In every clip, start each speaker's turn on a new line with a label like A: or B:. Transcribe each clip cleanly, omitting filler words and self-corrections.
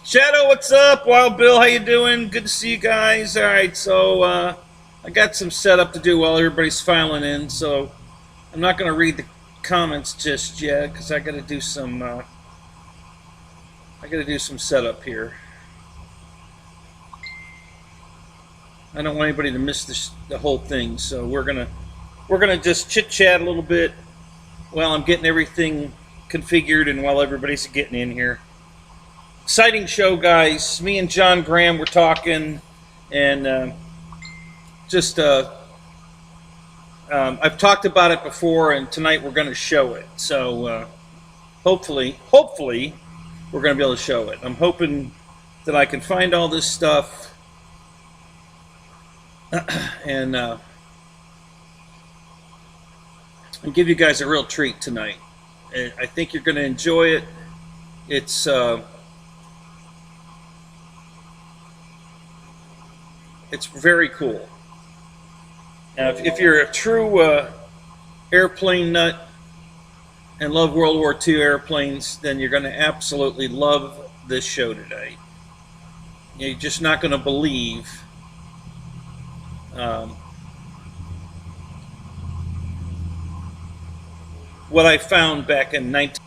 A: Shadow, what's up? Wild Bill, how you doing? Good to see you guys. All right, so I got some setup to do while everybody's filing in, so I'm not going to read the comments just yet because I got to do some setup here. I don't want anybody to miss the whole thing, so we're gonna just chit chat a little bit while I'm getting everything configured and while everybody's getting in here. Exciting show, guys. Me and John Graham were talking, and I've talked about it before, and tonight we're going to show it. So hopefully we're going to be able to show it. I'm hoping that I can find all this stuff and give you guys a real treat tonight. I think you're going to enjoy it. It's very cool. Now, if you're a true airplane nut and love World War II airplanes, then you're going to absolutely love this show today. You're just not going to believe what I found back in 19.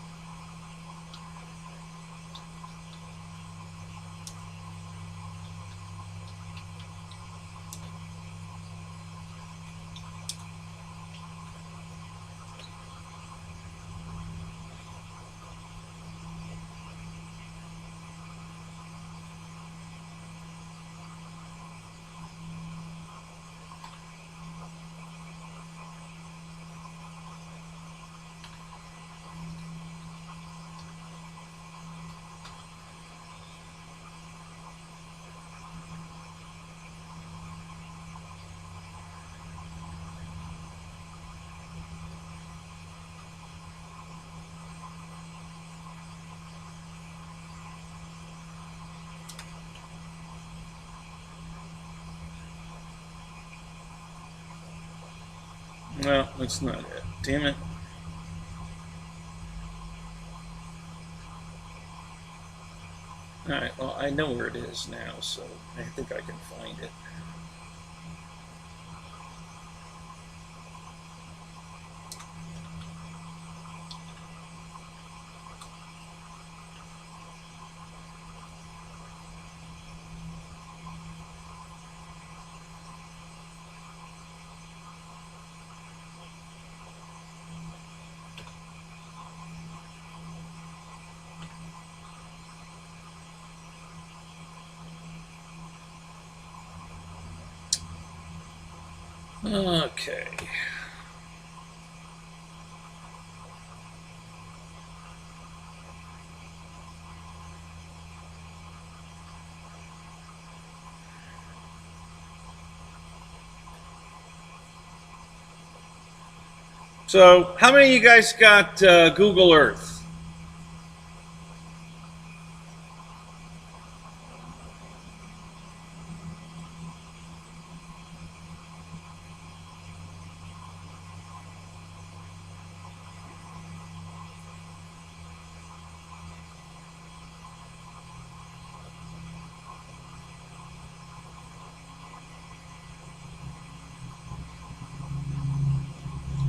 A: No, that's not it. Damn it. Alright, well, I know where it is now, so I think I can find it. Okay. So, how many of you guys got Google Earth?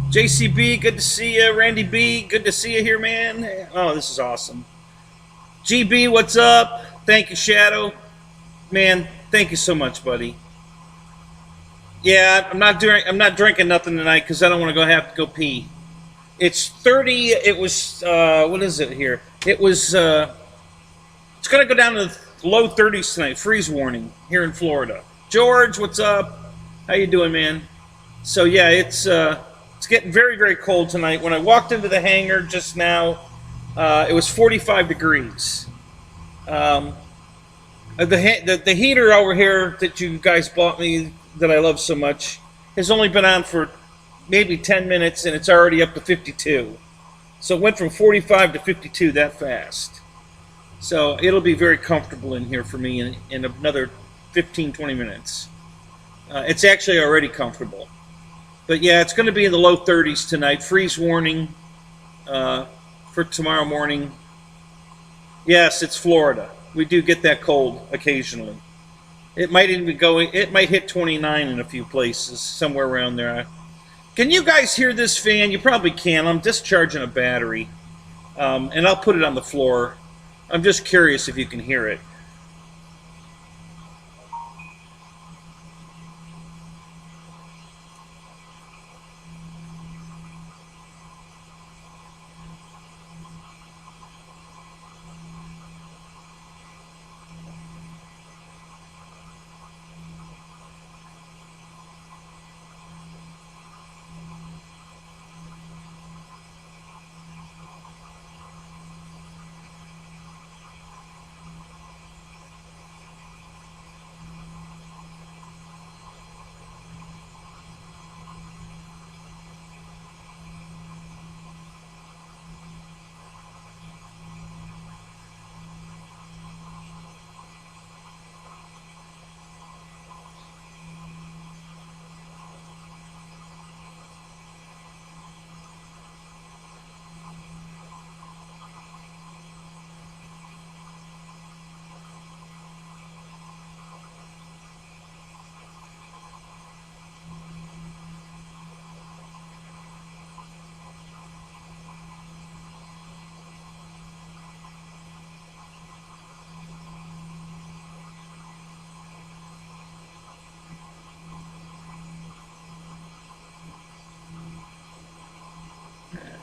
A: JCB, good to see you. Randy B, good to see you here, man. Oh, this is awesome. GB, what's up? Thank you, Shadow. Man, thank you so much, buddy. Yeah, I'm not drinking nothing tonight because I don't want to have to go pee. It's 30. It was what is it here? It was it's gonna go down to the low 30s tonight. Freeze warning here in Florida. George, what's up? How you doing, man? So yeah, it's getting very, very cold tonight. When I walked into the hangar just now, it was 45 degrees. The heater over here that you guys bought me that I love so much has only been on for maybe 10 minutes, and it's already up to 52. So it went from 45 to 52 that fast. So it'll be very comfortable in here for me in another 15-20 minutes. It's actually already comfortable. But yeah, it's going to be in the low 30s tonight. Freeze warning for tomorrow morning. Yes, it's Florida. We do get that cold occasionally. It might even go. It might hit 29 in a few places, somewhere around there. Can you guys hear this fan? You probably can. I'm discharging a battery, and I'll put it on the floor. I'm just curious if you can hear it.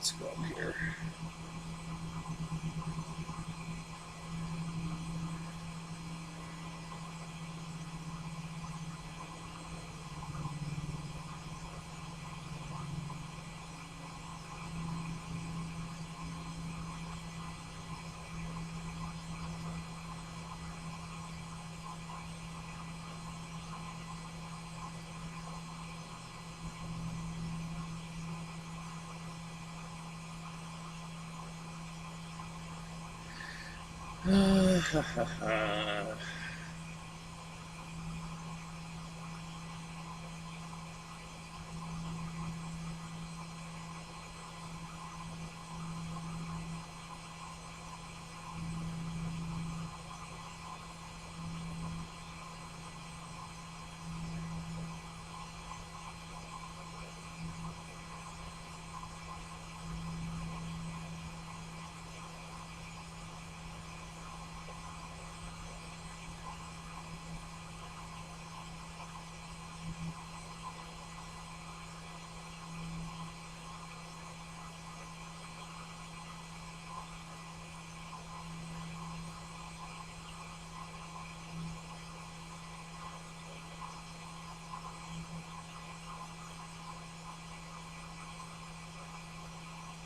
A: Let's go up here.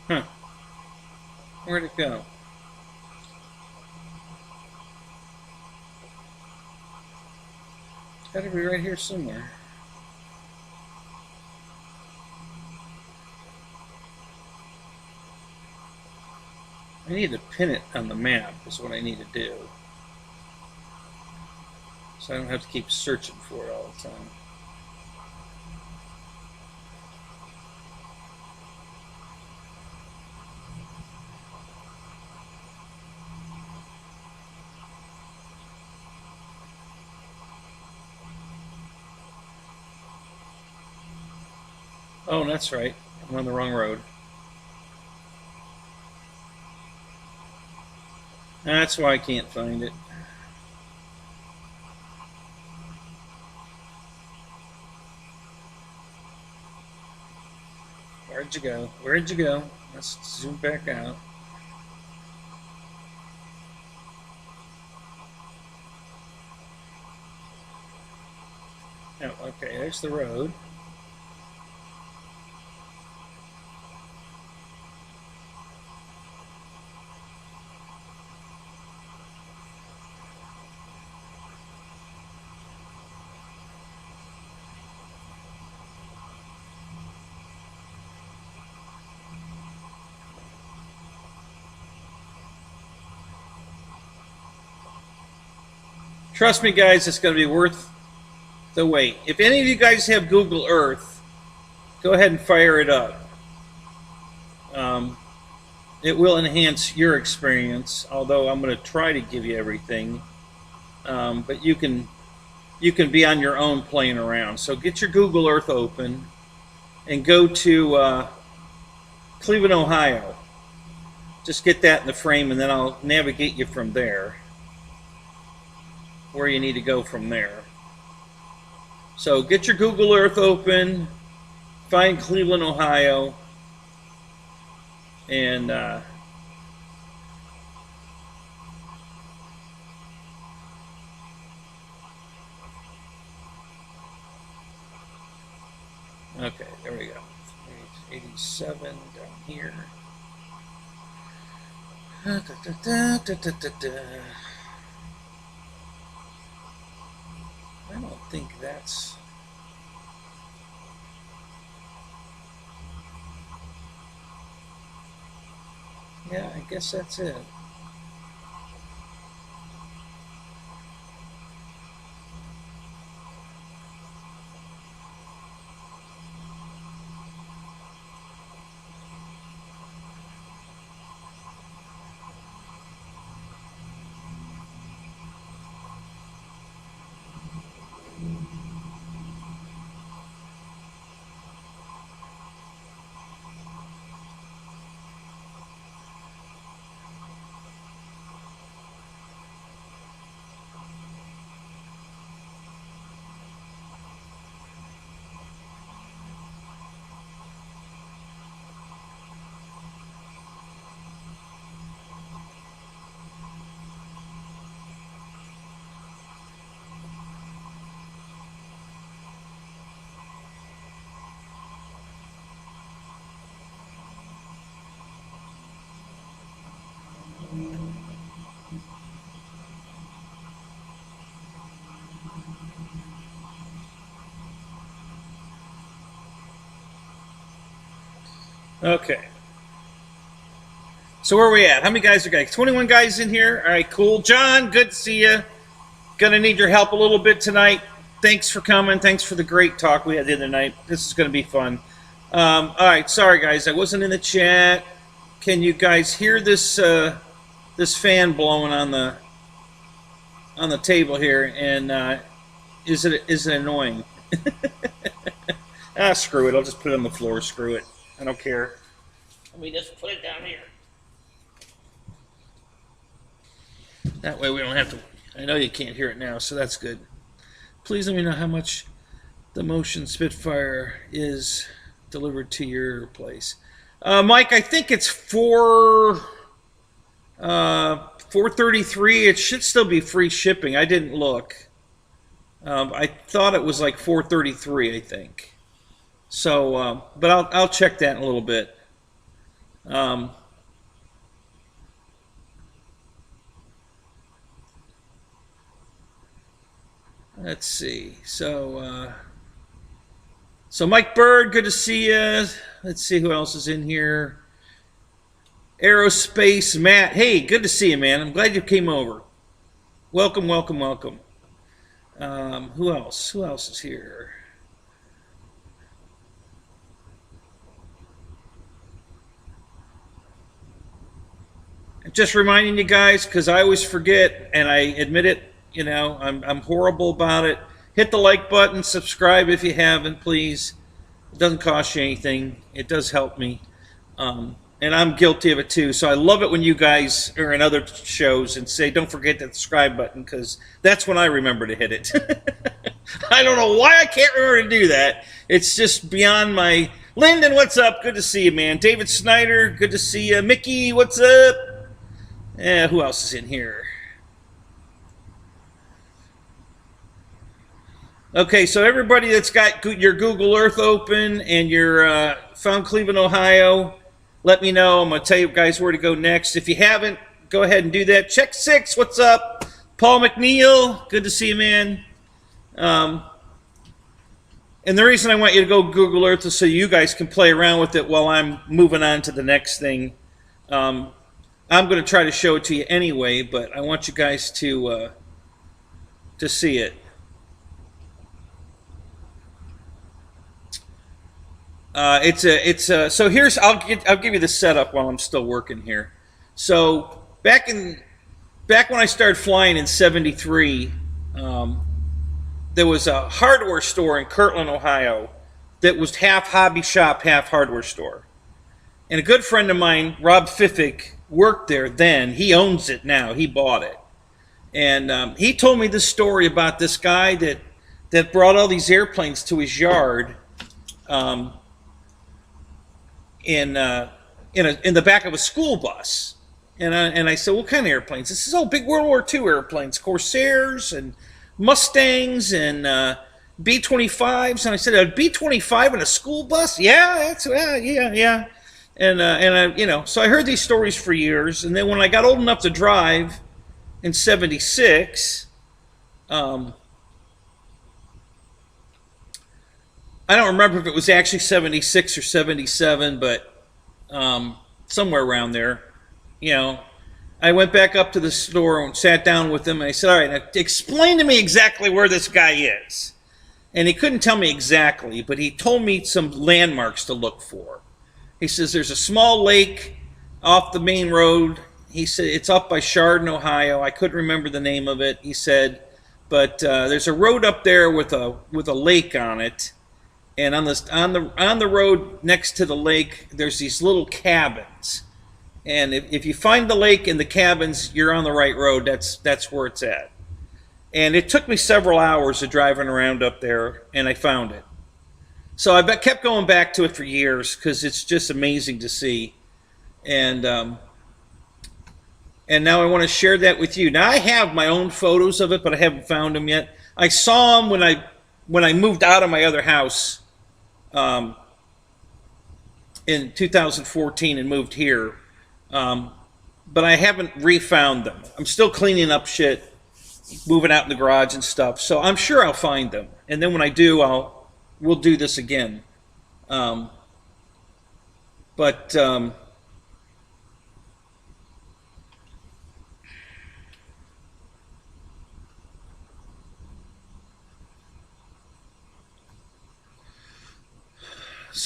A: Huh. Where'd it go? It's gotta be right here somewhere. I need to pin it on the map is what I need to do. So I don't have to keep searching for it all the time. Oh, that's right. I'm on the wrong road. That's why I can't find it. Where'd you go? Where'd you go? Let's zoom back out. Oh, okay, there's the road. Trust me, guys, it's going to be worth the wait. If any of you guys have Google Earth, go ahead and fire it up. It will enhance your experience, although I'm going to try to give you everything. But you can be on your own playing around. So get your Google Earth open and go to Cleveland, Ohio. Just get that in the frame, and then I'll navigate you from there where you need to go from there. So get your Google Earth open, find Cleveland, Ohio, and okay, there we go. 87 down here. Da, da, da, da, da, da. I don't think that's... Yeah, I guess that's it. Okay. So where are we at? How many guys are guys? 21 guys in here. All right, cool. John, good to see you. Gonna need your help a little bit tonight. Thanks for coming. Thanks for the great talk we had the other night. This is gonna be fun. All right, sorry guys, I wasn't in the chat. Can you guys hear this this fan blowing on the table here? And is it annoying? Ah, screw it. I'll just put it on the floor. Screw it. I don't care. Let me just put it down here. That way we don't have to... I know you can't hear it now, so that's good. Please let me know how much the Motion Spitfire is delivered to your place. Mike, I think it's $433. It should still be free shipping. I didn't look. I thought it was like $433, I think. So, but I'll check that in a little bit. Let's see. So Mike Bird, good to see you. Let's see who else is in here. Aerospace Matt. Hey, good to see you, man. I'm glad you came over. Welcome, welcome, welcome. Who else? Who else is here? Just reminding you guys, because I always forget, and I admit it, you know, I'm horrible about it. Hit the like button, subscribe if you haven't, please. It doesn't cost you anything. It does help me. And I'm guilty of it too. So I love it when you guys are in other shows and say, don't forget the subscribe button, because that's when I remember to hit it. I don't know why I can't remember to do that. It's just beyond my... Lyndon, what's up? Good to see you, man. David Snyder, good to see you. Mickey, what's up? Who else is in here? Okay, so everybody that's got your Google Earth open and you're found Cleveland, Ohio, let me know. I'm going to tell you guys where to go next. If you haven't, go ahead and do that. Check 6, what's up? Paul McNeil, good to see you, man. And the reason I want you to go Google Earth is so you guys can play around with it while I'm moving on to the next thing. I'm going to try to show it to you anyway, but I want you guys to see it. So here's I'll give you the setup while I'm still working here. So back when I started flying in '73, there was a hardware store in Kirtland, Ohio, that was half hobby shop, half hardware store. And a good friend of mine, Rob Fiffick, worked there then. He owns it now. He bought it. And he told me this story about this guy that brought all these airplanes to his yard in the back of a school bus. And I said, what kind of airplanes? This is all big World War II airplanes, Corsairs and Mustangs and B-25s. And I said, a B-25 in a school bus? Yeah, yeah. And I, so I heard these stories for years. And then when I got old enough to drive in '76, I don't remember if it was actually '76 or '77, but somewhere around there. I went back up to the store and sat down with him, and I said, all right, now explain to me exactly where this guy is. And he couldn't tell me exactly, but he told me some landmarks to look for. He says there's a small lake off the main road. He said it's up by Chardon, Ohio. I couldn't remember the name of it. He said, but there's a road up there with a lake on it. And on the road next to the lake, there's these little cabins. And if you find the lake and the cabins, you're on the right road. That's where it's at. And it took me several hours of driving around up there, and I found it. So I kept going back to it for years because it's just amazing to see. And now I want to share that with you. Now I have my own photos of it, but I haven't found them yet. I saw them when I moved out of my other house in 2014 and moved here. But I haven't refound them. I'm still cleaning up shit, moving out in the garage and stuff. So I'm sure I'll find them. And then when I do, we'll do this again. So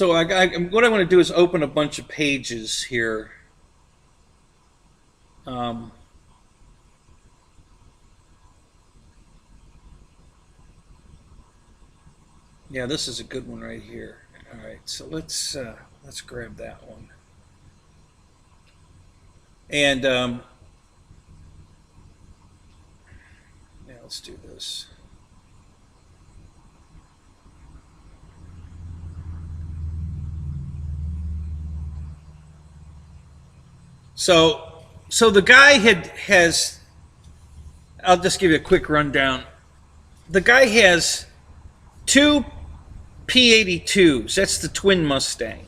A: what I want to do is open a bunch of pages here. Yeah, this is a good one right here. All right, so let's grab that one. And yeah, let's do this. So the guy has, I'll just give you a quick rundown. The guy has two P-82s. That's the twin Mustang.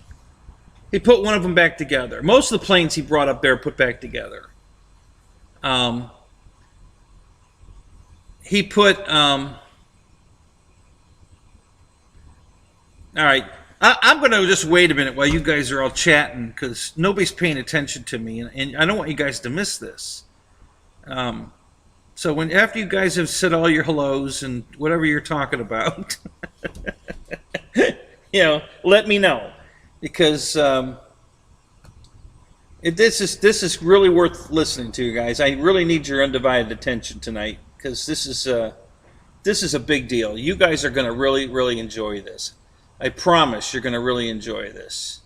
A: He put one of them back together. Most of the planes he brought up there put back together. He put, all right, I'm going to just wait a minute while you guys are all chatting because nobody's paying attention to me, and I don't want you guys to miss this. So after you guys have said all your hellos and whatever you're talking about, let me know because this is really worth listening to, guys. I really need your undivided attention tonight because this is a big deal. You guys are going to really, really enjoy this. I promise you're going to really enjoy this.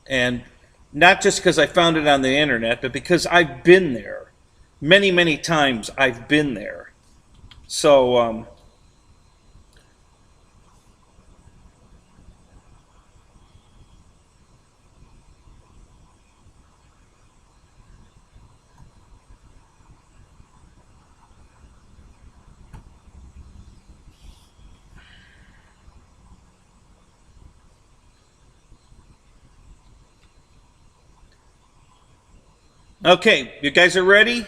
A: And not just because I found it on the internet, but because I've been there. Many, many times I've been there. So, okay, you guys are ready?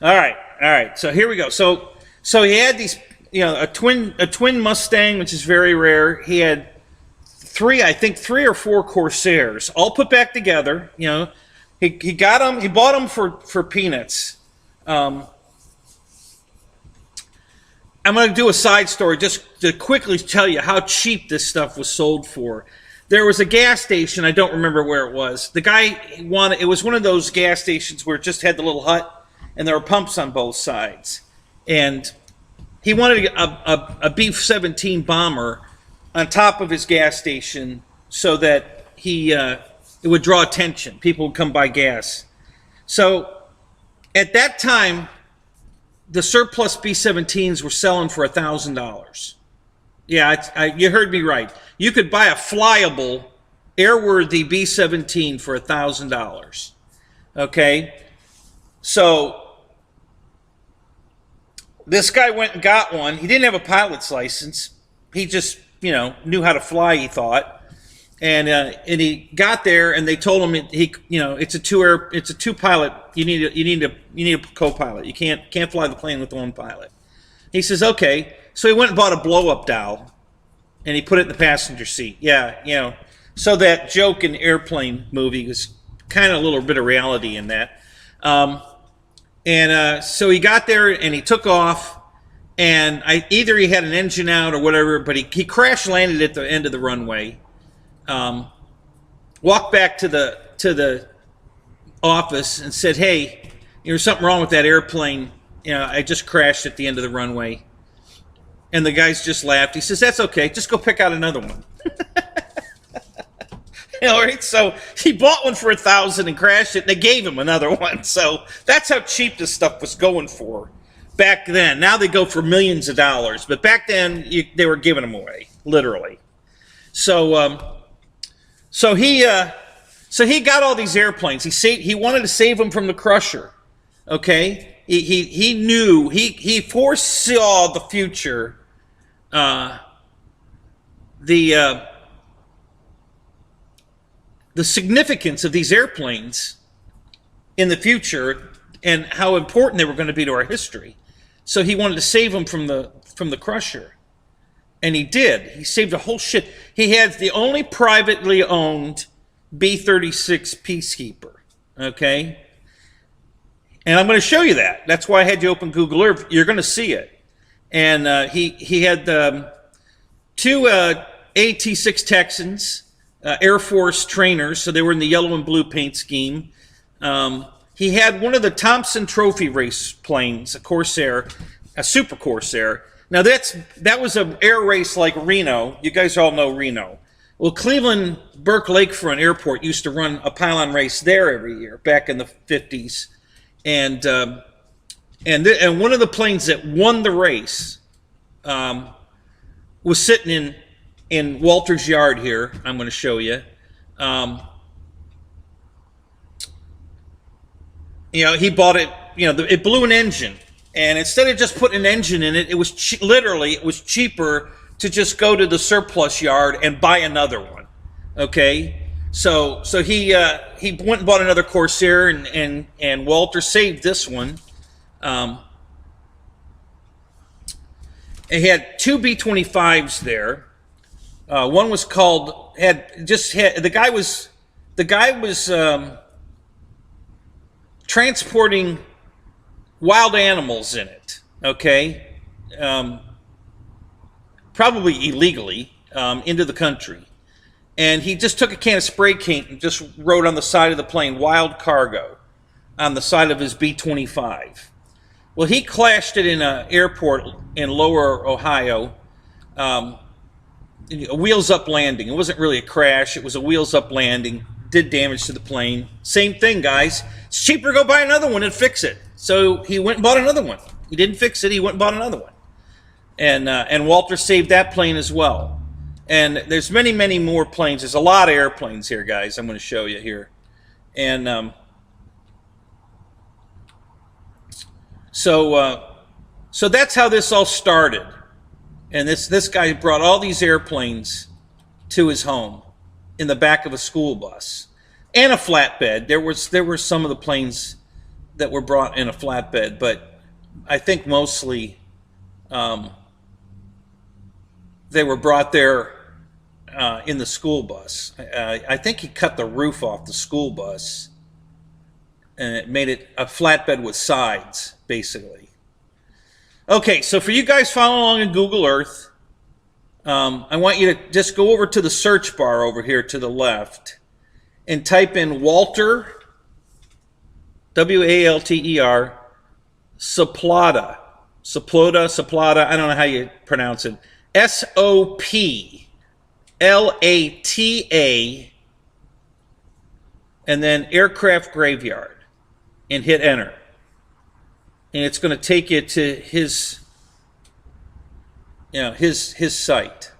A: All right. So here we go. So he had these, a twin Mustang, which is very rare. He had three or four Corsairs, all put back together. He got them. He bought them for peanuts. I'm going to do a side story just to quickly tell you how cheap this stuff was sold for. There was a gas station, I don't remember where it was. The guy wanted, it was one of those gas stations where it just had the little hut and there were pumps on both sides. And he wanted a B-17 bomber on top of his gas station so that it would draw attention. People would come buy gas. So at that time, the surplus B-17s were selling for $1,000. Yeah, you heard me right. You could buy a flyable, airworthy B-17 for $1,000. Okay? So this guy went and got one. He didn't have a pilot's license. He just, knew how to fly, he thought. And he got there, and they told him it's a two pilot. You need a co-pilot. You can't fly the plane with one pilot. He says, okay. So he went and bought a blow-up doll, and he put it in the passenger seat. Yeah, So that joke in the Airplane movie was kind of a little bit of reality in that. So he got there and he took off, and either he had an engine out or whatever, but he crash landed at the end of the runway. Walked back to the office and said, hey, there's something wrong with that airplane. I just crashed at the end of the runway. And the guys just laughed. He says, that's okay. Just go pick out another one. Right? So he bought one for $1,000 and crashed it. And they gave him another one. So that's how cheap this stuff was going for back then. Now they go for millions of dollars. But back then, they were giving them away, literally. So he got all these airplanes. He wanted to save them from the crusher. Okay, he knew he foresaw the future. The significance of these airplanes in the future and how important they were going to be to our history. So he wanted to save them from the crusher. And he did. He saved a whole shit. He had the only privately owned B-36 Peacekeeper. Okay? And I'm going to show you that. That's why I had you open Google Earth. You're going to see it. And he had two AT-6 Texans, Air Force trainers, so they were in the yellow and blue paint scheme. He had one of the Thompson Trophy race planes, a Corsair, a Super Corsair. Now that was an air race like Reno. You guys all know Reno. Well, Cleveland Burke Lakefront Airport used to run a pylon race there every year back in the 50s, and one of the planes that won the race was sitting in Walter's yard here. I'm going to show you. He bought it. It blew an engine. And instead of just putting an engine in it, it was cheaper to just go to the surplus yard and buy another one. Okay, so he went and bought another Corsair, and Walter saved this one. He had two B-25s there. One was called the guy was transporting wild animals in it, okay? Probably illegally into the country. And he just took a can of spray paint and just wrote on the side of the plane, wild cargo, on the side of his B-25. Well, he clashed it in an airport in Lower Ohio, a wheels-up landing. It wasn't really a crash. It was a wheels-up landing. Did damage to the plane. Same thing, guys. It's cheaper to go buy another one and fix it. So he went and bought another one. He didn't fix it. He went and bought another one. And Walter saved that plane as well. And there's many, many more planes. There's a lot of airplanes here, guys. I'm going to show you here. And so that's how this all started. And this guy brought all these airplanes to his home in the back of a school bus and a flatbed. There were some of the planes that were brought in a flatbed, but I think mostly they were brought there in the school bus. I think he cut the roof off the school bus and it made it a flatbed with sides, basically. Okay, so for you guys following along in Google Earth, I want you to just go over to the search bar over here to the left and type in Walter, W-A-L-T-E-R, Supplata. Soplata, I don't know how you pronounce it. S-O-P-L-A-T-A, and then aircraft graveyard, and hit enter. And it's going to take you to his, his site.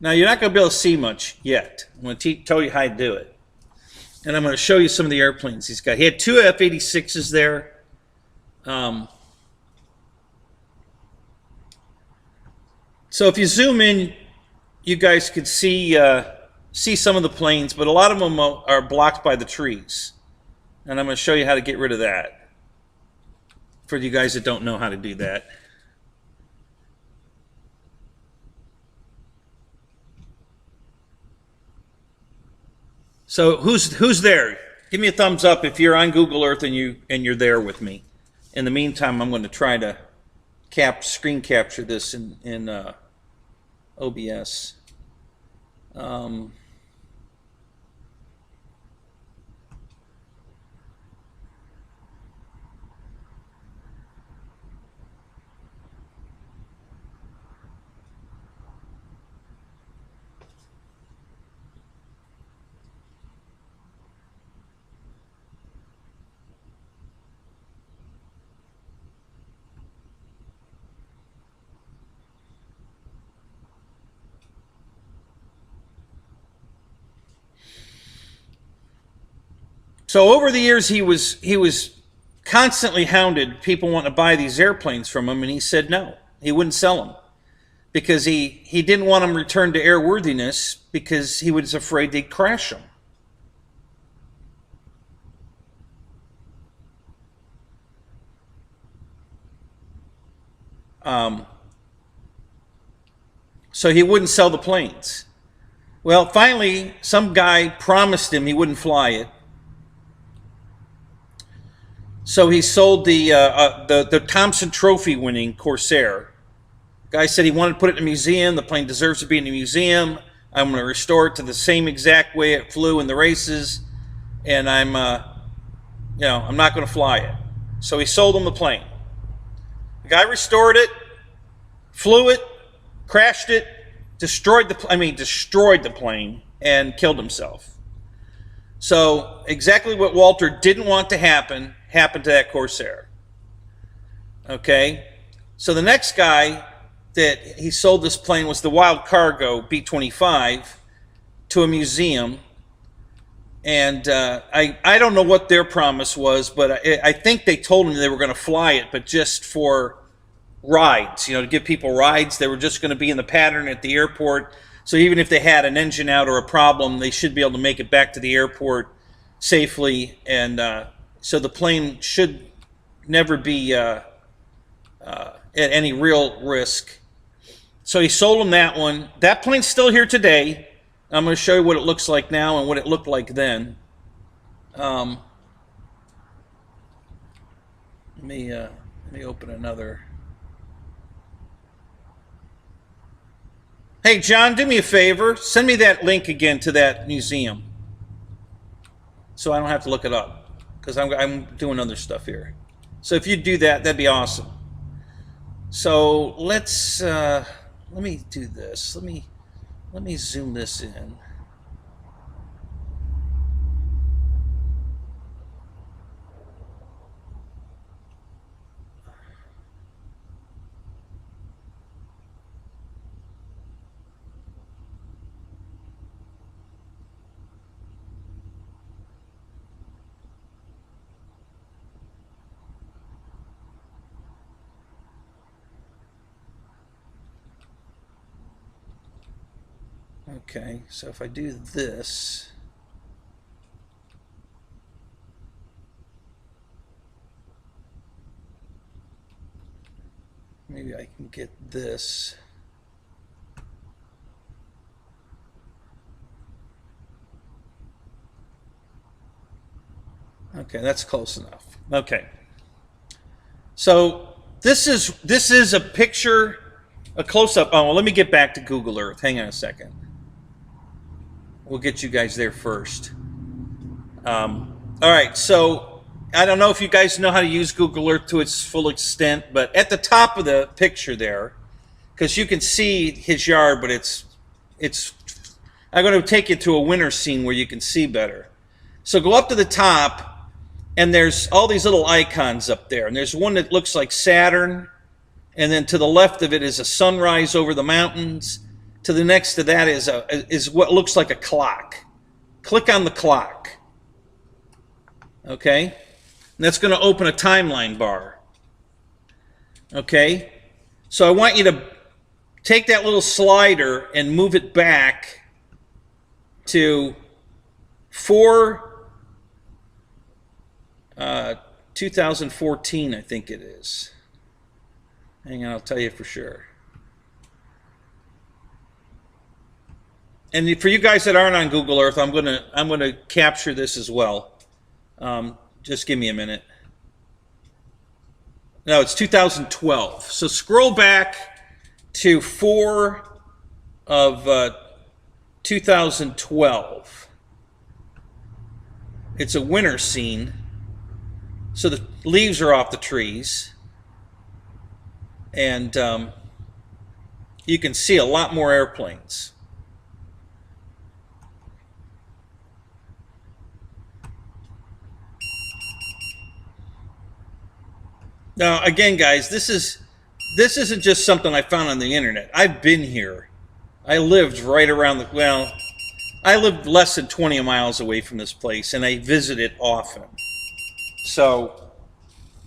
A: Now, you're not going to be able to see much yet. I'm going to tell you how to do it. And I'm going to show you some of the airplanes he's got. He had 2 F-86s there. So if you zoom in, you guys could see some of the planes, but a lot of them are blocked by the trees. And I'm going to show you how to get rid of that, for you guys that don't know how to do that. So who's there? Give me a thumbs up if you're on Google Earth and you're there with me. In the meantime, I'm going to try to screen capture this in OBS. So over the years, he was constantly hounded. People wanting to buy these airplanes from him, and he said no. He wouldn't sell them because he didn't want them returned to airworthiness because he was afraid they'd crash them. So he wouldn't sell the planes. Well, finally, some guy promised him he wouldn't fly it. So he sold the Thompson Trophy winning Corsair. Guy said he wanted to put it in a museum. The plane deserves to be in a museum. I'm going to restore it to the same exact way it flew in the races, and I'm not going to fly it. So he sold him the plane. The guy restored it, flew it, crashed it, destroyed the plane, and killed himself. So exactly what Walter didn't want to happen happened to that Corsair. Okay, so the next guy that he sold this plane was the Wild Cargo B-25 to a museum, and I don't know what their promise was, but I think they told him they were going to fly it, but just for rides, to give people rides. They were just going to be in the pattern at the airport, so even if they had an engine out or a problem, they should be able to make it back to the airport safely, and so the plane should never be at any real risk. So he sold him that one. That plane's still here today. I'm going to show you what it looks like now and what it looked like then. Let me open another. Hey, John, do me a favor. Send me that link again to that museum, so I don't have to look it up, because I'm doing other stuff here. So if you do that, that'd be awesome. So let me do this. Let me zoom this in. Okay, so if I do this, maybe I can get this. Okay, that's close enough. Okay. So this is a picture, a close-up. Oh, well, let me get back to Google Earth. Hang on a second. We'll get you guys there first. All right, so I don't know if you guys know how to use Google Earth to its full extent, but at the top of the picture there, because you can see his yard, but it's I'm going to take you to a winter scene where you can see better. So go up to the top, and there's all these little icons up there, and there's one that looks like Saturn, and then to the left of it is a sunrise over the mountains. To the next to that is what looks like a clock. Click on the clock. Okay? And that's going to open a timeline bar. Okay? So I want you to take that little slider and move it back to 2014, I think it is. Hang on, I'll tell you for sure. And for you guys that aren't on Google Earth, I'm gonna capture this as well. Just give me a minute. No, it's 2012. So scroll back to 4 of 2012. It's a winter scene. So the leaves are off the trees. And you can see a lot more airplanes. Now, again, guys, this isn't just something I found on the internet. I've been here. I lived right around the, well, I lived less than 20 miles away from this place, and I visit it often. So,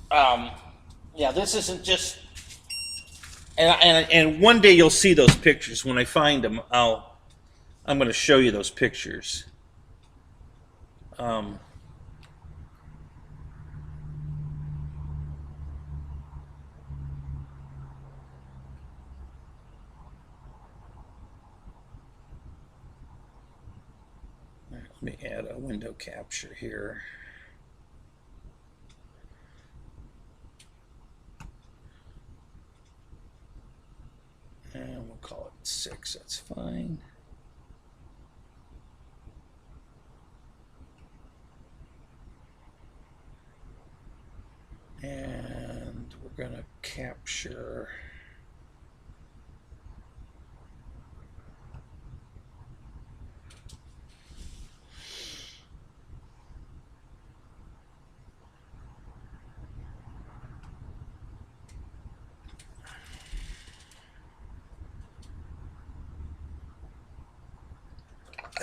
A: yeah, this isn't just, and one day you'll see those pictures. When I find them, I'm going to show you those pictures. Let me add a window capture here. And we'll call it 6, that's fine. And we're going to capture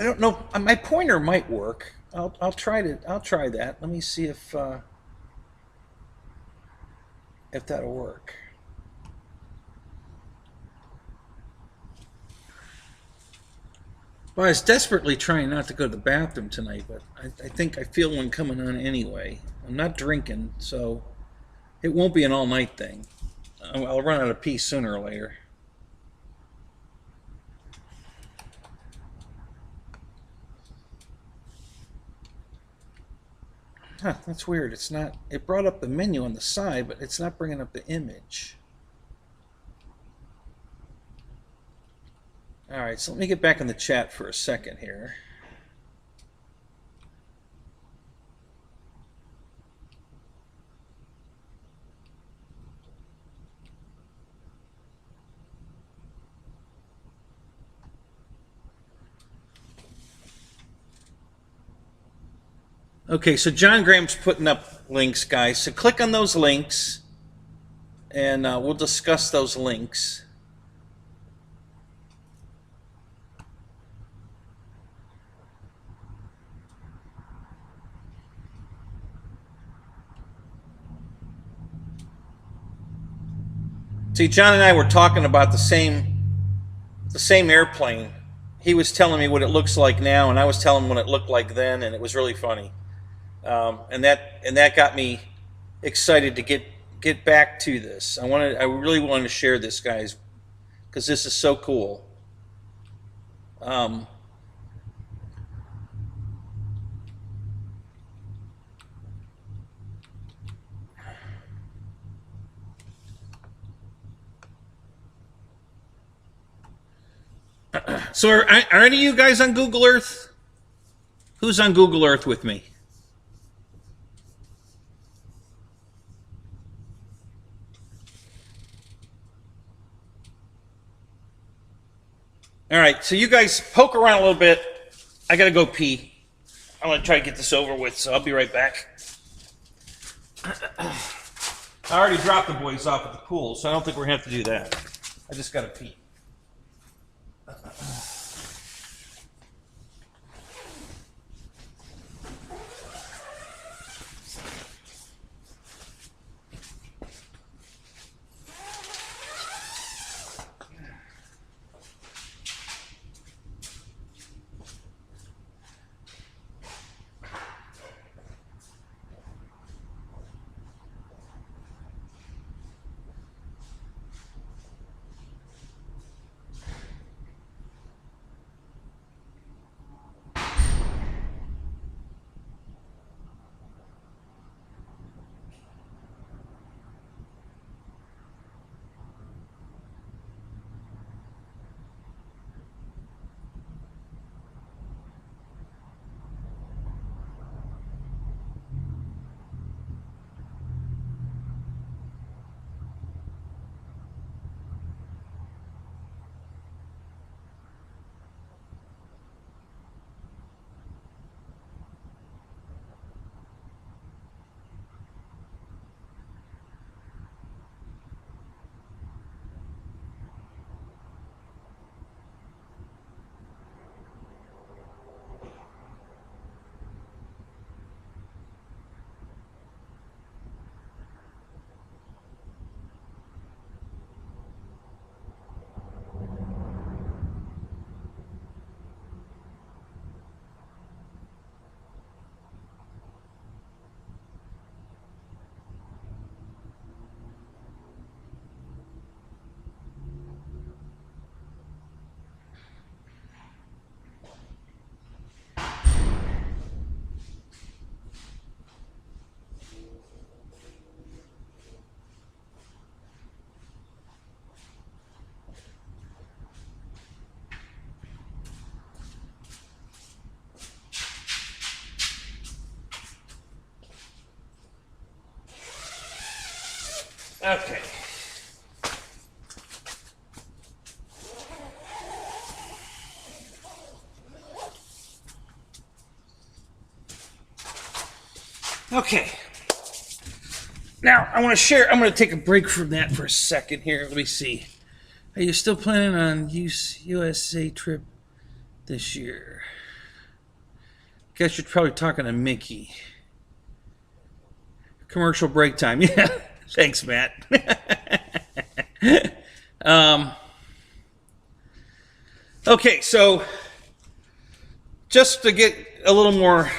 A: I don't know. My pointer might work. I'll try that. Let me see if that'll work. Well, I was desperately trying not to go to the bathroom tonight, but I think I feel one coming on anyway. I'm not drinking, so it won't be an all-night thing. I'll run out of pee sooner or later. Huh, that's weird. It's not, it brought up the menu on the side, but it's not bringing up the image. All right, so let me get back in the chat for a second here. Okay, so John Graham's putting up links, guys. So click on those links, and we'll discuss those links. See, John and I were talking about the same airplane. He was telling me what it looks like now, and I was telling him what it looked like then, and it was really funny. And that got me excited to get back to this. I really wanted to share this, guys, because this is so cool. All So are any of you guys on Google Earth? Who's on Google Earth with me? All right, so you guys poke around a little bit. I gotta go pee. I'm gonna try to get this over with, so I'll be right back. I already dropped the boys off at the pool, so I don't think we're gonna have to do that. I just gotta pee. Okay. Okay. Now, I want to share, I'm going to take a break from that for a second here. Let me see. Are you still planning on USA trip this year? Guess you're probably talking to Mickey. Commercial break time. Yeah. Thanks, Matt. Okay, so just to get a little more,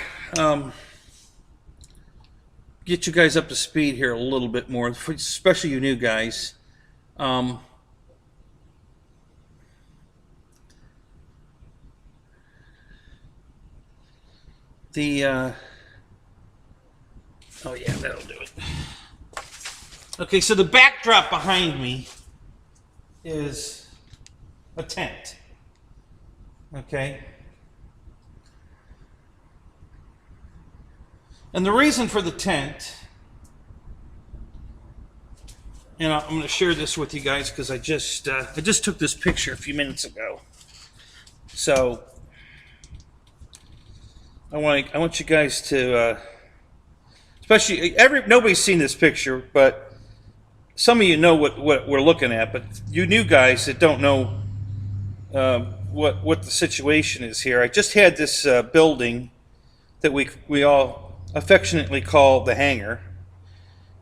A: get you guys up to speed here a little bit more, especially you new guys. Oh yeah, that'll do it. Okay, so the backdrop behind me is a tent. Okay. And the reason for the tent, and I'm going to share this with you guys because I just took this picture a few minutes ago. So I want you guys to, especially nobody's seen this picture, but some of you know what we're looking at. But you new guys that don't know what the situation is here, I just had this building that we all affectionately call the hangar,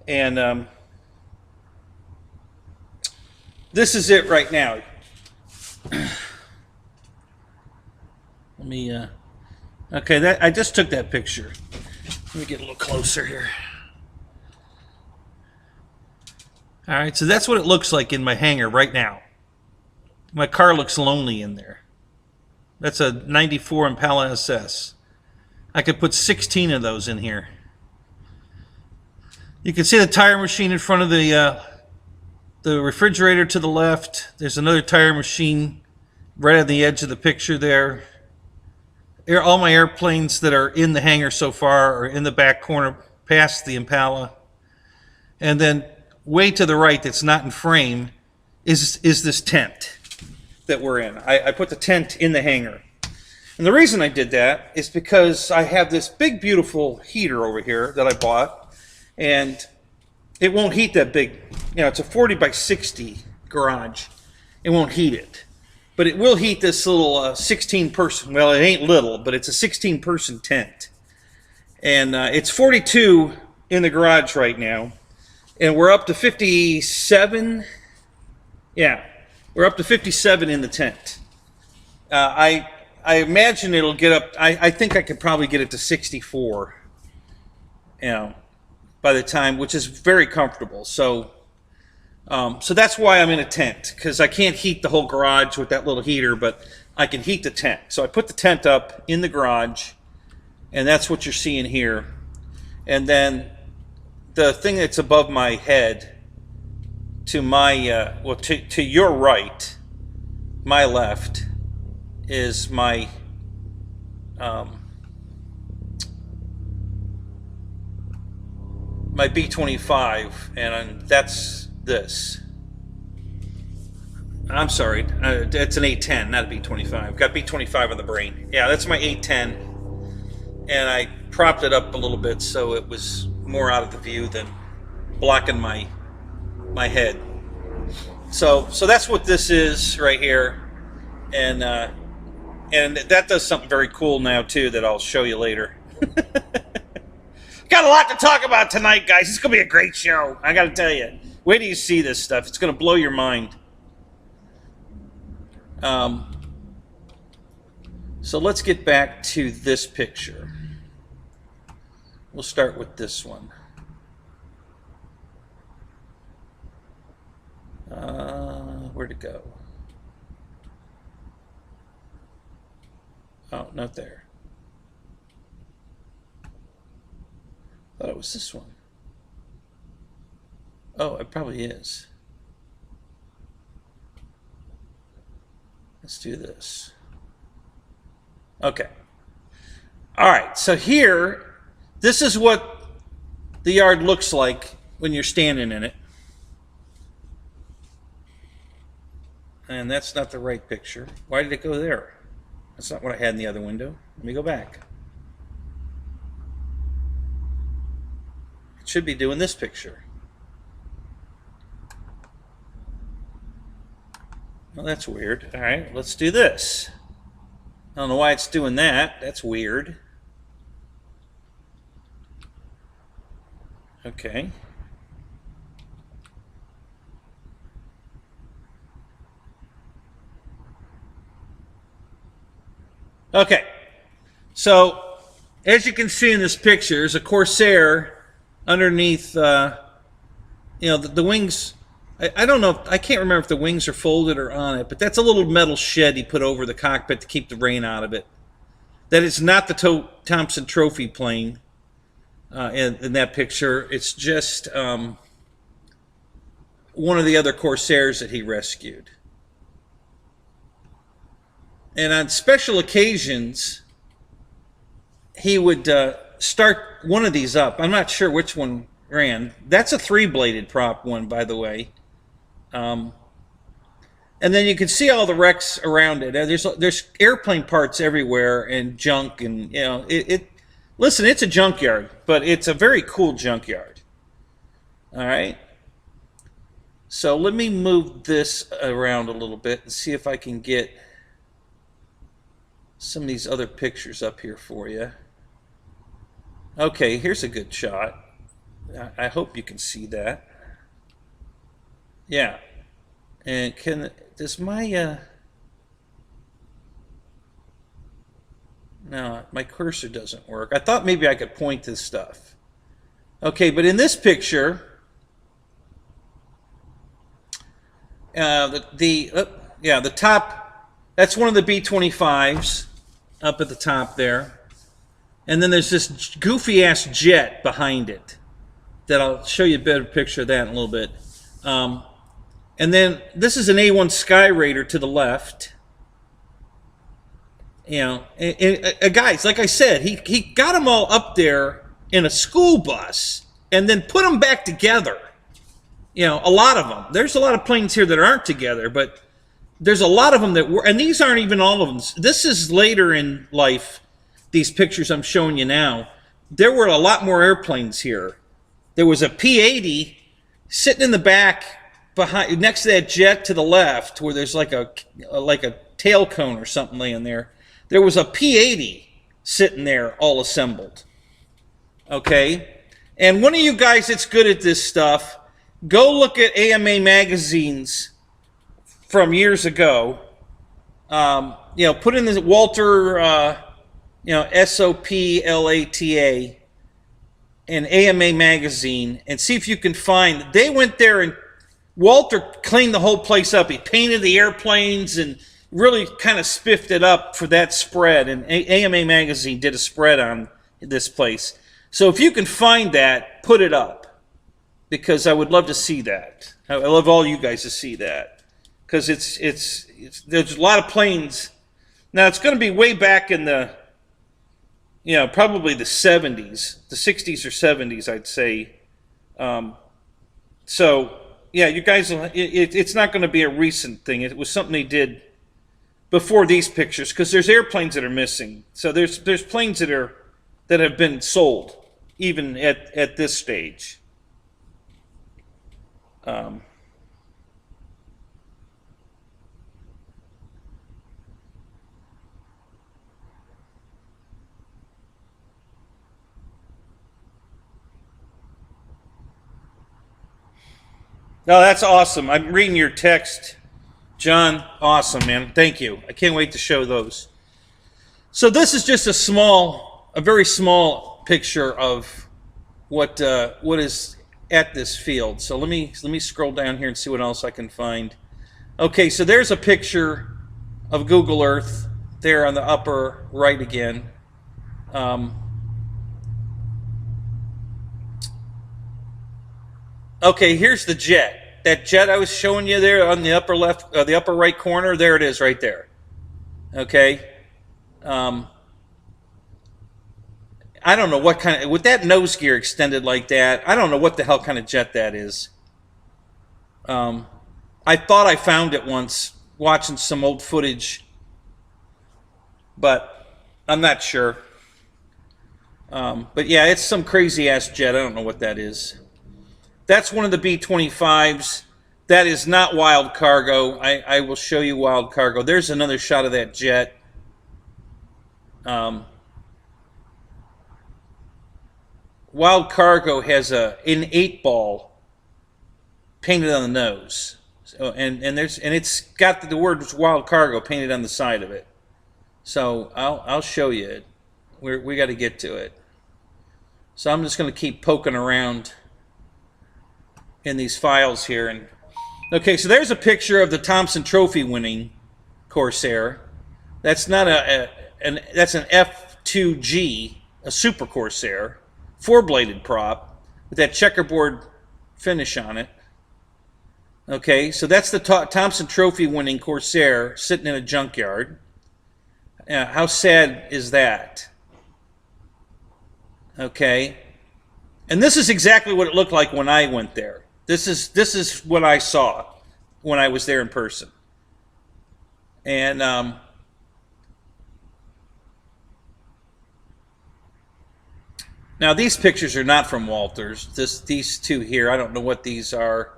A: and this is it right now. Let me okay, I just took that picture. Let me get a little closer here. All right, so that's what it looks like in my hangar right now. My car looks lonely in there. That's a 94 Impala SS. I could put 16 of those in here. You can see the tire machine in front of the refrigerator to the left. There's another tire machine right on the edge of the picture there. All my airplanes that are in the hangar so far are in the back corner past the Impala. And then way to the right that's not in frame is this tent that we're in. I put the tent in the hangar. And the reason I did that is because I have this big, beautiful heater over here that I bought. And it won't heat that big. You know, it's a 40 by 60 garage. It won't heat it. But it will heat this little 16-person, well, it ain't little, but it's a 16-person tent. And it's 42 in the garage right now. And we're up to 57. Yeah, we're up to 57 in the tent. I imagine it'll get up, I think I could probably get it to 64, you know, by the time, which is very comfortable. So that's why I'm in a tent, because I can't heat the whole garage with that little heater, but I can heat the tent. So I put the tent up in the garage, and that's what you're seeing here. And then the thing that's above my head, to my, well, to your right, my left, is my, my B-25, and that's this. I'm sorry, it's an A-10, not a B-25. Got B-25 on the brain. Yeah, that's my A-10, and I propped it up a little bit so it was more out of the view than blocking my head. So that's what this is right here, and that does something very cool now too that I'll show you later. Got a lot to talk about tonight, guys. It's gonna be a great show. I gotta tell you. Wait till you see this stuff. It's gonna blow your mind. So let's get back to this picture. We'll start with this one. Where'd it go? Oh, not there. Thought it was this one. Oh, it probably is. Let's do this. Okay. All right, so here, this is what the yard looks like when you're standing in it. And that's not the right picture. Why did it go there? That's not what I had in the other window. Let me go back. It should be doing this picture. Well, that's weird. All right, let's do this. I don't know why it's doing that. That's weird. Okay. Okay. So, as you can see in this picture, there's a Corsair underneath, you know, the wings. I don't know, I can't remember if the wings are folded or on it, but that's a little metal shed he put over the cockpit to keep the rain out of it. That is not the Thompson Trophy plane in that picture. It's just one of the other Corsairs that he rescued. And on special occasions, he would start one of these up. I'm not sure which one ran. That's a 3-bladed prop one, by the way. And then you can see all the wrecks around it. There's airplane parts everywhere and junk, and you know listen, it's a junkyard, but it's a very cool junkyard. All right. So let me move this around a little bit and see if I can get some of these other pictures up here for you. Okay, here's a good shot. I hope you can see that. Yeah. And does my, no, my cursor doesn't work. I thought maybe I could point this stuff. Okay, but in this picture, the top, that's one of the B-25s up at the top there. And then there's this goofy-ass jet behind it that I'll show you a better picture of that in a little bit. And then this is an A-1 Sky Raider to the left. You know, guys, like I said, he got them all up there in a school bus and then put them back together. You know, a lot of them. There's a lot of planes here that aren't together, but there's a lot of them that were, and these aren't even all of them. This is later in life, these pictures I'm showing you now. There were a lot more airplanes here. There was a P-80 sitting in the back behind, next to that jet to the left, where there's like a tail cone or something laying there. There was a P-80 sitting there all assembled. Okay? And one of you guys that's good at this stuff, go look at AMA magazines from years ago. You know, put in the Walter, you know, Soplata and AMA magazine and see if you can find. They went there and Walter cleaned the whole place up. He painted the airplanes and really kind of spiffed it up for that spread. And AMA magazine did a spread on this place. So if you can find that, put it up, because I would love to see that. I love all you guys to see that, because there's a lot of planes. Now it's going to be way back in the, you know, probably the 70s, the 60s or 70s, I'd say. So yeah, you guys, it's not going to be a recent thing. It was something they did before these pictures, because there's airplanes that are missing. So there's planes that have been sold even at this stage. No, that's awesome. I'm reading your text, John. Awesome, man. Thank you. I can't wait to show those. So this is just a very small picture of what is at this field. So let me scroll down here and see what else I can find. Okay, so there's a picture of Google Earth there on the upper right again. Okay, here's the jet. That jet I was showing you there on the upper left, the upper right corner, there it is right there. Okay. I don't know what kind of, with that nose gear extended like that, I don't know what the hell kind of jet that is. I thought I found it once watching some old footage, but I'm not sure. But yeah, it's some crazy ass jet. I don't know what that is. That's one of the B-25s. That is not wild cargo. I will show you wild cargo. There's another shot of that jet. Wild cargo has an 8-ball painted on the nose. So, and it's got the word wild cargo painted on the side of it. So I'll show you it. We got to get to it. So I'm just going to keep poking around in these files here. And okay, so there's a picture of the Thompson Trophy winning Corsair. That's not that's an F2G, a Super Corsair, 4-bladed prop with that checkerboard finish on it. Okay, so that's the Thompson Trophy winning Corsair sitting in a junkyard. How sad is that? Okay, and this is exactly what it looked like when I went there. This is what I saw when I was there in person. And now these pictures are not from Walters. These two here, I don't know what these are,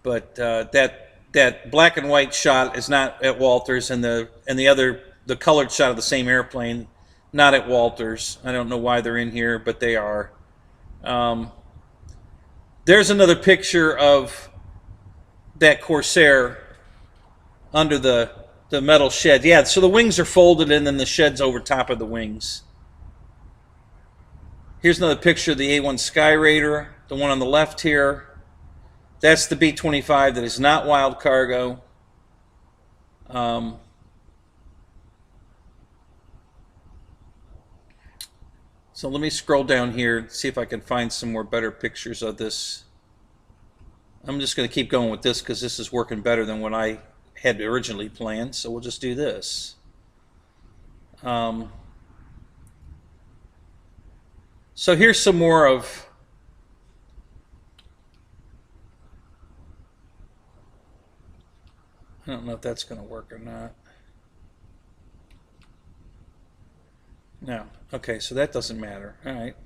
A: but that black and white shot is not at Walters, and the colored shot of the same airplane, not at Walters. I don't know why they're in here, but they are. There's another picture of that Corsair under the metal shed. Yeah, so the wings are folded and then the shed's over top of the wings. Here's another picture of the A1 Sky Raider, the one on the left here. That's the B-25 that is not wild cargo. So let me scroll down here and see if I can find some more better pictures of this. I'm just going to keep going with this because this is working better than what I had originally planned. So we'll just do this. So here's some more of. I don't know if that's going to work or not. No. Okay, so that doesn't matter. All right.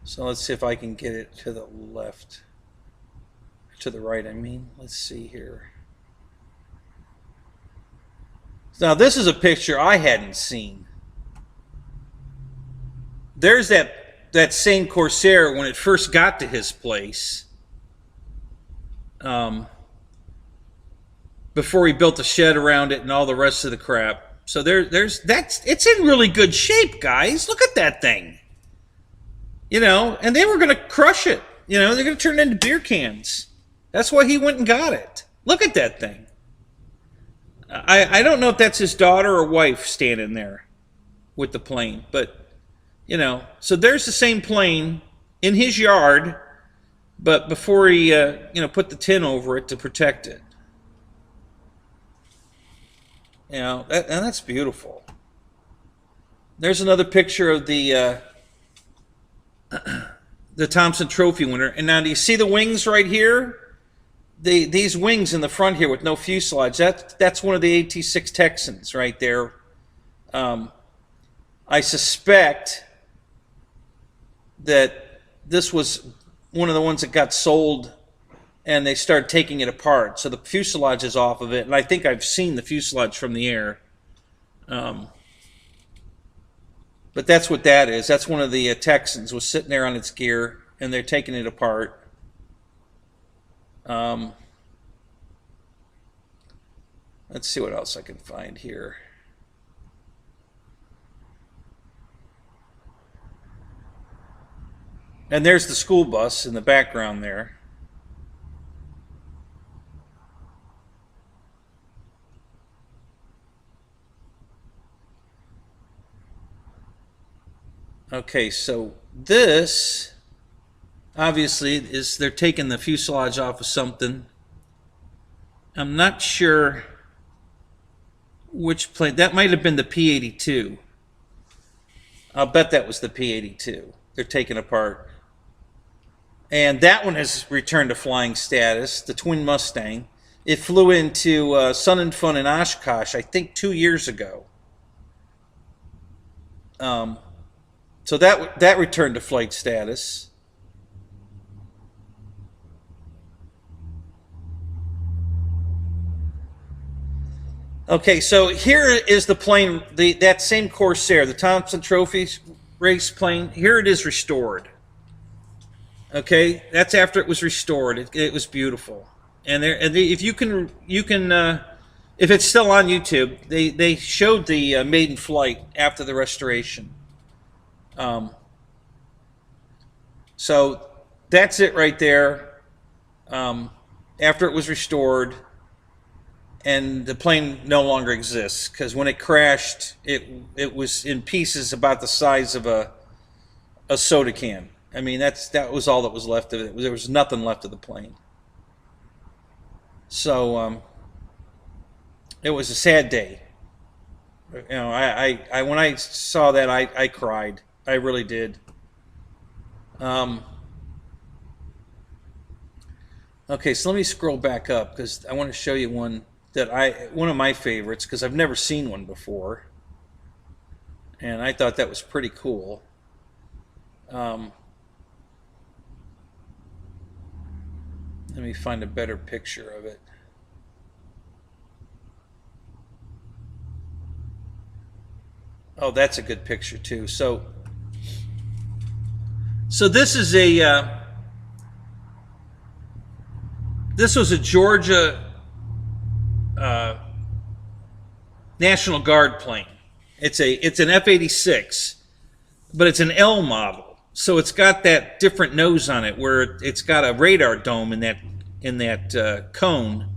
A: So let's see if I can get it to the left. To the right, I mean. Let's see here. Now, this is a picture I hadn't seen. There's that same Corsair when it first got to his place. Before he built a shed around it and all the rest of the crap. So it's in really good shape, guys. Look at that thing. You know, and they were going to crush it. You know, they're going to turn it into beer cans. That's why he went and got it. Look at that thing. I don't know if that's his daughter or wife standing there with the plane, but, you know, so there's the same plane in his yard, but before he, put the tin over it to protect it. You know, and that's beautiful. There's another picture of the Thompson Trophy winner. And now, do you see the wings right here? These wings in the front here with no fuselage, that's one of the AT-6 Texans right there. I suspect that this was one of the ones that got sold and they started taking it apart. So the fuselage is off of it, and I think I've seen the fuselage from the air. But that's what that is. That's one of the Texans was sitting there on its gear, and they're taking it apart. Let's see what else I can find here. And there's the school bus in the background there. Okay, so this obviously is they're taking the fuselage off of something. I'm not sure which plane. That might have been the P-82. I'll bet that was the P-82. They're taking apart. And that one has returned to flying status, the Twin Mustang. It flew into Sun and Fun in Oshkosh, I think 2 years ago. So that returned to flight status. Okay, so here is the plane, that same Corsair, the Thompson Trophy race plane. Here it is restored. Okay, that's after it was restored. It was beautiful. And if you can, if it's still on YouTube, they showed the maiden flight after the restoration. So that's it right there. After it was restored, and the plane no longer exists because when it crashed, it was in pieces about the size of a soda can. I mean, that was all that was left of it. There was nothing left of the plane. So it was a sad day. You know, I when I saw that, I cried. I really did. Okay, so let me scroll back up because I want to show you one of my favorites because I've never seen one before, and I thought that was pretty cool. Let me find a better picture of it. Oh, that's a good picture too. So this is this was a Georgia National Guard plane. It's an F-86, but it's an L model. So it's got that different nose on it where it's got a radar dome in that cone,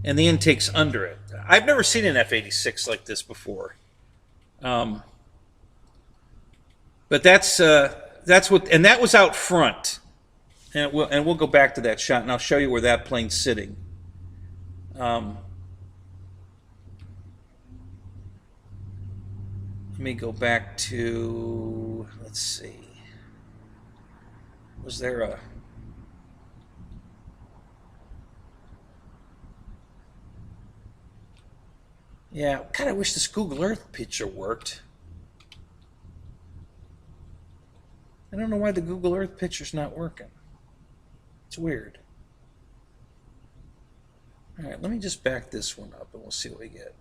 A: and the intake's under it. I've never seen an F-86 like this before. But that's what, and that was out front. And we'll go back to that shot, and I'll show you where that plane's sitting. Let me go back to, let's see. Was there a... Yeah, God, I wish this Google Earth picture worked. I don't know why the Google Earth picture's not working. It's weird. All right, let me just back this one up and we'll see what we get.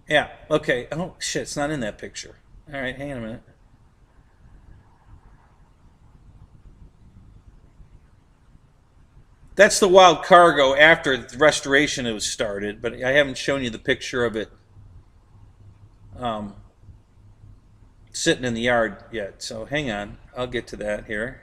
A: Yeah, okay. Oh, shit, it's not in that picture. All right, hang on a minute. That's the wild cargo after the restoration it was started, but I haven't shown you the picture of it sitting in the yard yet. So hang on, I'll get to that here.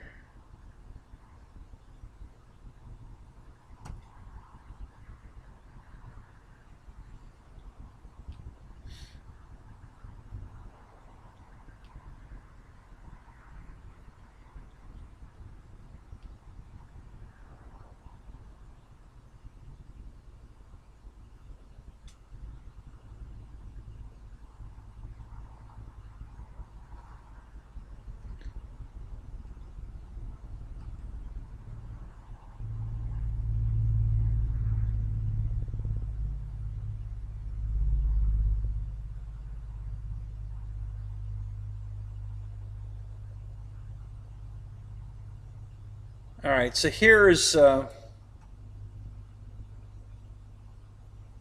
A: All right, so here's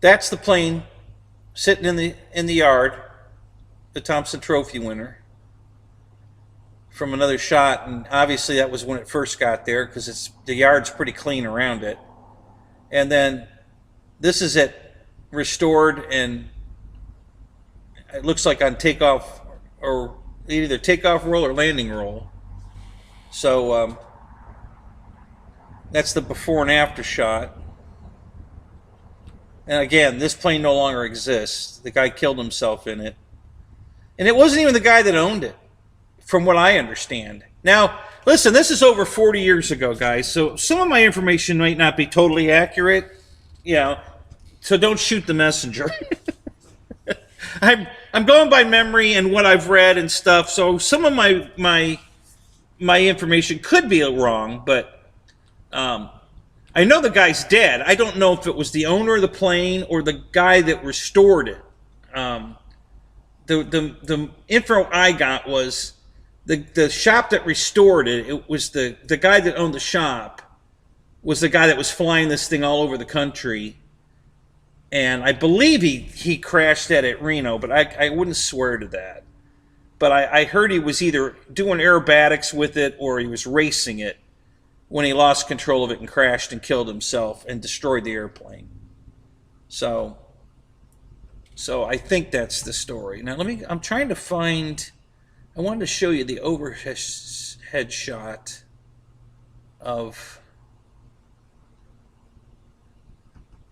A: that's the plane sitting in the yard, the Thompson Trophy winner, from another shot, and obviously that was when it first got there because the yard's pretty clean around it. And then this is it restored, and it looks like on takeoff, or either takeoff roll or landing roll. So that's the before and after shot. And again, this plane no longer exists. The guy killed himself in it. And it wasn't even the guy that owned it, from what I understand. Now, listen, this is over 40 years ago, guys, so some of my information might not be totally accurate, you know, so don't shoot the messenger. I'm going by memory and what I've read and stuff, so some of my information could be wrong, but I know the guy's dead. I don't know if it was the owner of the plane or the guy that restored it. The info I got was the shop that restored it. It was the guy that owned the shop was the guy that was flying this thing all over the country, and I believe he crashed that at Reno, but I wouldn't swear to that. But I heard he was either doing aerobatics with it or he was racing it when he lost control of it and crashed and killed himself and destroyed the airplane. So I think that's the story. Now I'm trying to find, I wanted to show you the overhead shot of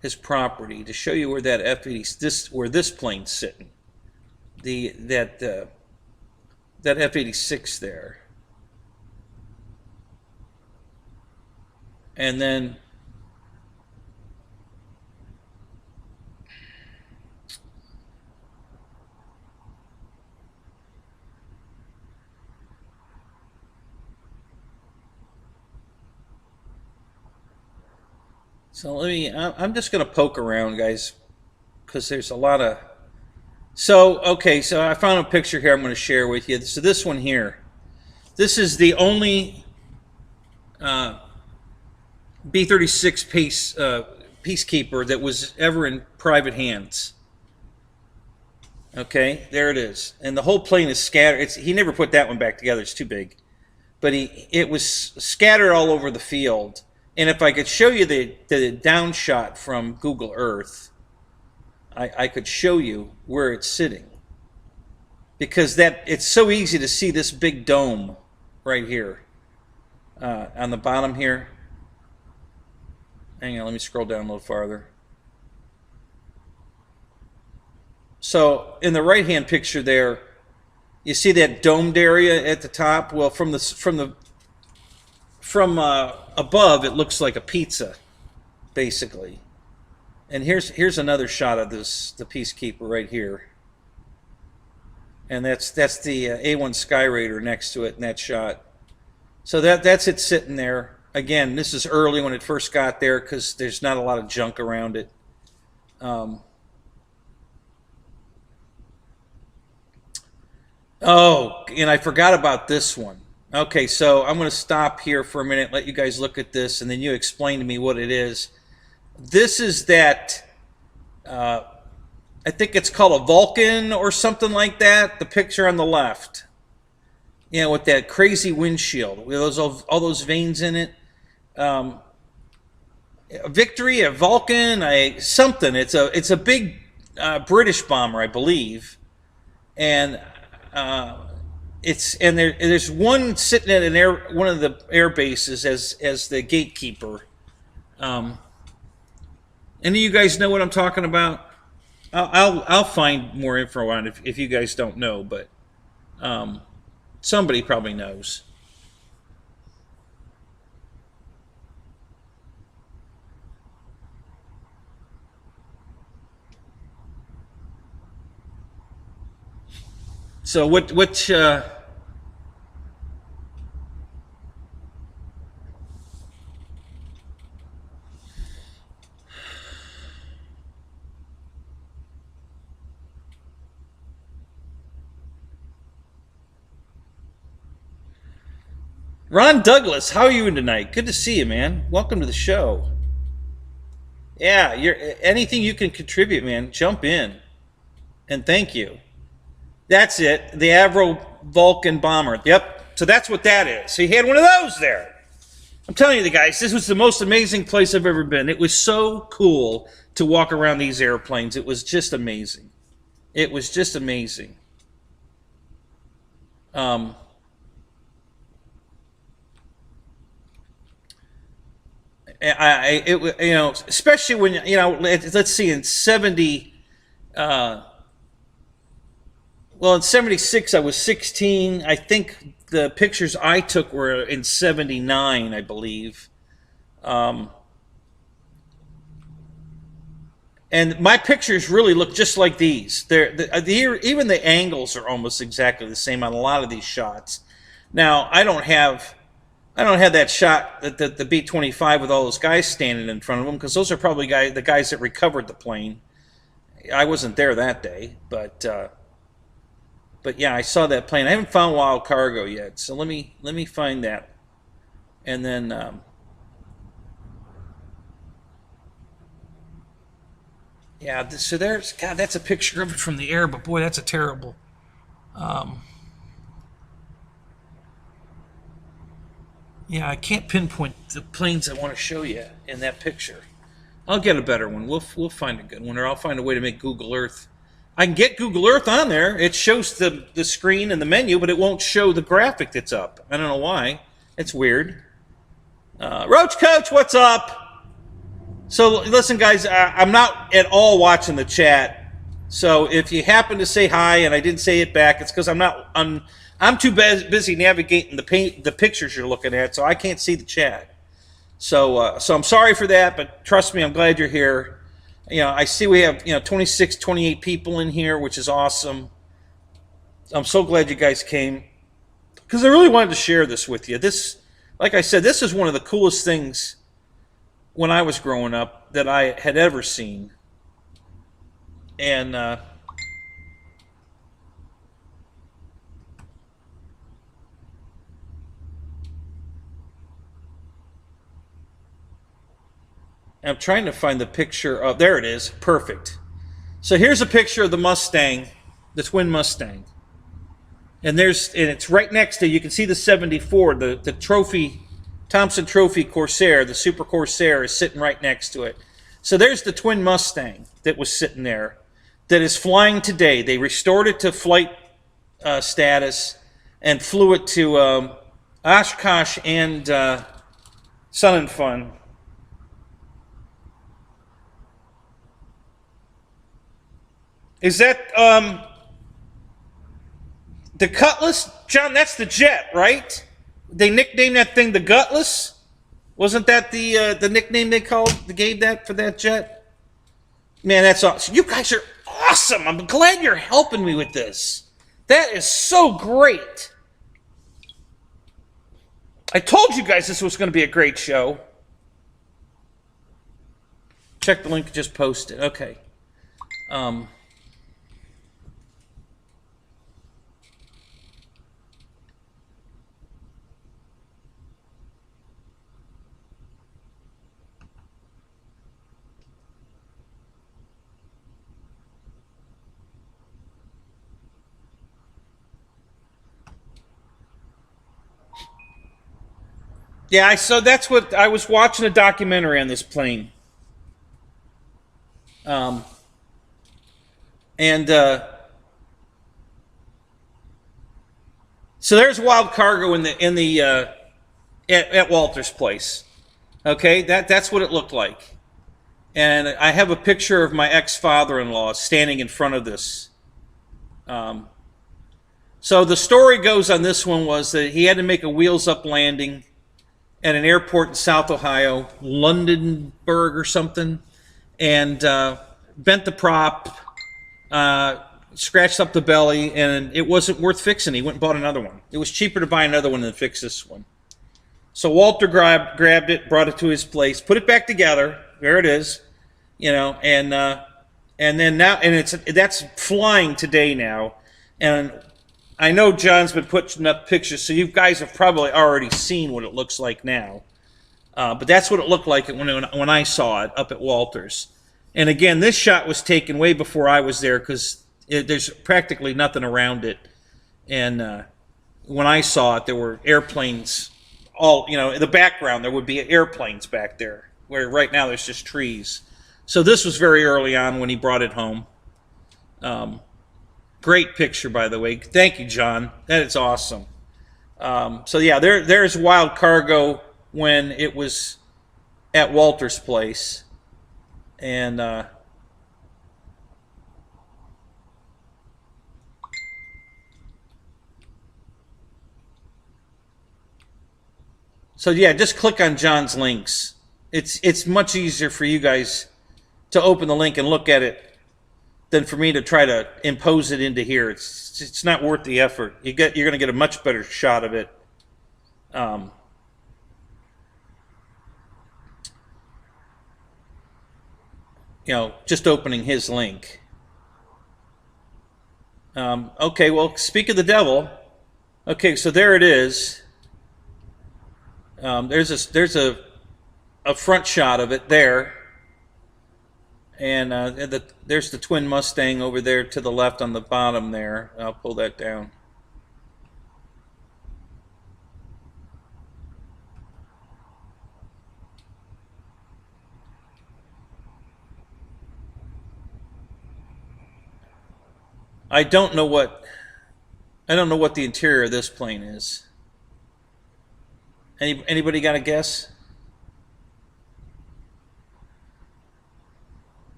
A: his property to show you where that F-80, where this plane's sitting. That F-86 there. And then so I'm just going to poke around, guys, because there's a lot of, okay, so I found a picture here I'm going to share with you. So this one here, this is the only B-36 Peacekeeper that was ever in private hands. Okay, there it is. And the whole plane is scattered. He never put that one back together. It's too big. But it was scattered all over the field. And if I could show you the down shot from Google Earth, I could show you where it's sitting. Because it's so easy to see this big dome right here on the bottom here. Hang on, let me scroll down a little farther. So in the right-hand picture there, you see that domed area at the top. Well, from above, it looks like a pizza, basically. And here's another shot of the Peacekeeper right here. And that's the A1 Sky Raider next to it in that shot. So that's it sitting there. Again, this is early when it first got there because there's not a lot of junk around it. Oh, and I forgot about this one. Okay, so I'm going to stop here for a minute, let you guys look at this, and then you explain to me what it is. This is that, I think it's called a Vulcan or something like that, the picture on the left. You know, with that crazy windshield, with all those veins in it. A Victory, a Vulcan, something. It's a big British bomber, I believe, and there's one sitting at one of the air bases as the gatekeeper. Any of you guys know what I'm talking about? I'll find more info on it if you guys don't know, but somebody probably knows. So which Ron Douglas, how are you tonight? Good to see you, man. Welcome to the show. Yeah, anything you can contribute, man, jump in. And thank you. That's it. The Avro Vulcan bomber. Yep. So that's what that is. So he had one of those there. I'm telling you, guys, this was the most amazing place I've ever been. It was so cool to walk around these airplanes. It was just amazing. It was just amazing. You know, especially when, you know, let's see, in 70, well, in 76, I was 16. I think the pictures I took were in 79, I believe. And my pictures really look just like these. Even the angles are almost exactly the same on a lot of these shots. Now, I don't have that shot, the B-25 with all those guys standing in front of them, because those are probably the guys that recovered the plane. I wasn't there that day, but yeah, I saw that plane. I haven't found Wild Cargo yet, so let me find that, and then yeah. So there's, God, that's a picture of it from the air, but boy, that's a terrible. Yeah, I can't pinpoint the planes I want to show you in that picture. I'll get a better one. We'll find a good one, or I'll find a way to make Google Earth. I can get Google Earth on there. It shows the screen and the menu, but it won't show the graphic that's up. I don't know why. It's weird. Roach Coach, what's up? So listen, guys, I'm not at all watching the chat. So if you happen to say hi and I didn't say it back, it's because I'm too busy navigating the pictures you're looking at, so I can't see the chat. So I'm sorry for that, but trust me, I'm glad you're here. You know, I see we have 26, 28 people in here, which is awesome. I'm so glad you guys came, because I really wanted to share this with you. This, like I said, this is one of the coolest things when I was growing up that I had ever seen. And I'm trying to find the picture of, there it is, perfect. So here's a picture of the Mustang, the twin Mustang. And it's right next to, you can see the 74, the trophy, Thompson Trophy Corsair, the Super Corsair is sitting right next to it. So there's the twin Mustang that was sitting there, that is flying today. They restored it to flight status and flew it to Oshkosh and Sun and Fun. Is that the Cutlass, John? That's the jet, right? They nicknamed that thing the Gutless. Wasn't that the nickname they gave that for that jet? Man, that's awesome. You guys are awesome. I'm glad you're helping me with this. That is so great. I told you guys this was going to be a great show. Check the link just posted. Okay. Yeah, that's what I was watching a documentary on this plane. Um, and so there's wild cargo in the at Walter's place. Okay, that's what it looked like. And I have a picture of my ex-father-in-law standing in front of this. So the story goes on this one was that he had to make a wheels-up landing at an airport in South Ohio, Londonburg or something, and bent the prop, scratched up the belly, and it wasn't worth fixing. He went and bought another one. It was cheaper to buy another one than fix this one. So Walter grabbed it, brought it to his place, put it back together. There it is, and then now, and that's flying today now, and I know John's been putting up pictures, so you guys have probably already seen what it looks like now. But that's what it looked like when I saw it up at Walter's. And again, this shot was taken way before I was there because there's practically nothing around it. And when I saw it, there were airplanes all, in the background, there would be airplanes back there, where right now there's just trees. So this was very early on when he brought it home. Great picture, by the way. Thank you, John. That is awesome. So yeah, there's wild cargo when it was at Walter's place, and so yeah, just click on John's links. It's much easier for you guys to open the link and look at it than for me to try to impose it into here. It's not worth the effort. You're going to get a much better shot of it. Just opening his link. Okay, well, speak of the devil. Okay, so there it is. There's a front shot of it there. And there's the twin Mustang over there to the left on the bottom there. I'll pull that down. I don't know what the interior of this plane is. Anybody got a guess?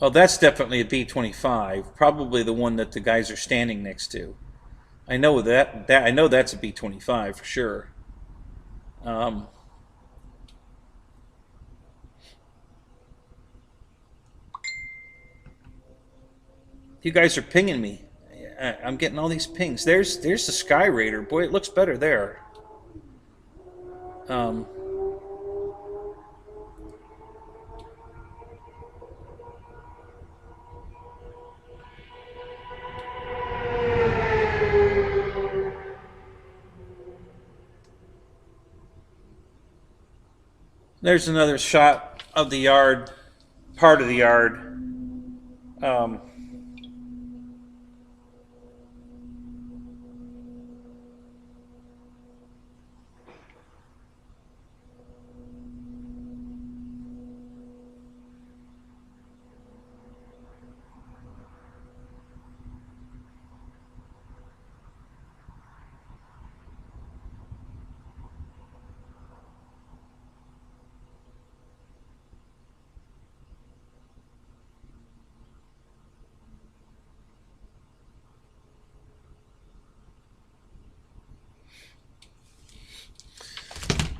A: Oh, that's definitely a B-25. Probably the one that the guys are standing next to. I know I know that's a B-25 for sure. You guys are pinging me. I'm getting all these pings. There's the Sky Raider. Boy, it looks better there. There's another shot of the yard, part of the yard.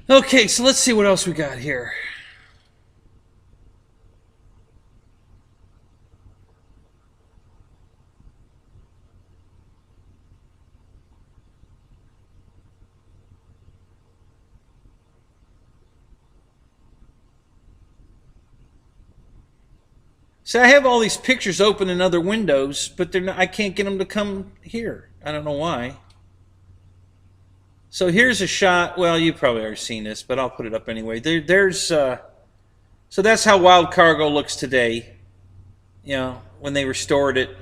A: Okay, so let's see what else we got here. So I have all these pictures open in other windows, but they're not, I can't get them to come here. I don't know why. So here's a shot. Well, you've probably already seen this, but I'll put it up anyway. So that's how Wild Cargo looks today. You know, when they restored it,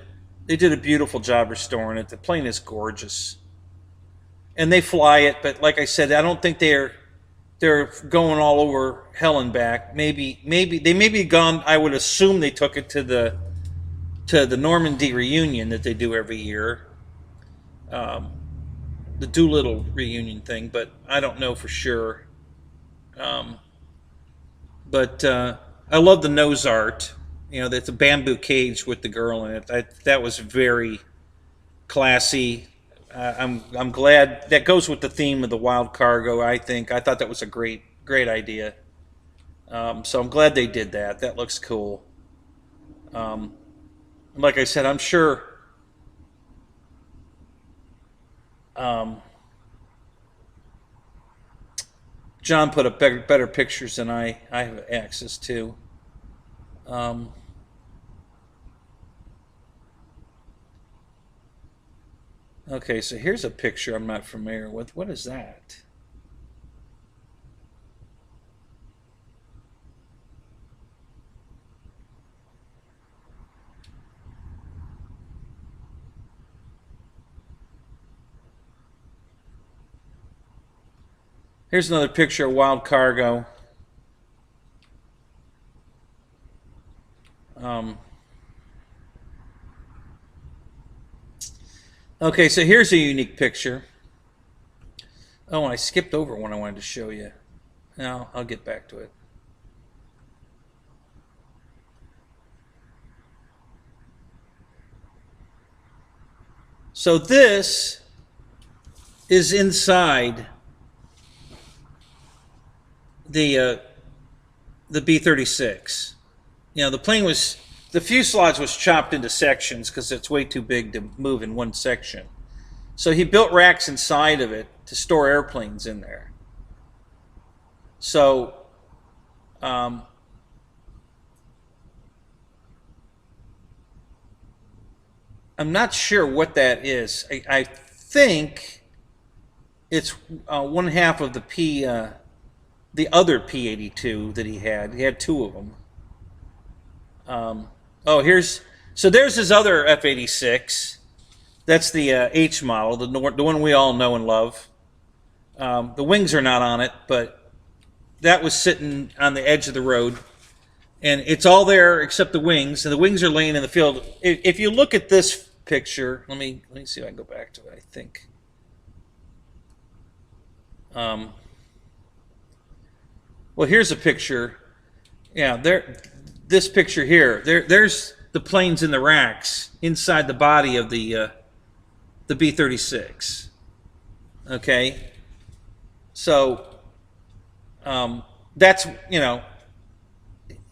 A: they did a beautiful job restoring it. The plane is gorgeous, and they fly it. But like I said, I don't think they're going all over hell and back. Maybe they may be gone. I would assume they took it to the Normandy reunion that they do every year, the Doolittle reunion thing. But I don't know for sure. Um, but I love the nose art. You know, that's a bamboo cage with the girl in it. That was very classy. I'm glad that goes with the theme of the Wild Cargo. I thought that was a great idea. So I'm glad they did that. That looks cool. Um, like I said, I'm sure. Um, John put up better pictures than I have access to. Um, okay, so here's a picture I'm not familiar with. What is that? Here's another picture of Wild Cargo. Um, okay, so here's a unique picture. Oh, and I skipped over one I wanted to show you. No, I'll get back to it. So this is inside the B-36. You know, the fuselage was chopped into sections because it's way too big to move in one section. So he built racks inside of it to store airplanes in there. So um, I'm not sure what that is. I think it's one half of the other P-82 that he had. He had two of them. Oh, so there's his other F-86. That's the H model, the one we all know and love. The wings are not on it, but that was sitting on the edge of the road, and it's all there except the wings, and the wings are laying in the field. If you look at this picture, let me see if I can go back to it. I think. Um, well, here's a picture. Yeah, this picture here. There's the planes in the racks inside the body of the B-36. Okay, so that's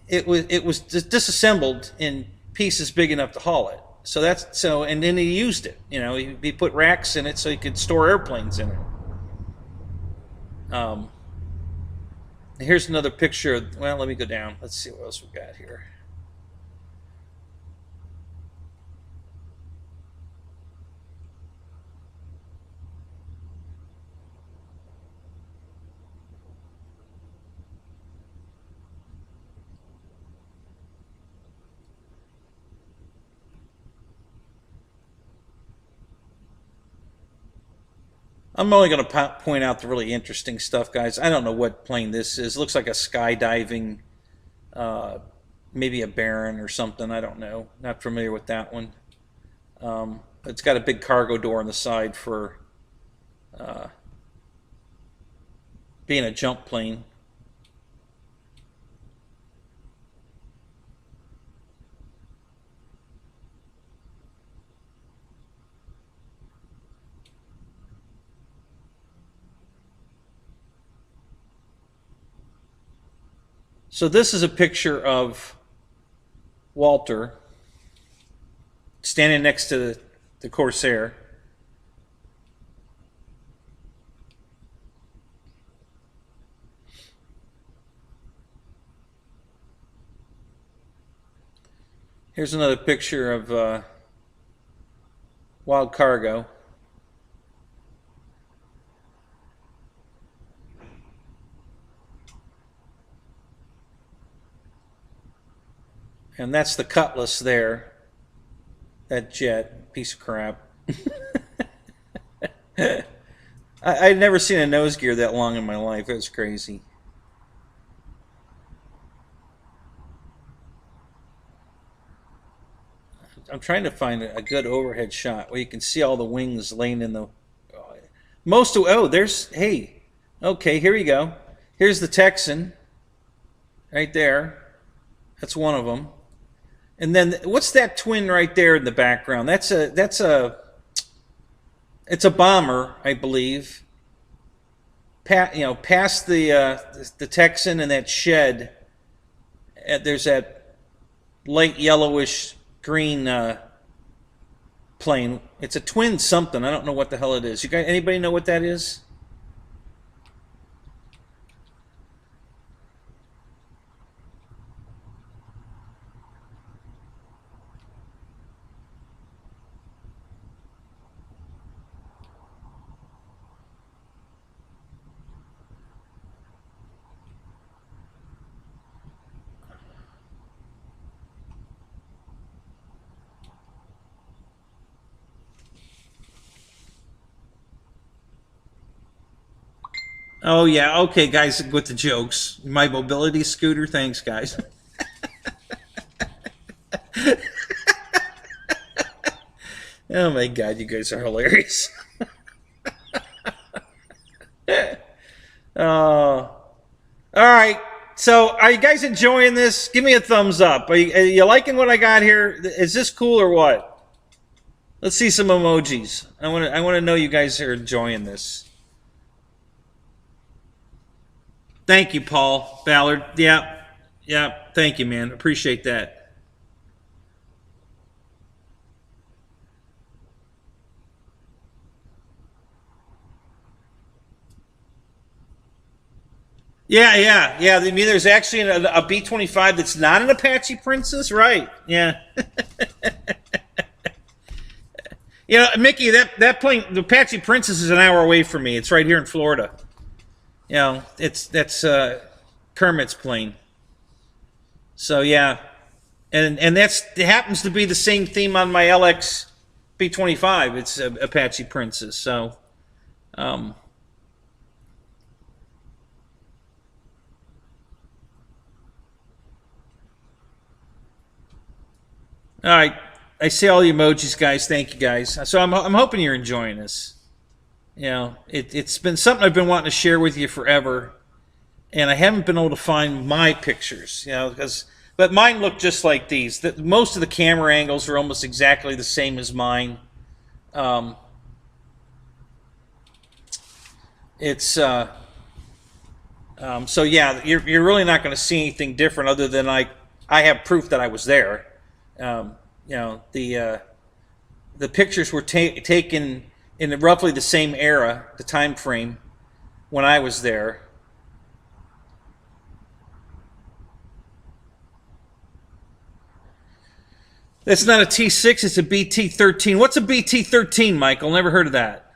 A: it was disassembled in pieces big enough to haul it. And then he used it. He put racks in it so he could store airplanes in it. Here's another picture. Well, let me go down. Let's see what else we got here. I'm only going to point out the really interesting stuff, guys. I don't know what plane this is. It looks like a skydiving, uh, maybe a Baron or something. I don't know. Not familiar with that one. It's got a big cargo door on the side for uh, being a jump plane. So this is a picture of Walter standing next to the Corsair. Here's another picture of Wild Cargo. And that's the Cutlass there. That jet, piece of crap. I'd never seen a nose gear that long in my life. It was crazy. I'm trying to find a good overhead shot where you can see all the wings laying in the... Most of... Oh, there's... Hey. Okay, here we go. Here's the Texan. Right there. That's one of them. And then what's that twin right there in the background? It's a bomber, I believe. Past the Texan and that shed, there's that light yellowish green plane. It's a twin something. I don't know what the hell it is. You guys, anybody know what that is? Oh, yeah. Okay, guys, with the jokes. My mobility scooter. Thanks, guys. Oh, my God. You guys are hilarious. All right. So, are you guys enjoying this? Give me a thumbs up. Are you liking what I got here? Is this cool or what? Let's see some emojis. I want to know you guys are enjoying this. Thank you, Paul Ballard. Yeah. Thank you, man. Appreciate that. Yeah. I mean, there's actually a B-25 that's not an Apache Princess, right? Yeah. Mickey, that plane, the Apache Princess, is an hour away from me. It's right here in Florida. That's Kermit's plane. So yeah, and it happens to be the same theme on my LX B-25. It's Apache Princess. So, all right, I see all the emojis, guys. Thank you, guys. So I'm hoping you're enjoying this. It's been something I've been wanting to share with you forever, and I haven't been able to find my pictures, but mine look just like these. Most of the camera angles are almost exactly the same as mine. So yeah, you're really not going to see anything different other than I have proof that I was there. The pictures were taken in roughly the same era, the time frame when I was there. That's not a T6, it's a BT-13. What's a BT-13, Michael? Never heard of that.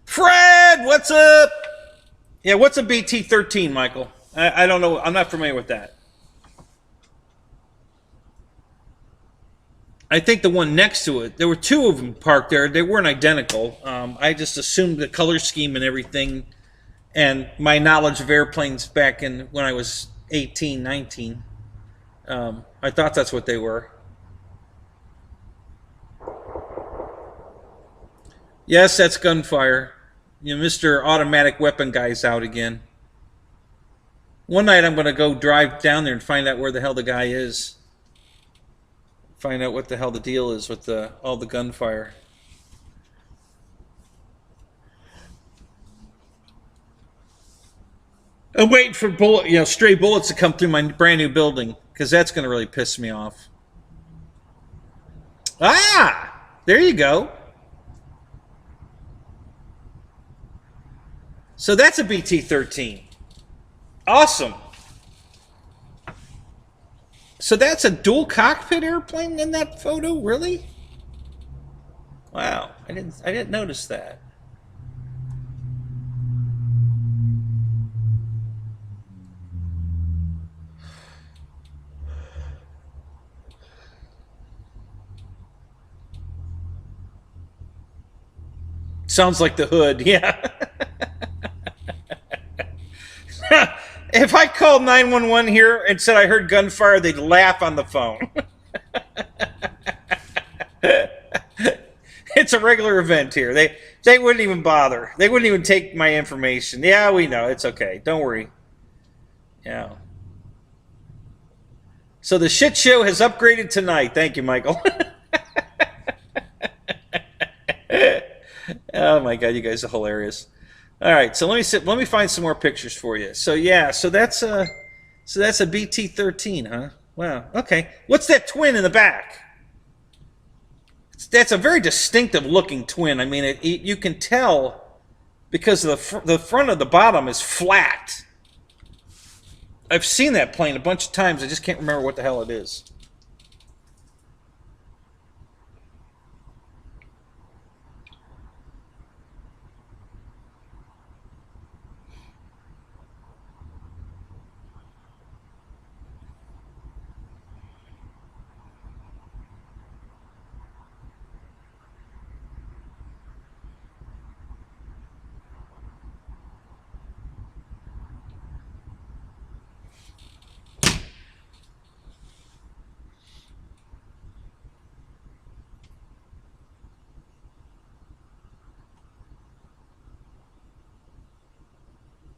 A: Fred, what's up? Yeah, what's a BT-13, Michael? I don't know. I'm not familiar with that. I think the one next to it, there were two of them parked there. They weren't identical. I just assumed the color scheme and everything, and my knowledge of airplanes back in when I was 18, 19. I thought that's what they were. Yes, that's gunfire. Mr. Automatic Weapon Guy's out again. One night I'm going to go drive down there and find out where the hell the guy is. Find out what the hell the deal is with all the gunfire. I'm waiting for stray bullets to come through my brand new building, because that's going to really piss me off. Ah, there you go. So that's a BT-13. Awesome. So that's a dual cockpit airplane in that photo, really? Wow, I didn't notice that. Sounds like the hood, yeah. If I called 911 here and said I heard gunfire, they'd laugh on the phone. It's a regular event here. They wouldn't even bother. They wouldn't even take my information. Yeah, we know. It's okay. Don't worry. Yeah. So the shit show has upgraded tonight. Thank you, Michael. Oh my god, you guys are hilarious. All right, so let me find some more pictures for you. So yeah, so that's a BT-13, huh? Wow. Okay. What's that twin in the back? That's a very distinctive looking twin. I mean, you can tell because the front of the bottom is flat. I've seen that plane a bunch of times. I just can't remember what the hell it is.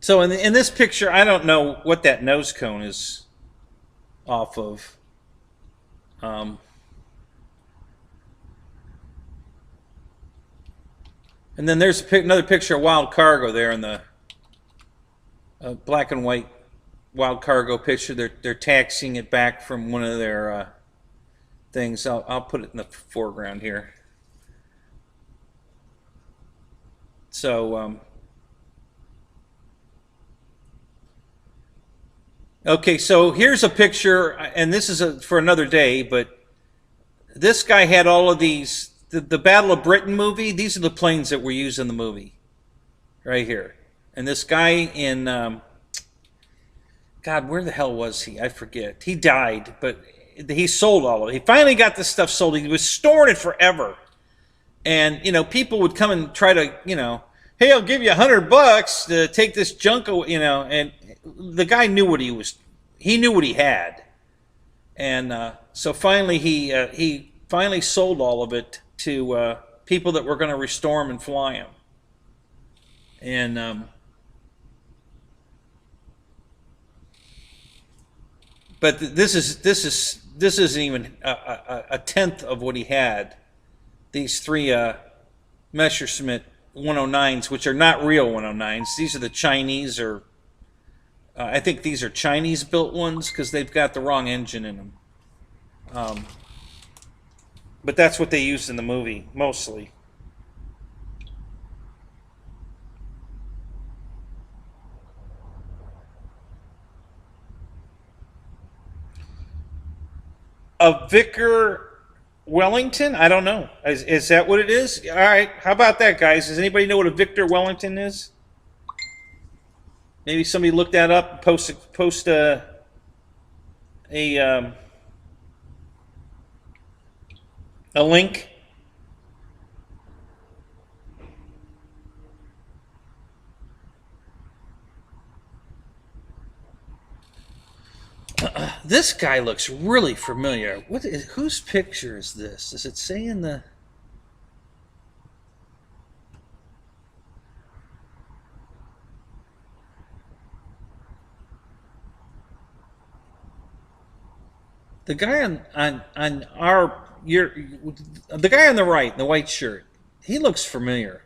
A: So in this picture, I don't know what that nose cone is off of. And then there's another picture of Wild Cargo there in the black and white Wild Cargo picture. They're taxiing it back from one of their things. I'll put it in the foreground here. So okay, so here's a picture, and this is for another day, but this guy had all of these, the Battle of Britain movie, these are the planes that were used in the movie, right here. And this guy in, God, where the hell was he? I forget. He died, but he sold all of it. He finally got this stuff sold. He was storing it forever. And, people would come and try to, hey, I'll give you $100 to take this junk away, and the guy knew what he knew what he had. And so finally he finally sold all of it to people that were going to restore them and fly them. And but this isn't even a tenth of what he had. These three Messerschmitt 109s, which are not real 109s. These are the Chinese, or I think these are Chinese built ones because they've got the wrong engine in them. But that's what they used in the movie mostly. A Vickers Wellington? I don't know. Is that what it is? All right. How about that, guys? Does anybody know what a Vickers Wellington is? Maybe somebody look that up and post a link. This guy looks really familiar. Whose picture is this? Does it say in the... The guy on the guy on the right, in the white shirt, he looks familiar.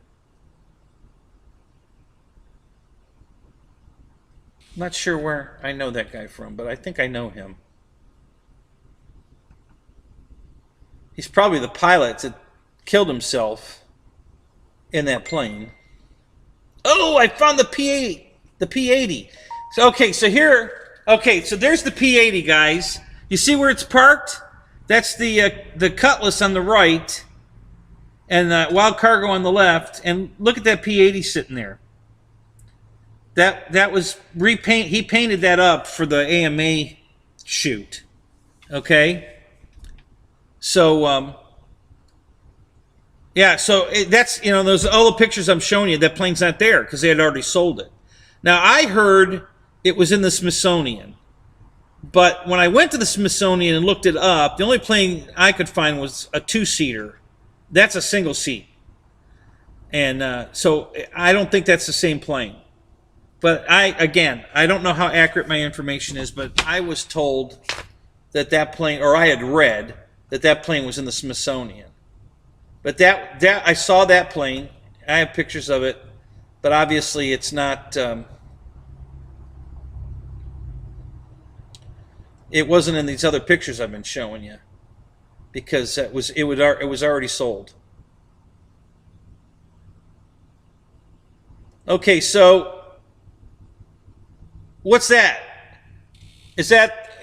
A: I'm not sure where I know that guy from, but I think I know him. He's probably the pilot that killed himself in that plane. Oh, I found the P8, the P80. So okay, so here, okay, so there's the P80, guys. You see where it's parked? That's the Cutlass on the right, and Wild Cargo on the left. And look at that P80 sitting there. That was repaint. He painted that up for the AMA shoot. Okay, so yeah, so that's, you know, those all the pictures I'm showing you. That plane's not there because they had already sold it. Now I heard it was in the Smithsonian, but when I went to the Smithsonian and looked it up, the only plane I could find was a two-seater. That's a single seat, and so I don't think that's the same plane. But I don't know how accurate my information is, but I was told that that plane, or I had read that that plane was in the Smithsonian. But that I saw that plane. I have pictures of it, but obviously it's not. It wasn't in these other pictures I've been showing you, because it was already sold. Okay, so what's that? Is that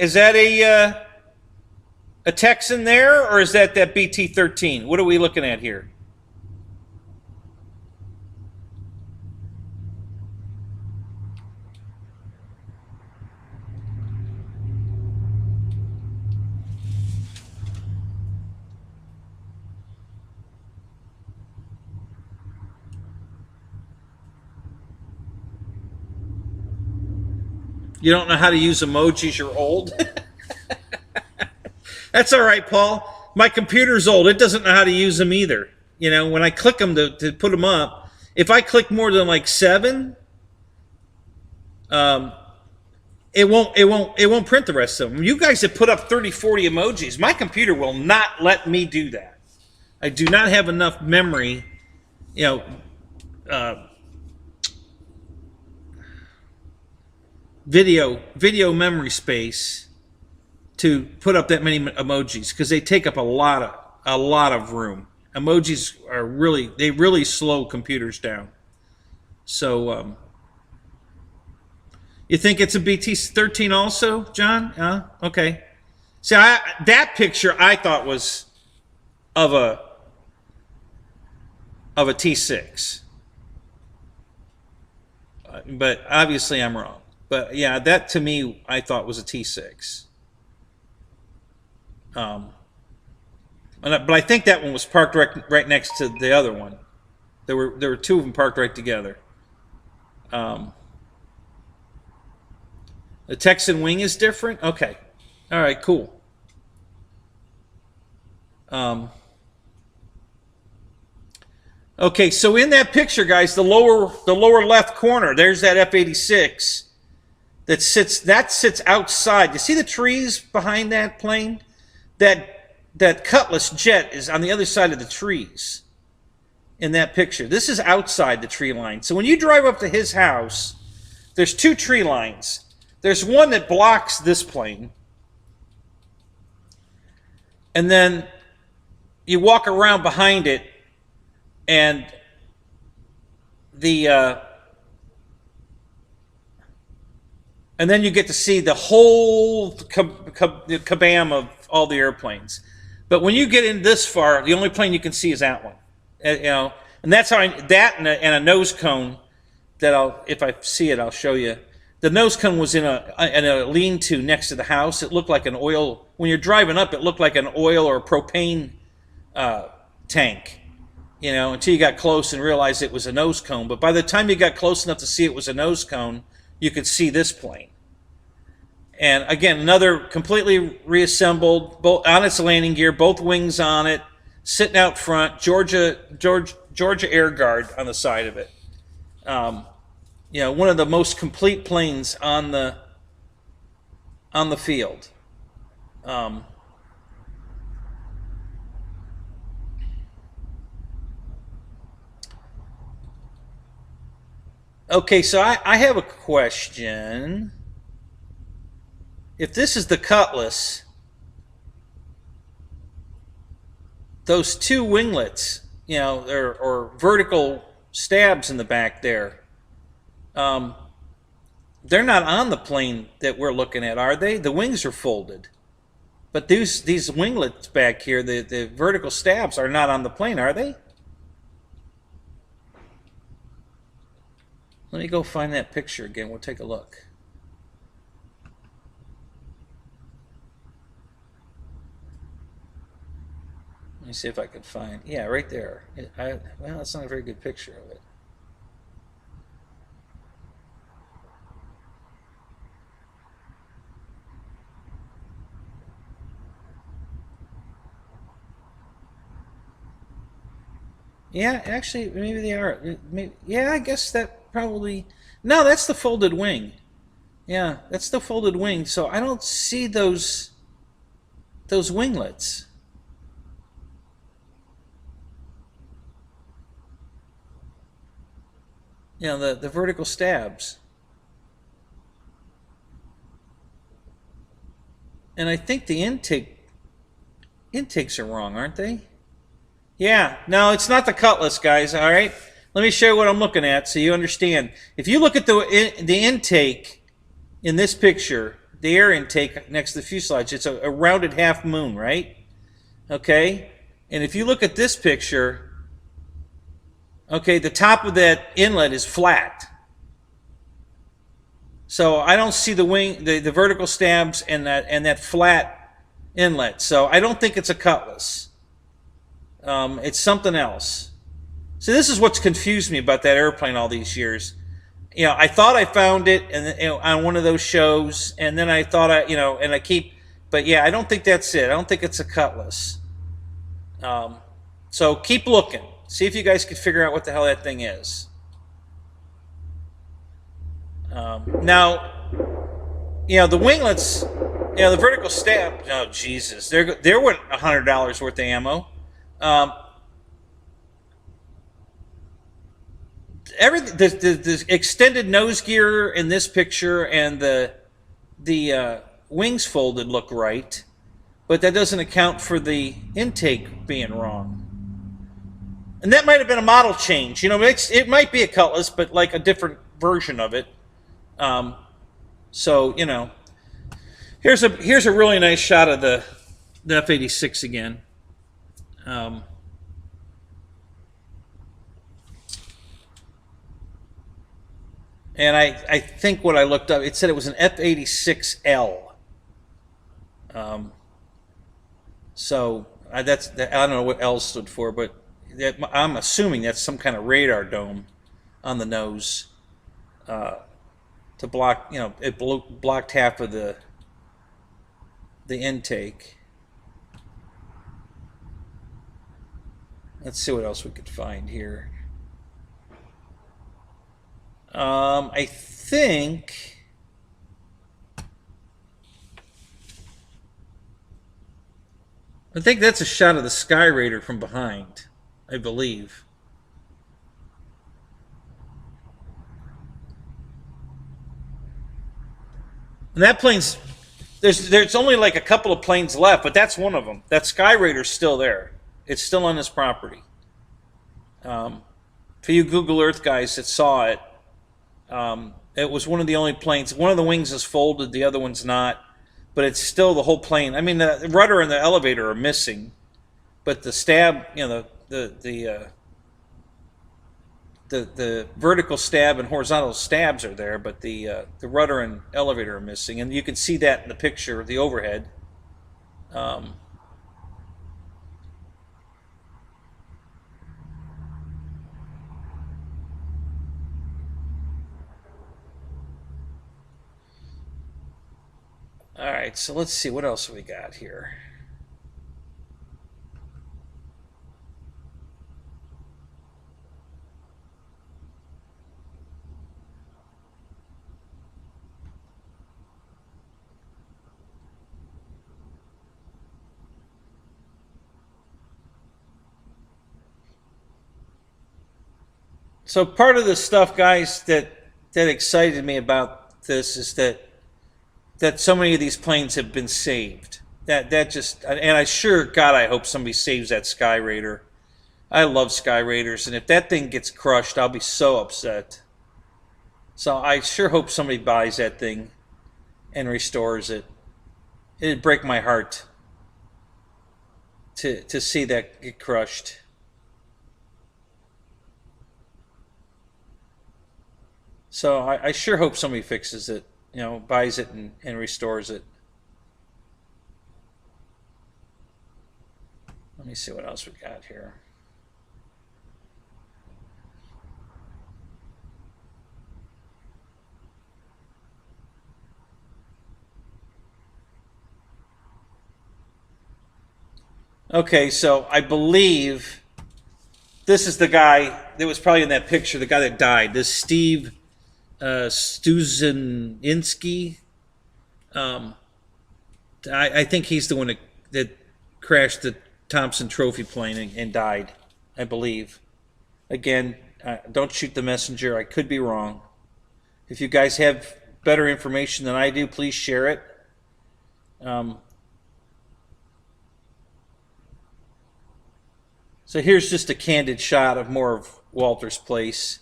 A: a Texan there, or is that BT-13? What are we looking at here? You don't know how to use emojis, you're old? That's all right, Paul. My computer's old. It doesn't know how to use them either. You know, when I click them to put them up, if I click more than like 7, it won't print the rest of them. You guys have put up 30, 40 emojis. My computer will not let me do that. I do not have enough memory, you know, video memory space to put up that many emojis, because they take up a lot of room. Emojis are really slow computers down. So you think it's a BT-13 also, John? Okay. See, that picture I thought was of a T6, but obviously I'm wrong. But yeah, that to me I thought was a T6. But I think that one was parked right next to the other one. There were two of them parked right together. The Texan wing is different. Okay, all right, cool. Okay, so in that picture, guys, the lower left corner, there's that F-86 that sits outside. You see the trees behind that plane? That Cutlass jet is on the other side of the trees in that picture. This is outside the tree line. So when you drive up to his house, there's 2 tree lines. There's one that blocks this plane, and then you walk around behind it, and and then you get to see the whole kabam of all the airplanes. But when you get in this far, the only plane you can see is that one. You know, and that's how that and a nose cone that if I see it, I'll show you. The nose cone was in a lean-to next to the house. It looked like an oil. When you're driving up, it looked like an oil or a propane tank. You know, until you got close and realized it was a nose cone. But by the time you got close enough to see it was a nose cone, you could see this plane. And again, another completely reassembled, both on its landing gear, both wings on it, sitting out front. Georgia Air Guard on the side of it. You know, one of the most complete planes on the field. Okay, so I have a question. If this is the Cutlass, those two winglets, you know, or vertical stabs in the back there, they're not on the plane that we're looking at, are they? The wings are folded. But these winglets back here, the vertical stabs, are not on the plane, are they? Let me go find that picture again. We'll take a look. Let me see if I can find. Yeah, right there. Well, that's not a very good picture of it. Yeah, actually, maybe they are. Maybe, yeah, I guess that probably. No, that's the folded wing. Yeah, that's the folded wing. So I don't see those winglets. You know, the vertical stabs. And I think the intakes are wrong, aren't they? Yeah, no, it's not the Cutlass, guys. All right, let me show you what I'm looking at so you understand. If you look at the intake in this picture, the air intake next to the fuselage, it's a rounded half moon, right? Okay, and if you look at this picture, okay, the top of that inlet is flat. So I don't see the wing, the vertical stabs and that flat inlet. So I don't think it's a Cutlass. It's something else. So this is what's confused me about that airplane all these years. You know, I thought I found it on one of those shows, and then I thought and I keep, but yeah, I don't think that's it. I don't think it's a Cutlass. So keep looking. See if you guys can figure out what the hell that thing is. Now, you know, the winglets, you know, the vertical stab. Oh Jesus, there went $100 worth of ammo. Everything, the extended nose gear in this picture and the wings folded look right, but that doesn't account for the intake being wrong. And that might have been a model change. You know, it might be a Cutlass, but like a different version of it. So you know, here's a really nice shot of the F-86 again. And I think what I looked up, it said it was an F-86L. So I don't know what L stood for, but I'm assuming that's some kind of radar dome on the nose to block. You know, it blocked half of the intake. Let's see what else we could find here. I think that's a shot of the Sky Raider from behind, I believe. And that plane's there's only like a couple of planes left, but that's one of them. That Sky Raider's still there. It's still on this property. For you Google Earth guys that saw it, it was one of the only planes. One of the wings is folded, the other one's not, but it's still the whole plane. I mean, the rudder and the elevator are missing, but the stab, you know, the vertical stab and horizontal stabs are there, but the rudder and elevator are missing, and you can see that in the picture, the overhead. All right, so let's see what else we got here. So part of the stuff, guys, that that excited me about this is that so many of these planes have been saved. That just, and I sure God, I hope somebody saves that Sky Raider. I love Sky Raiders, and if that thing gets crushed, I'll be so upset. So I sure hope somebody buys that thing and restores it. It'd break my heart to see that get crushed. So I sure hope somebody fixes it, buys it and restores it. Let me see what else we got here. Okay, so I believe this is the guy that was probably in that picture, the guy that died. This Steve Stuzinski. I think he's the one that crashed the Thompson Trophy plane and died, I believe. Again, don't shoot the messenger. I could be wrong. If you guys have better information than I do, please share it. So here's just a candid shot of more of Walter's place.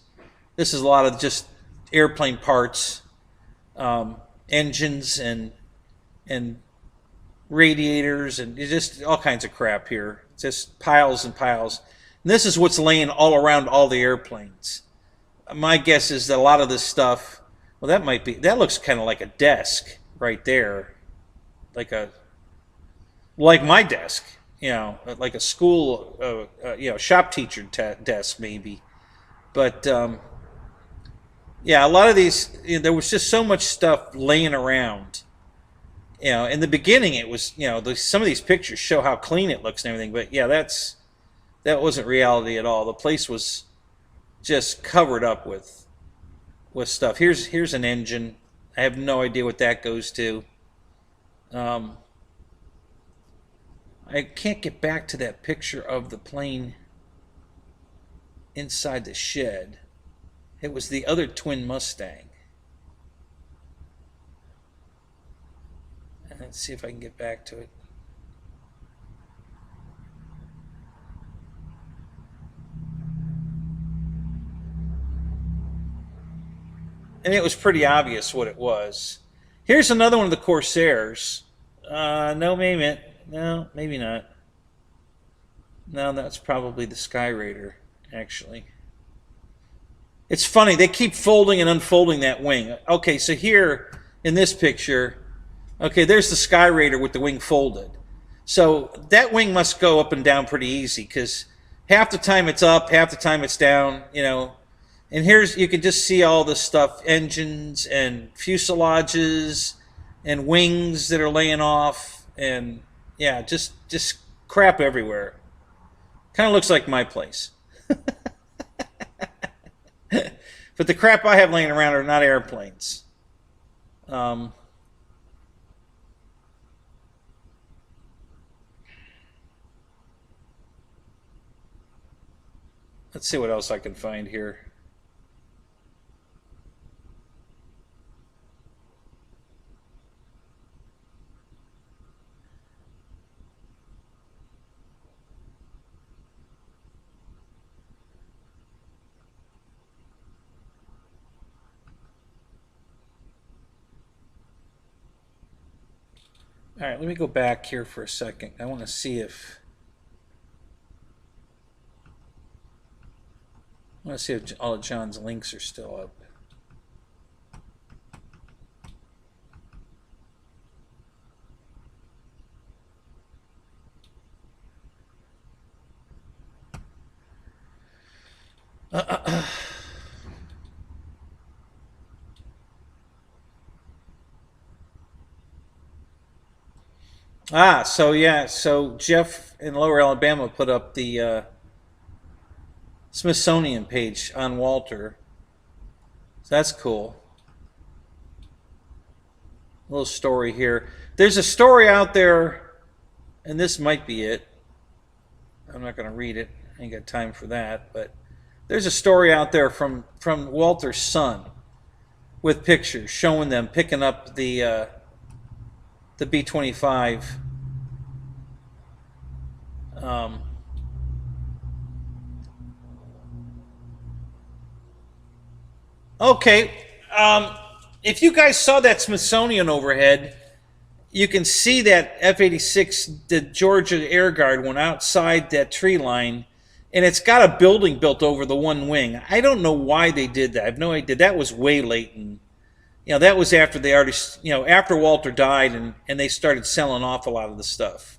A: This is a lot of just airplane parts, engines and radiators, and just all kinds of crap here. Just piles and piles. And this is what's laying all around all the airplanes. My guess is that a lot of this stuff, well, that looks kind of like a desk right there, like my desk. Like a school, shop teacher desk maybe. But yeah, a lot of these, there was just so much stuff laying around. In the beginning, it was, some of these pictures show how clean it looks and everything. But yeah, that wasn't reality at all. The place was just covered up with stuff. Here's an engine. I have no idea what that goes to. I can't get back to that picture of the plane inside the shed. It was the other twin Mustang. And let's see if I can get back to it. And it was pretty obvious what it was. Here's another one of the Corsairs. No, maybe not. No, that's probably the Sky Raider, actually. It's funny, they keep folding and unfolding that wing. Okay, so here in this picture, okay, there's the Sky Raider with the wing folded. So that wing must go up and down pretty easy, because half the time it's up, half the time it's down, And you can just see all this stuff, engines and fuselages and wings that are laying off, and yeah, just crap everywhere. Kind of looks like my place. But the crap I have laying around are not airplanes. Let's see what else I can find here. All right, let me go back here for a second. I want to see if all of John's links are still up. So Jeff in Lower Alabama put up the Smithsonian page on Walter. So that's cool. A little story here. There's a story out there, and this might be it. I'm not going to read it. I ain't got time for that. But there's a story out there from Walter's son. with pictures showing them picking up the B-25. Okay, if you guys saw that Smithsonian overhead, you can see that F-86, the Georgia Air Guard, went outside that tree line, and it's got a building built over the one wing. I don't know why they did that. I have no idea. That was way late, and that was after they already, after Walter died, and they started selling off a lot of the stuff.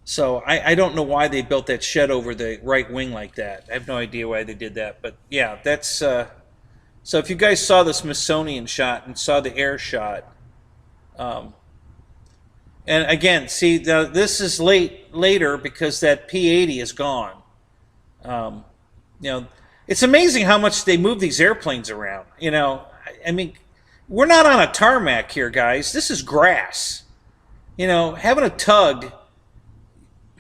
A: So I don't know why they built that shed over the right wing like that. I have no idea why they did that. But yeah, that's so if you guys saw the Smithsonian shot and saw the air shot, and again, see, this is later because that P-80 is gone. It's amazing how much they move these airplanes around. I mean, we're not on a tarmac here, guys. This is grass. Having a tug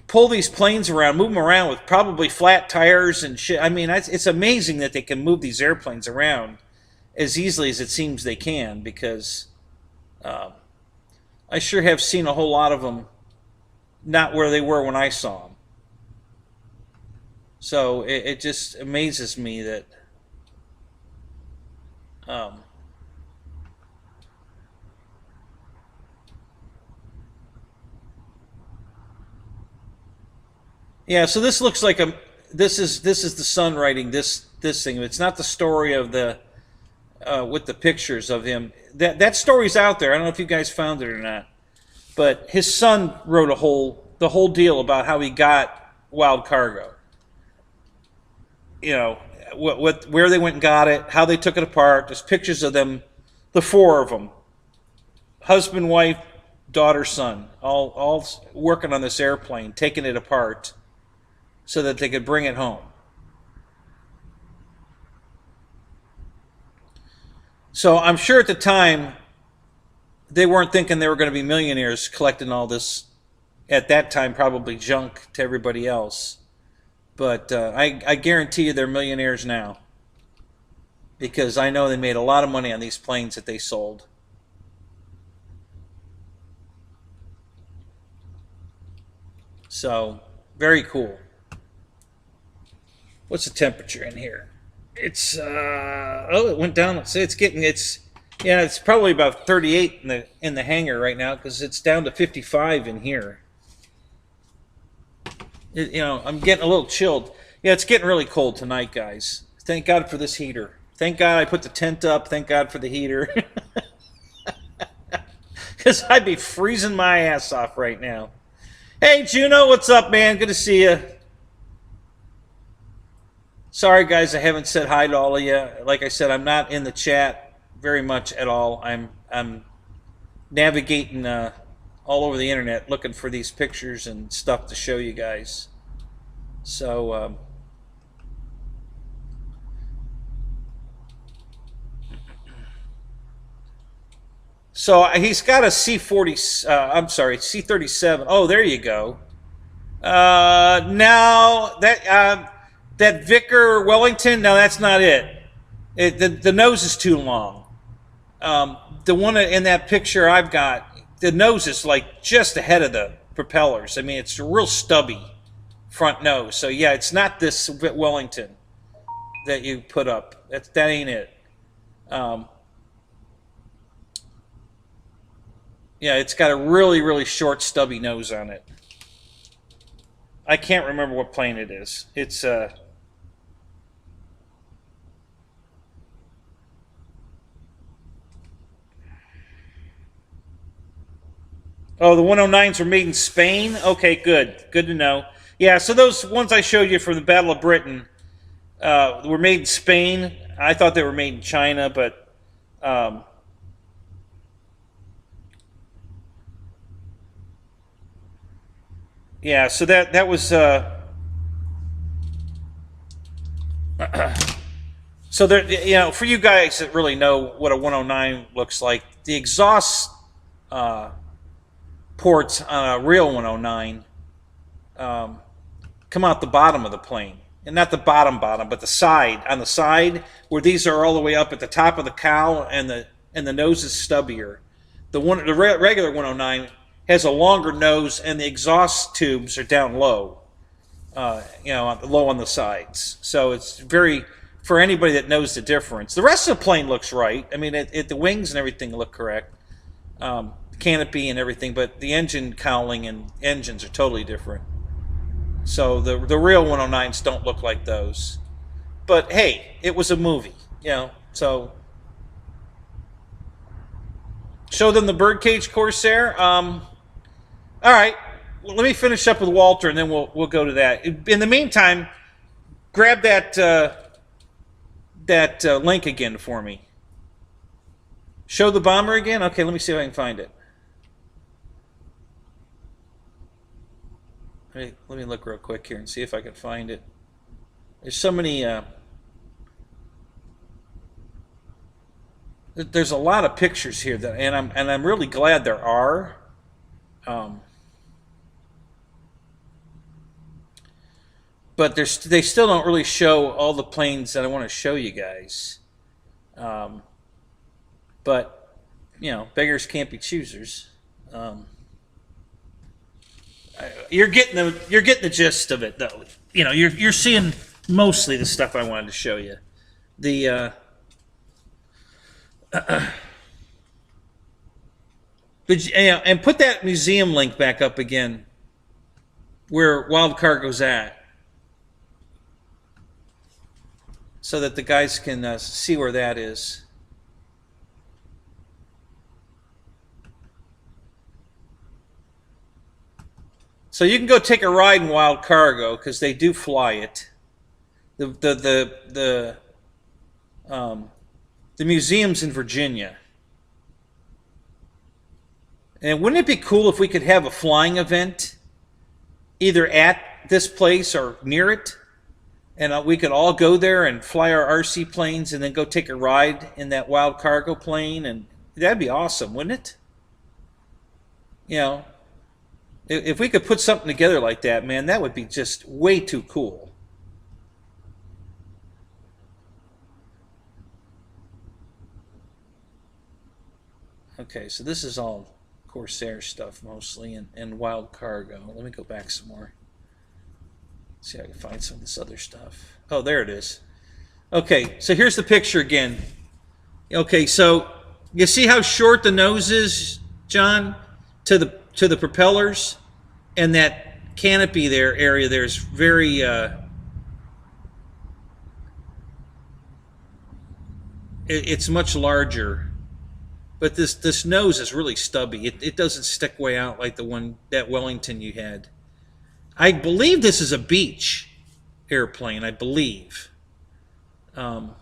A: pull these planes around, move them around with probably flat tires and shit. I mean, it's amazing that they can move these airplanes around as easily as it seems they can, because I sure have seen a whole lot of them not where they were when I saw them. So it just amazes me that yeah, so this looks like this is the son writing this thing. It's not the story of the with the pictures of him. That story's out there. I don't know if you guys found it or not, but his son wrote the whole deal about how he got Wild Cargo. Where they went and got it, how they took it apart. There's pictures of them, the four of them, husband, wife, daughter, son, all working on this airplane, taking it apart so that they could bring it home. So I'm sure at the time they weren't thinking they were going to be millionaires collecting all this, at that time probably junk to everybody else. But I guarantee you they're millionaires now, because I know they made a lot of money on these planes that they sold. So, very cool. What's the temperature in here? It's it went down. It's probably about 38 in the hangar right now, because it's down to 55 in here. I'm getting a little chilled. Yeah, it's getting really cold tonight, guys. Thank God for this heater. Thank God I put the tent up. Thank God for the heater. Because I'd be freezing my ass off right now. Hey, Juno, what's up, man? Good to see you. Sorry, guys, I haven't said hi to all of you. Like I said, I'm not in the chat very much at all. I'm navigating all over the internet looking for these pictures and stuff to show you guys. So he's got a C-40. I'm sorry, C-37. Oh, there you go. Now that Vicker Wellington. No, that's not it. The nose is too long. The one in that picture I've got, the nose is like just ahead of the propellers. I mean, it's a real stubby front nose. So yeah, it's not this Wellington that you put up. That ain't it. Yeah, it's got a really, really short, stubby nose on it. I can't remember what plane it is. It's oh, the 109s were made in Spain? Okay, good. Good to know. Yeah, so those ones I showed you from the Battle of Britain were made in Spain. I thought they were made in China, but yeah, so that was so there, for you guys that really know what a 109 looks like, the exhaust ports on a real 109 come out the bottom of the plane. and not the bottom, but the side, on the side where these are all the way up at the top of the cowl, and the nose is stubbier. The regular 109 has a longer nose, and the exhaust tubes are down low, low on the sides. So it's very, for anybody that knows the difference. The rest of the plane looks right. I mean, the wings and everything look correct, canopy and everything, but the engine cowling and engines are totally different. So the real 109s don't look like those. But hey, it was a movie, so show them the birdcage Corsair. All right, well, let me finish up with Walter, and then we'll go to that. In the meantime, grab that link again for me. Show the bomber again. Okay, let me see if I can find it. Let me look real quick here and see if I can find it. There's so many. There's a lot of pictures here and I'm really glad there are. But they still don't really show all the planes that I want to show you guys. But beggars can't be choosers. You're getting the gist of it, though. You're seeing mostly the stuff I wanted to show you. And put that museum link back up again, where Wild Cargo's at, so that the guys can see where that is. So you can go take a ride in Wild Cargo, because they do fly it. The museum's in Virginia. And wouldn't it be cool if we could have a flying event either at this place or near it? And we could all go there and fly our RC planes and then go take a ride in that Wild Cargo plane. And that'd be awesome, wouldn't it? If we could put something together like that, man, that would be just way too cool. Okay, so this is all Corsair stuff mostly, and Wild Cargo. Let me go back some more. See if I can find some of this other stuff. Oh, there it is. Okay, so here's the picture again. Okay, so you see how short the nose is, John, to the propellers, and that canopy area there is very it's much larger. But this nose is really stubby. It doesn't stick way out like the one that Wellington you had. I believe this is a Beech airplane. I believe. I'm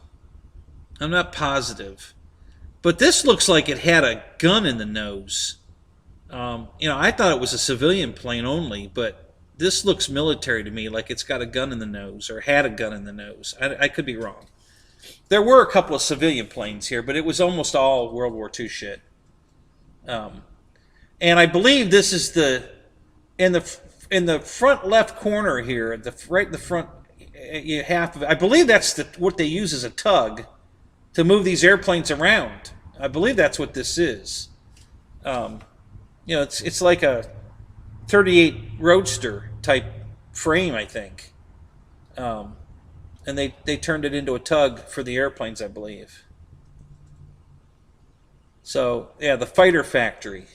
A: not positive, but this looks like it had a gun in the nose. I thought it was a civilian plane only, but this looks military to me, like it's got a gun in the nose or had a gun in the nose. I could be wrong. There were a couple of civilian planes here, but it was almost all World War II shit. And I believe this is in the front left corner here, right in the front half of it. I believe that's what they use as a tug to move these airplanes around. I believe that's what this is. It's like a 38 Roadster type frame, I think. And they turned it into a tug for the airplanes, I believe. So, yeah, the Fighter Factory.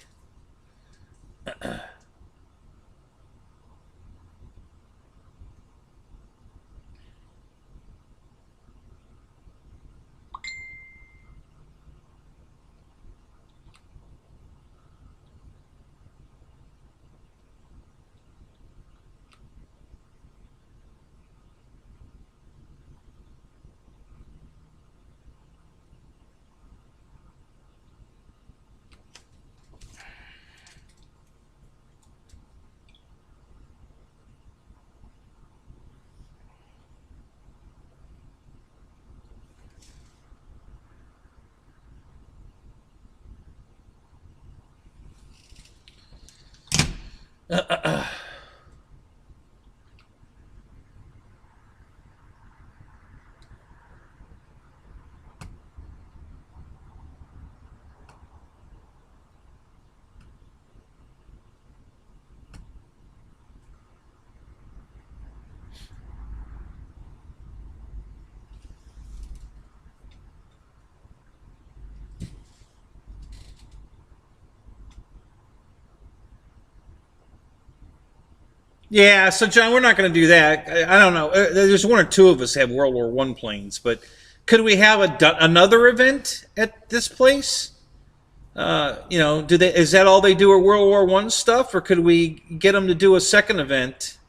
A: Yeah, so John, we're not going to do that. I don't know. There's one or two of us have World War One planes, but could we have another event at this place? You know, do they? Is that all they do, are World War One stuff, or could we get them to do a second event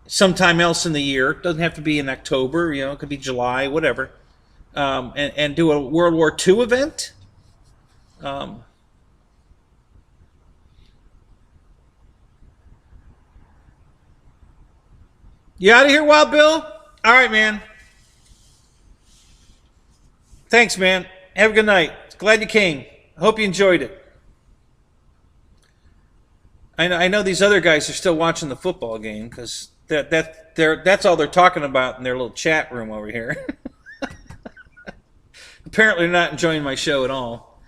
A: sometime else in the year? It doesn't have to be in October. You know, it could be July, whatever, and do a World War Two event. Um, you out of here, Wild Bill? All right, man. Thanks, man. Have a good night. Glad you came. Hope you enjoyed it. I know these other guys are still watching the football game because that's all they're talking about in their little chat room over here. Apparently, they're not enjoying my show at all.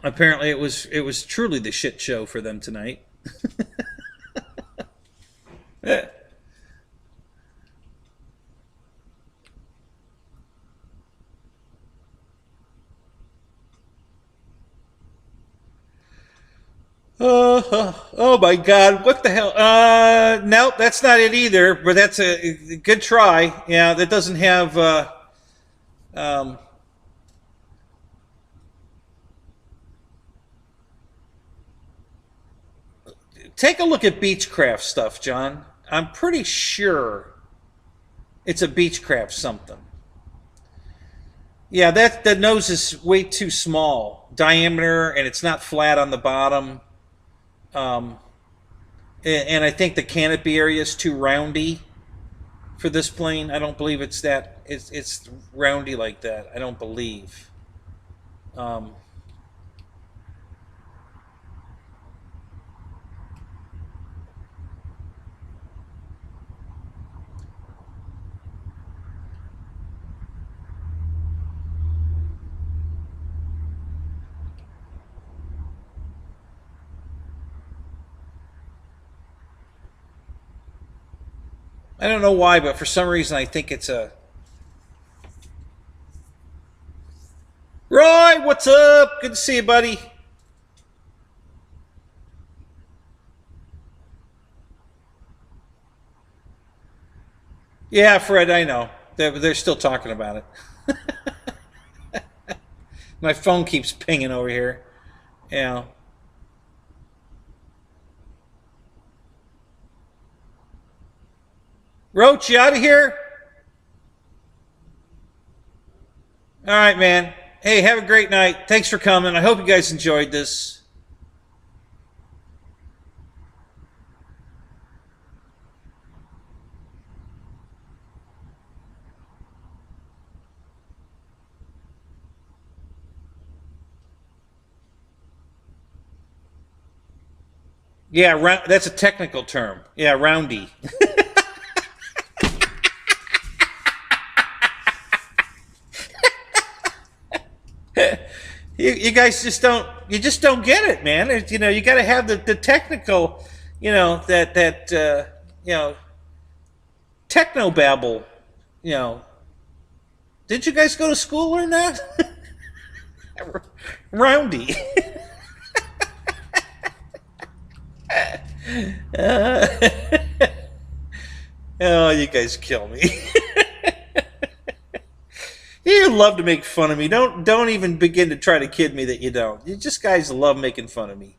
A: Apparently, it was truly the shit show for them tonight. Oh my God! What the hell? Nope, that's not it either. But that's a good try. Yeah, that doesn't have. Um, Take a look at Beechcraft stuff, John. I'm pretty sure it's a Beechcraft something. Yeah, that nose is way too small diameter, and it's not flat on the bottom. Um, and I think the canopy area is too roundy for this plane. I don't believe it's that. It's roundy like that. I don't believe. Um, I don't know why, but for some reason I think it's a. Roy, what's up? Good to see you, buddy. Yeah, Fred, I know. They're still talking about it. My phone keeps pinging over here. Yeah. Roach, you out of here? All right, man. Hey, have a great night. Thanks for coming. I hope you guys enjoyed this. Yeah, that's a technical term. Yeah, roundy. You guys just don't get it, man. You know, you got to have the technical, that techno babble. You know, did you guys go to school or not? Roundy. uh, oh, you guys kill me. You love to make fun of me. Don't even begin to try to kid me that you don't. You just guys love making fun of me.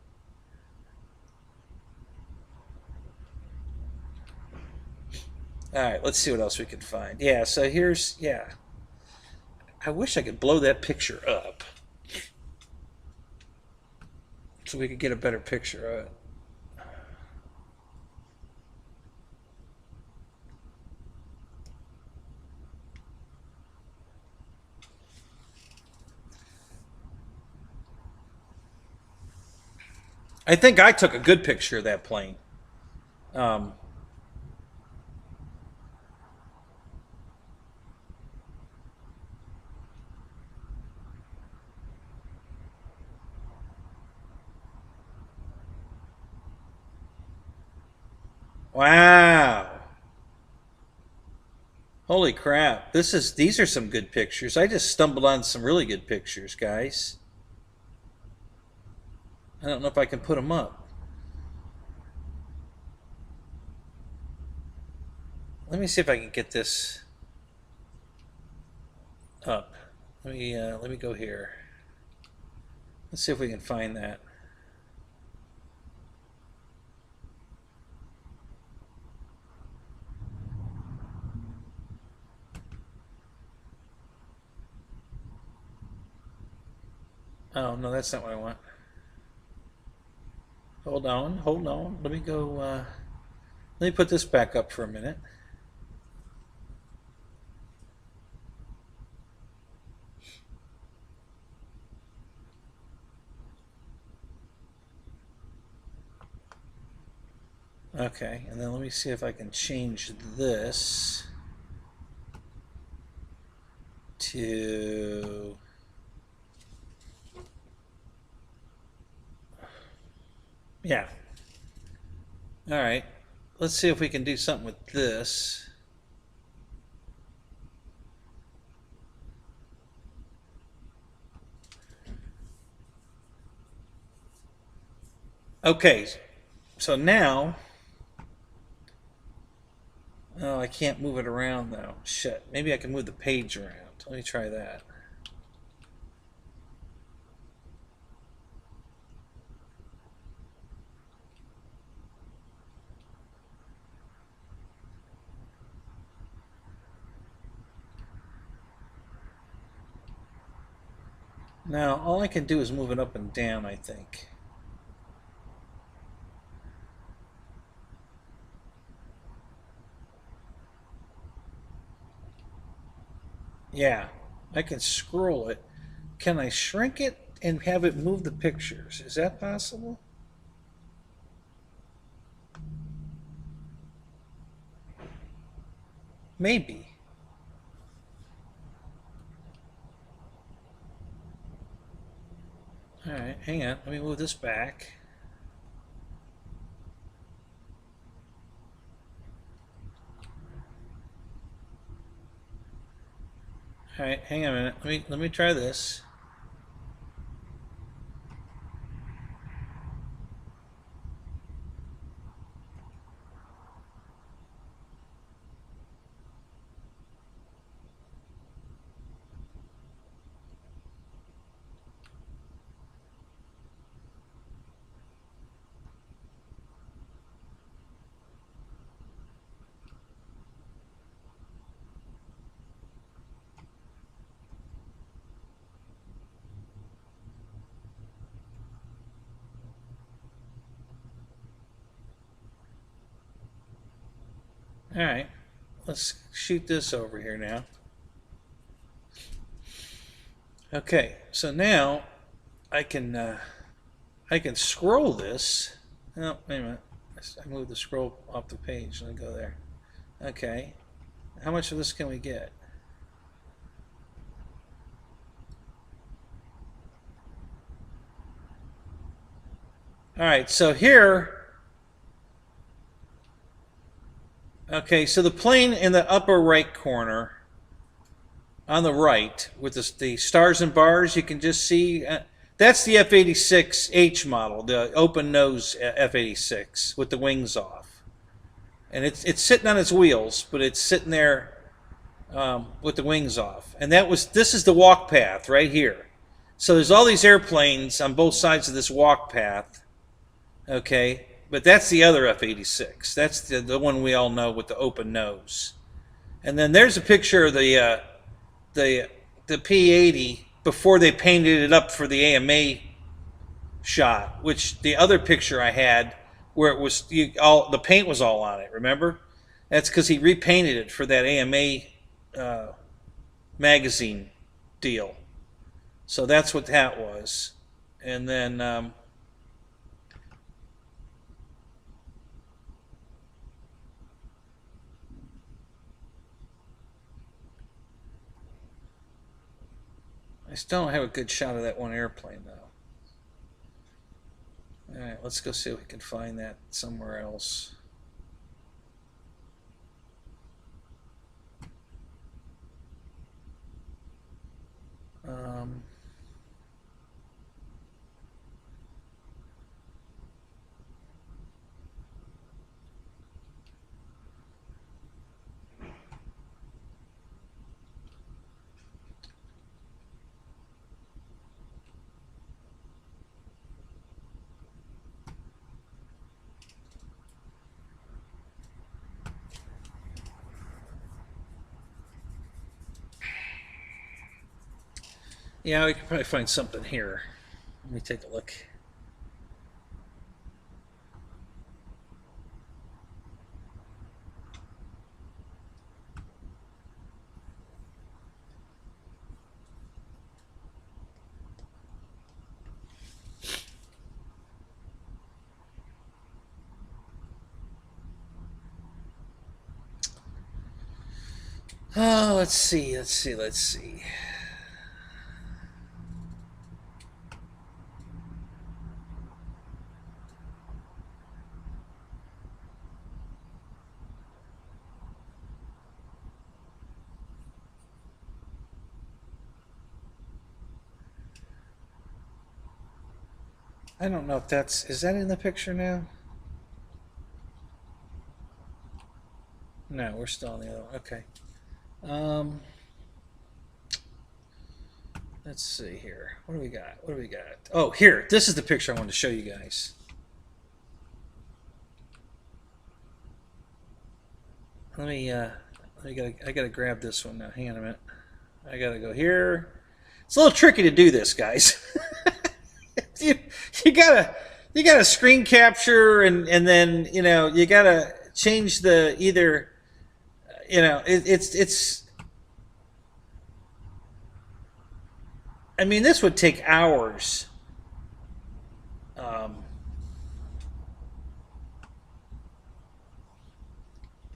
A: All right, let's see what else we can find. Yeah, so yeah. I wish I could blow that picture up so we could get a better picture of it. I think I took a good picture of that plane. Um, wow. Holy crap. These are some good pictures. I just stumbled on some really good pictures, guys. I don't know if I can put them up. Let me see if I can get this up. Let me go here. Let's see if we can find that. Oh, no, that's not what I want. Hold on, hold on. Let me go, let me put this back up for a minute. Okay, and then let me see if I can change this to... Yeah. All right. Let's see if we can do something with this. Okay. So now... Oh, I can't move it around though. Shit. Maybe I can move the page around. Let me try that. Now, all I can do is move it up and down, I think. Yeah, I can scroll it. Can I shrink it and have it move the pictures? Is that possible? Maybe. All right, hang on. Let me move this back. All right, hang on a minute. Let me try this. All right, let's shoot this over here now. Okay, so now I can scroll this. Oh, wait a minute. I moved the scroll off the page. Let me go there. Okay, how much of this can we get? All right, so here. Okay, so the plane in the upper right corner, on the right, with the stars and bars, you can just see, that's the F-86H model, the open nose F-86 with the wings off. And it's sitting on its wheels, but it's sitting there with the wings off. And this is the walk path right here. So there's all these airplanes on both sides of this walk path, okay? But that's the other F-86. That's the one we all know with the open nose. And then there's a picture of the P-80 before they painted it up for the AMA shot. Which the other picture I had where it was the paint was all on it. Remember? That's because he repainted it for that AMA magazine deal. So that's what that was. And then. I still don't have a good shot of that one airplane, though. Alright, let's go see if we can find that somewhere else. Yeah, we could probably find something here. Let me take a look. Oh, let's see. I don't know if is that in the picture now? No, we're still on the other one. Okay. Let's see here. What do we got? Oh, here. This is the picture I wanted to show you guys. I gotta grab this one now. Hang on a minute. I gotta go here. It's a little tricky to do this, guys. you gotta screen capture and then you gotta change the either it's I mean, this would take hours.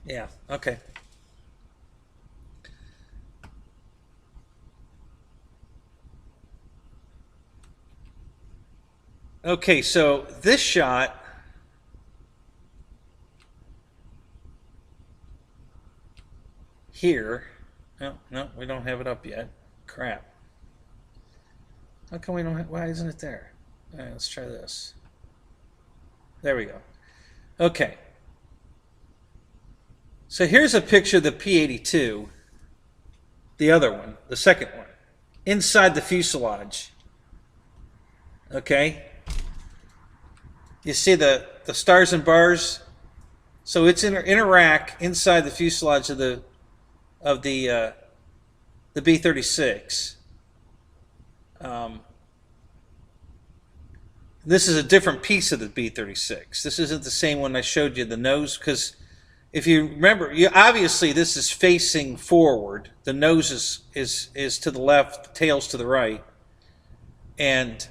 A: Yeah, okay. Okay, so this shot here, no, we don't have it up yet. Crap. How come we don't have, why isn't it there? All right, let's try this. There we go. Okay. So here's a picture of the P-82, the other one, the second one, inside the fuselage. Okay. You see the stars and bars? So it's in a rack inside the fuselage of the B-36. This is a different piece of the B-36. This isn't the same one I showed you, the nose, because if you remember, obviously this is facing forward. The nose is to the left, the tail's to the right, and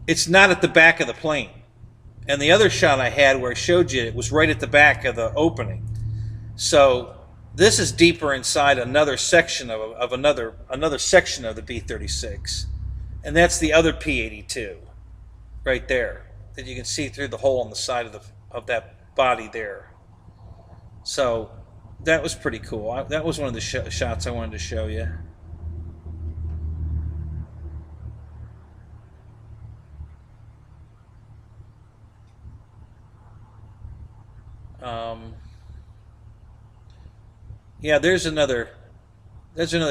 A: it's not at the back of the plane. And the other shot I had where I showed you, it was right at the back of the opening. So this is deeper inside another section of another section of the B-36, and that's the other P-82 right there that you can see through the hole on the side of that body there. So that was pretty cool. That was one of the shots I wanted to show you. Yeah, there's another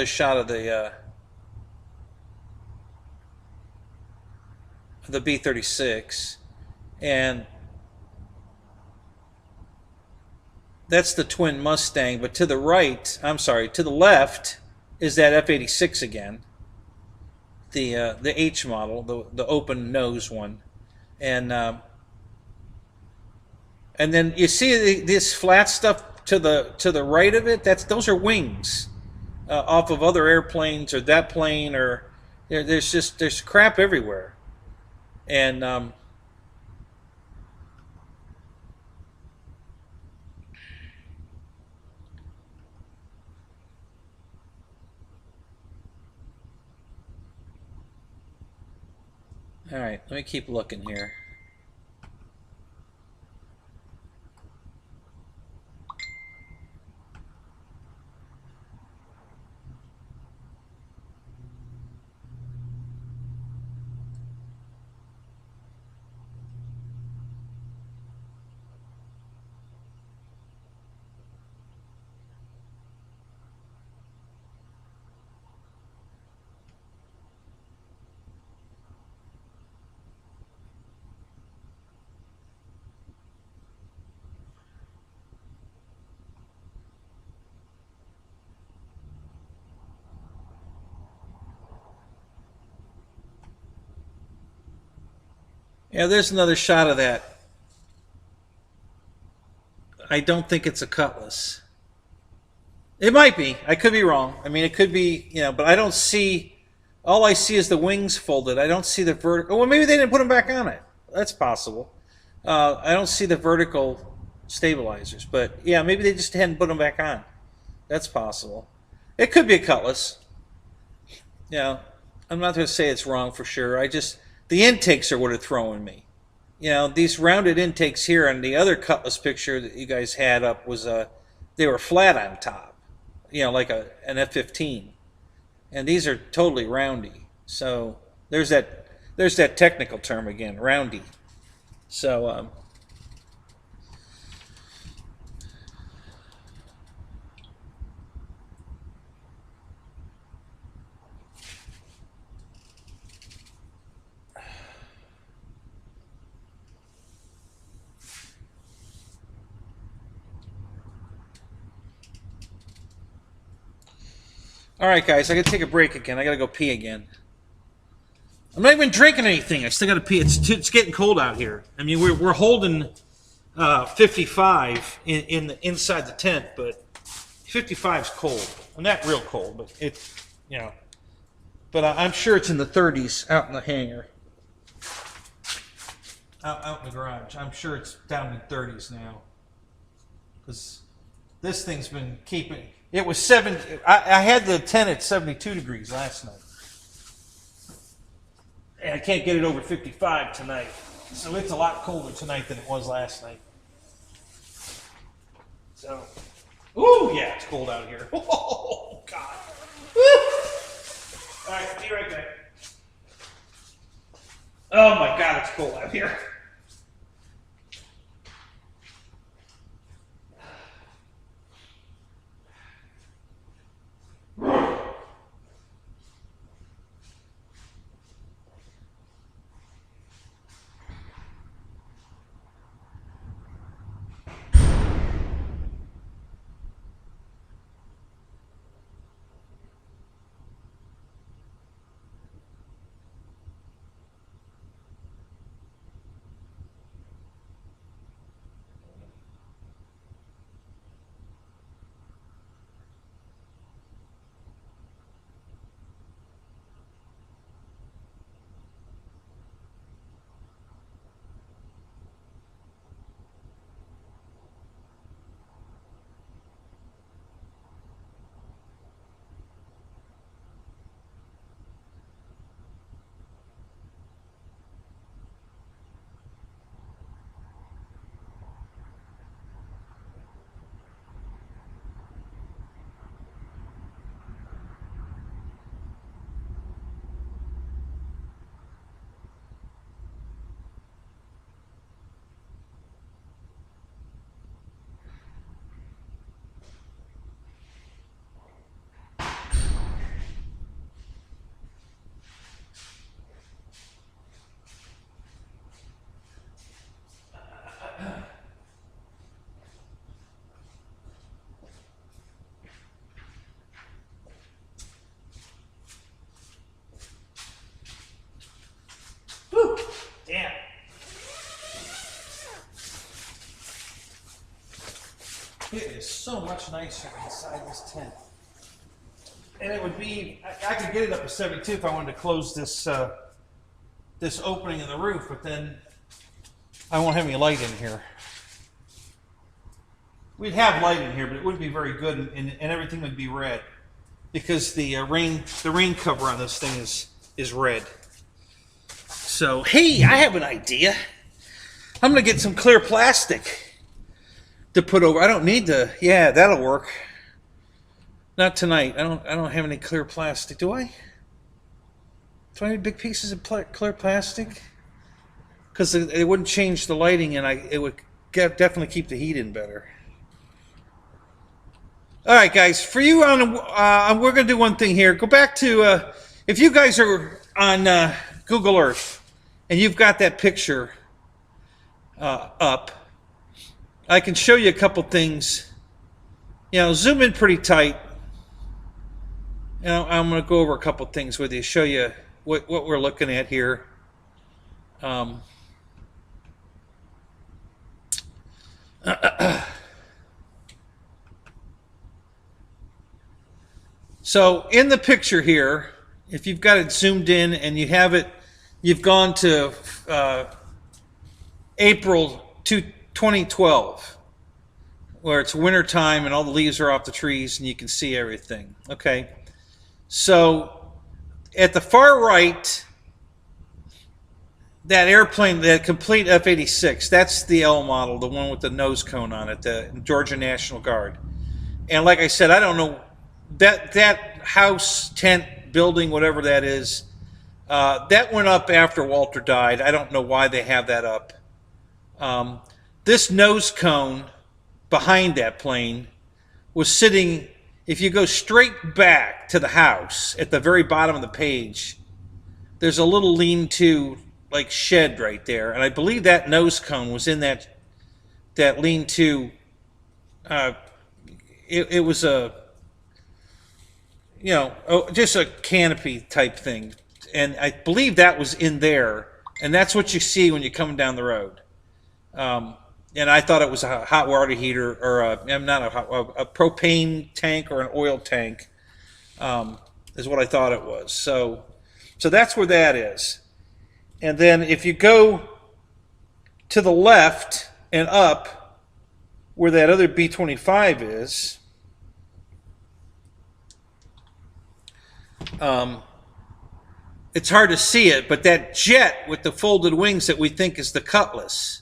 A: shot of the B-36, and that's the twin Mustang. But to the right, I'm sorry, to the left is that F-86 again, the H model, the open nose one, and then you see this flat stuff to the right of it. Those are wings off of other airplanes or that plane, or there's crap everywhere. And all right, let me keep looking here. Yeah, there's another shot of that. I don't think it's a cutlass. It might be. I could be wrong. I mean, it could be, but I don't see. All I see is the wings folded. I don't see the vertical. Well, maybe they didn't put them back on it. That's possible. I don't see the vertical stabilizers, but yeah, maybe they just hadn't put them back on. That's possible. It could be a cutlass. I'm not going to say it's wrong for sure. The intakes are what are throwing me. These rounded intakes here on the other cutlass picture that you guys had up was they were flat on top, like an F-15, and these are totally roundy. So there's that technical term again, roundy. So all right, guys, I gotta take a break again. I gotta go pee again. I'm not even drinking anything. I still gotta pee. It's getting cold out here. I mean, we're holding 55 inside the tent, but 55 is cold. Well, not real cold, but But I'm sure it's in the 30s out in the hangar, out in the garage. I'm sure it's down in the 30s now, because this thing's been keeping. It was 7. I had the tent at 72 degrees last night. And I can't get it over 55 tonight. So it's a lot colder tonight than it was last night. So, ooh, yeah, it's cold out here. Oh, God. Woo! All right, be right back. Oh, my God, it's cold out here. Whew, damn. It is so much nicer inside this tent. And it would be, I could get it up to 72 if I wanted to close this this opening in the roof, but then I won't have any light in here. We'd have light in here, but it wouldn't be very good, and everything would be red because the rain cover on this thing is red. So, hey, I have an idea. I'm gonna get some clear plastic to put over. I don't need to. Yeah, that'll work. Not tonight. I don't have any clear plastic. Do I? Do I need big pieces of clear plastic? Because it wouldn't change the lighting, and it would definitely keep the heat in better. All right, guys. For you, we're gonna do one thing here. Go back to if you guys are on Google Earth and you've got that picture up, I can show you a couple things. Zoom in pretty tight. I'm going to go over a couple things with you, show you what we're looking at here. So in the picture here, if you've got it zoomed in and you have it, you've gone to April 2012, where it's winter time and all the leaves are off the trees and you can see everything. Okay, so at the far right, that airplane, that complete F-86, that's the L model, the one with the nose cone on it, the Georgia National Guard. And like I said, I don't know, that house, tent, building, whatever that is, that went up after Walter died. I don't know why they have that up. This nose cone behind that plane was sitting, if you go straight back to the house at the very bottom of the page, there's a little lean-to like shed right there, and I believe that nose cone was in that lean-to. It was a, you know, just a canopy type thing, and I believe that was in there, and that's what you see when you're coming down the road. And I thought it was a hot water heater, or a propane tank or an oil tank, is what I thought it was. So that's where that is. And then if you go to the left and up, where that other B-25 is, it's hard to see it, but that jet with the folded wings that we think is the Cutlass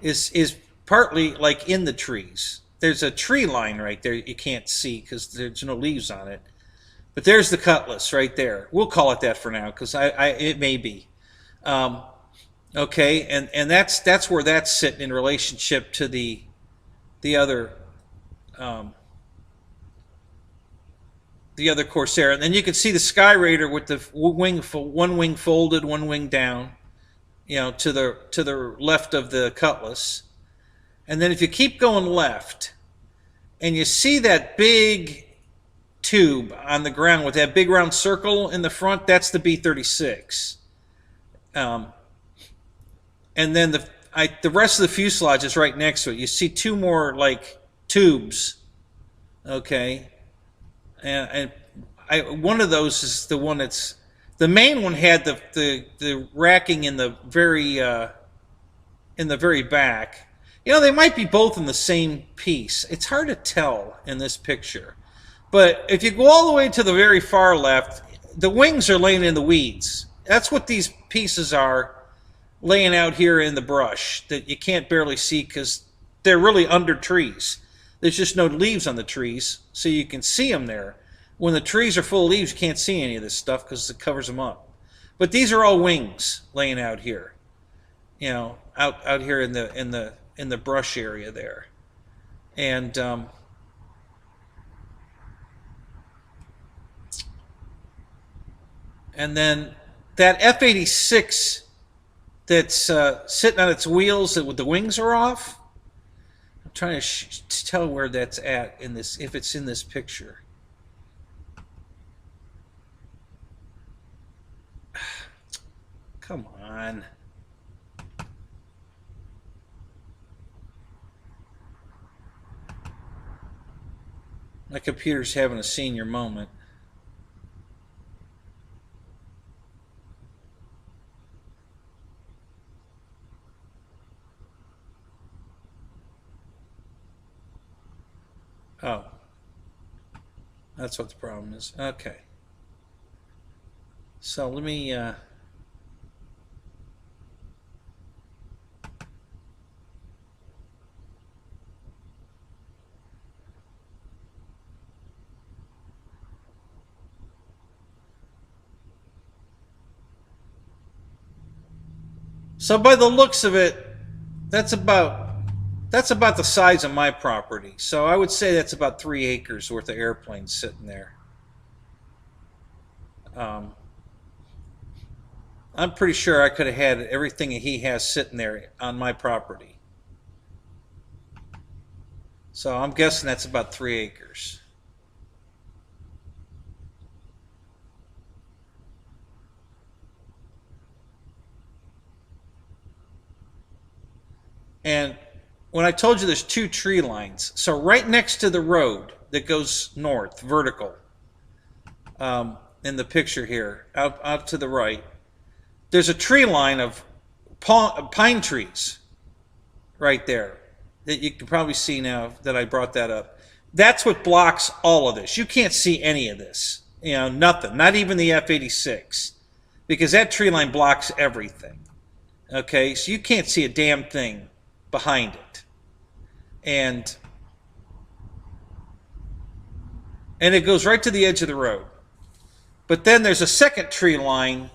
A: is partly like in the trees. There's a tree line right there you can't see because there's no leaves on it. But there's the Cutlass right there. We'll call it that for now because it may be. Okay, and that's where that's sitting in relationship to the other Corsair. And then you can see the Sky Raider with the one wing folded, one wing down, you know, to the left of the Cutlass. And then if you keep going left and you see that big tube on the ground with that big round circle in the front, that's the B-36. And then the rest of the fuselage is right next to it. You see two more like tubes, okay, and one of those is the one that's the main one had the racking in the very back. You know, they might be both in the same piece. It's hard to tell in this picture, but if you go all the way to the very far left, the wings are laying in the weeds. That's what these pieces are, laying out here in the brush that you can't barely see because they're really under trees. There's just no leaves on the trees, so you can see them there. When the trees are full of leaves, you can't see any of this stuff because it covers them up. But these are all wings laying out here, you know, out here in the brush area there, and then that F-86 that's sitting on its wheels with the wings are off. I'm trying to tell where that's at in this, if it's in this picture. Come on. My computer's having a senior moment. Oh, that's what the problem is. Okay. So let me so by the looks of it, that's about the size of my property. So I would say that's about 3 acres worth of airplanes sitting there. I'm pretty sure I could have had everything he has sitting there on my property. So I'm guessing that's about 3 acres. And when I told you there's 2 tree lines, so right next to the road that goes north, vertical, in the picture here, out to the right, there's a tree line of pine trees right there that you can probably see now that I brought that up. That's what blocks all of this. You can't see any of this. You know, nothing. Not even the F-86. Because that tree line blocks everything. Okay, so you can't see a damn thing behind it. And it goes right to the edge of the road. But then there's a second tree line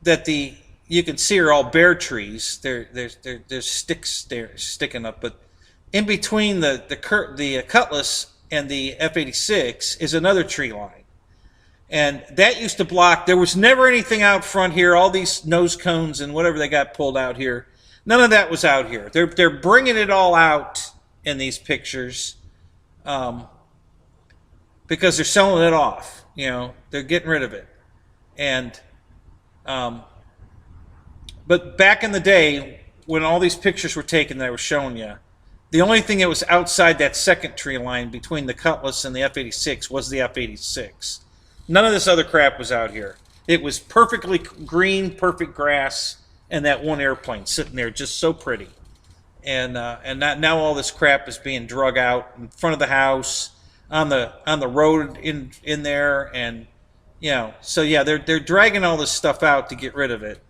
A: that you can see are all bare trees. There's sticks there sticking up, but in between the Cutlass and the F-86 is another tree line. And that used to block. There was never anything out front here. All these nose cones and whatever they got pulled out here. None of that was out here. They're bringing it all out in these pictures because they're selling it off. You know, they're getting rid of it. And but back in the day when all these pictures were taken that I was showing you, the only thing that was outside that second tree line between the Cutlass and the F-86 was the F-86. None of this other crap was out here. It was perfectly green, perfect grass, and that one airplane sitting there just so pretty. And now all this crap is being drug out in front of the house, on the road in there, and you know. So yeah, they're dragging all this stuff out to get rid of it.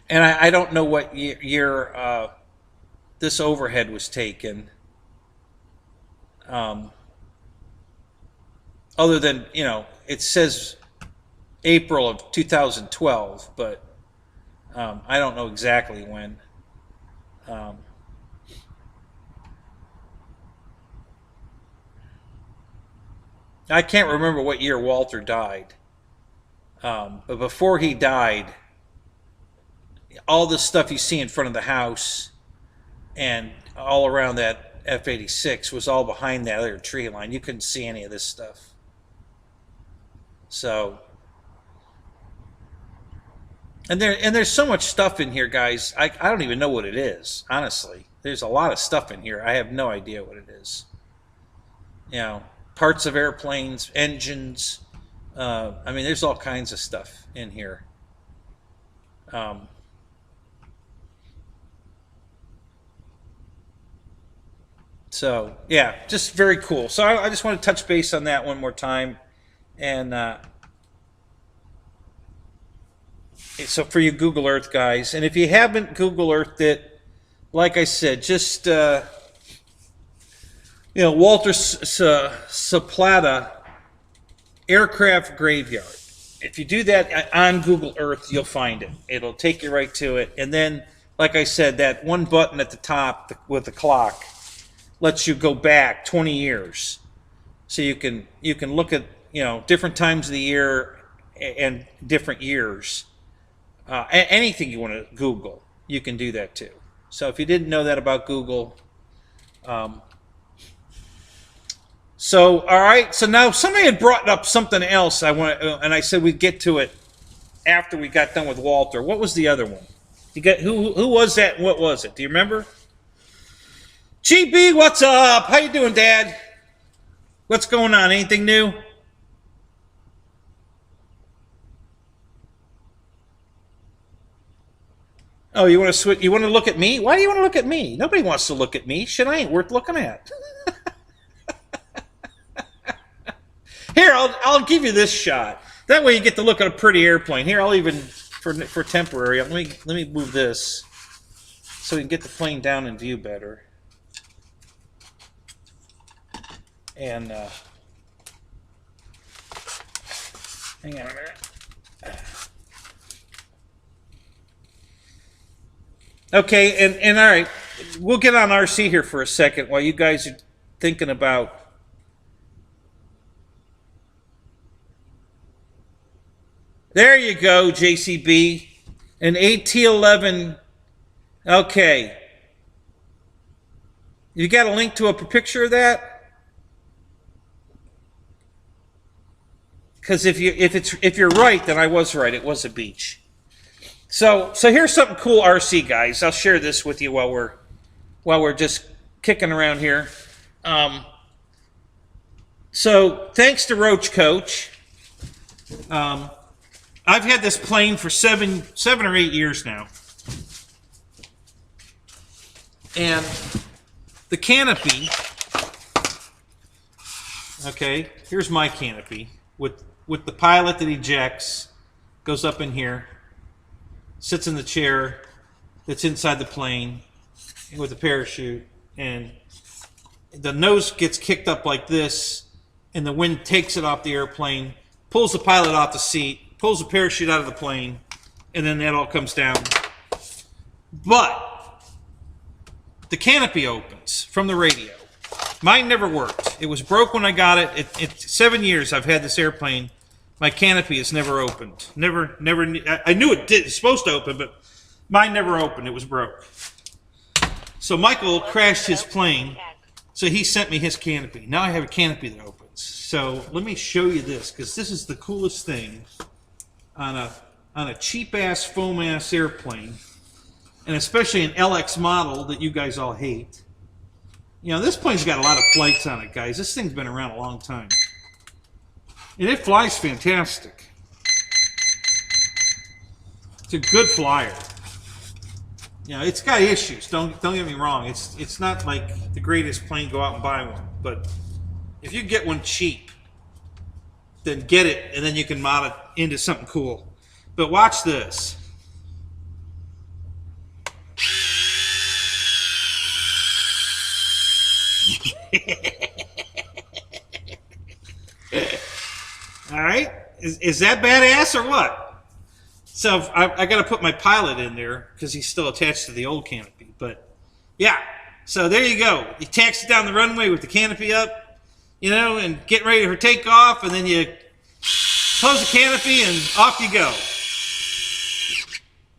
A: And I don't know what year this overhead was taken. Other than, you know, it says April of 2012, but I don't know exactly when. I can't remember what year Walter died. But before he died, all this stuff you see in front of the house and all around that F-86 was all behind that other tree line. You couldn't see any of this stuff. So, and there's so much stuff in here, guys. I don't even know what it is, honestly. There's a lot of stuff in here. I have no idea what it is. You know, parts of airplanes, engines. I mean, there's all kinds of stuff in here. So, yeah, just very cool. So I just want to touch base on that one more time. And so for you Google Earth guys, and if you haven't Google Earthed it, like I said, just, you know, Walter Supplata aircraft graveyard. If you do that on Google Earth, you'll find it. It'll take you right to it. And then, like I said, that one button at the top with the clock lets you go back 20 years. So you can look at, you know, different times of the year and different years. Anything you want to Google, you can do that too. So if you didn't know that about Google, so all right. So now somebody had brought up something else. And I said we'd get to it after we got done with Walter. What was the other one? You got who was that? What was it? Do you remember? GB, what's up? How you doing, Dad? What's going on? Anything new? Oh, you want to switch? You want to look at me? Why do you want to look at me? Nobody wants to look at me. Shit, I ain't worth looking at. Here, I'll give you this shot. That way you get to look at a pretty airplane. Here, I'll even for temporary. Let me move this so we can get the plane down in view better. And hang on a minute. Okay, and all right, we'll get on RC here for a second while you guys are thinking about. There you go, JCB, an AT-11. Okay, you got a link to a picture of that? Because if you're right, then I was right. It was a beach. So here's something cool, RC guys. I'll share this with you while we're just kicking around here. So thanks to Roach Coach, I've had this plane for seven or 8 years now, and the canopy. Okay, here's my canopy with the pilot that ejects, goes up in here, sits in the chair that's inside the plane with the parachute, and the nose gets kicked up like this, and the wind takes it off the airplane, pulls the pilot off the seat, pulls the parachute out of the plane, and then that all comes down. But the canopy opens from the radio. Mine never worked. It was broke when I got it. It's 7 years I've had this airplane. My canopy has never opened. Never. I knew it did. It's supposed to open, but mine never opened. It was broke. So Michael crashed his plane, so he sent me his canopy. Now I have a canopy that opens. So let me show you this, because this is the coolest thing on a cheap-ass, foam-ass airplane, and especially an LX model that you guys all hate. You know, this plane's got a lot of flights on it, guys. This thing's been around a long time. And it flies fantastic. It's a good flyer. You know, it's got issues. Don't get me wrong. It's not like the greatest plane. Go out and buy one. But if you get one cheap, then get it, and then you can mod it into something cool. But watch this. All right, is that badass or what? So I got to put my pilot in there because he's still attached to the old canopy. But yeah, so there you go. You taxi down the runway with the canopy up, you know, and get ready for takeoff, and then you close the canopy and off you go.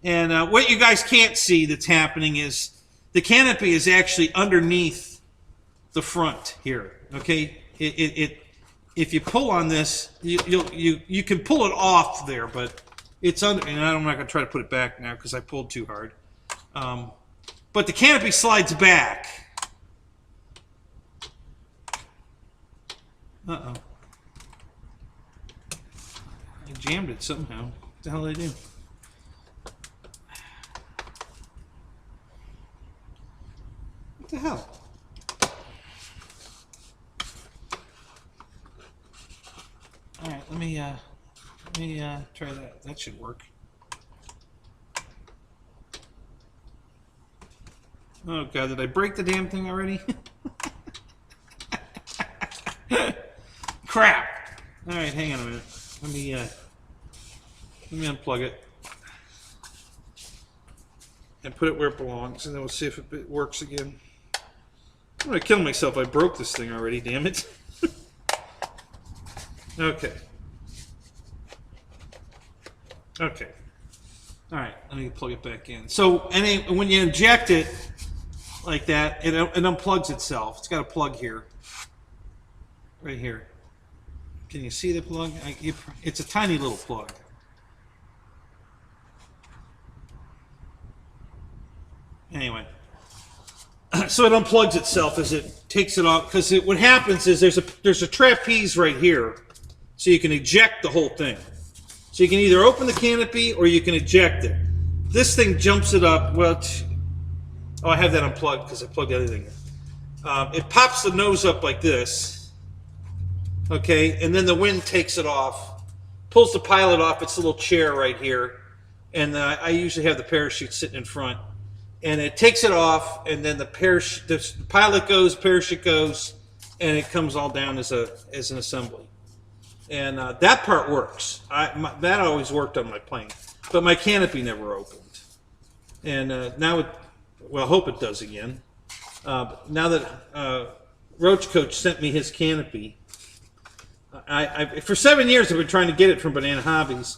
A: And what you guys can't see that's happening is the canopy is actually underneath the front here. Okay, if you pull on this, you can pull it off there, but it's under. And I'm not going to try to put it back now because I pulled too hard. But the canopy slides back. Uh-oh. I jammed it somehow. What the hell did I do? What the hell? All right, let me try that. That should work. Oh God, did I break the damn thing already? Crap! All right, hang on a minute. Let me unplug it and put it where it belongs, and then we'll see if it works again. I'm gonna kill myself. I broke this thing already. Damn it. Okay. Okay. All right. Let me plug it back in. So, when you inject it like that, it unplugs itself. It's got a plug here, right here. Can you see the plug? It's a tiny little plug. Anyway, so it unplugs itself as it takes it off. Because what happens is there's a trapeze right here. So you can eject the whole thing. So you can either open the canopy or you can eject it. This thing jumps it up. Well, I have that unplugged because I plugged the other thing in. It pops the nose up like this. Okay, and then the wind takes it off. Pulls the pilot off its little chair right here. And I usually have the parachute sitting in front. And it takes it off, and then the pilot goes, parachute goes, and it comes all down as an assembly. And that part works. That always worked on my plane. But my canopy never opened. And now well, I hope it does again. Now that Roach Coach sent me his canopy, for 7 years I've been trying to get it from Banana Hobbies,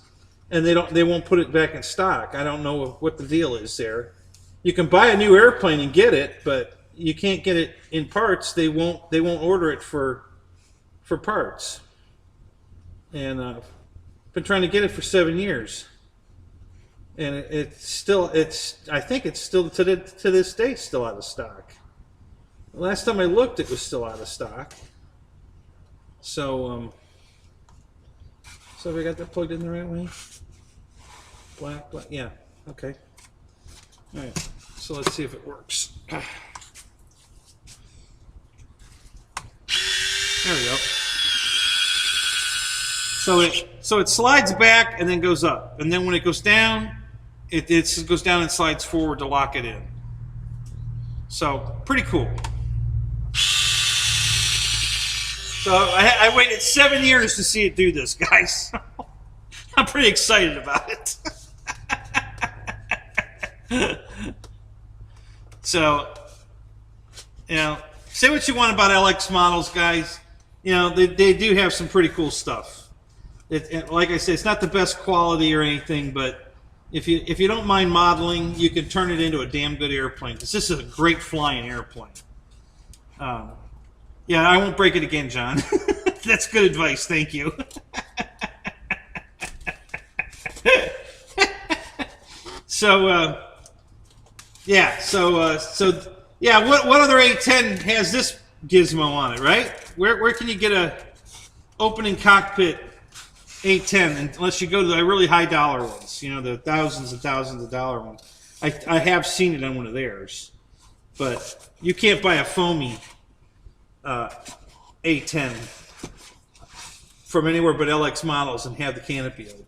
A: and they won't put it back in stock. I don't know what the deal is there. You can buy a new airplane and get it, but you can't get it in parts. They won't order it for parts. And I've been trying to get it for 7 years. and I think it's still to this day still out of stock. Last time I looked, it was still out of stock. So so we got that plugged in the right way. Black, yeah, okay. All right, so let's see if it works. There we go. So it slides back and then goes up, and then when it goes down, it goes down and slides forward to lock it in. So pretty cool. So I waited 7 years to see it do this, guys. I'm pretty excited about it. So, you know, say what you want about LX models, guys. You know, they do have some pretty cool stuff. Like I said, it's not the best quality or anything, but if you don't mind modeling, you can turn it into a damn good airplane. This is a great flying airplane. Yeah, I won't break it again, John. That's good advice. Thank you. So, yeah. So yeah. What other A10 has this gizmo on it, right? Where can you get a opening cockpit A10 unless you go to the really high dollar ones? You know, the thousands and thousands of dollar ones. I have seen it on one of theirs, but you can't buy a foamy A10 from anywhere but LX models and have the canopy open.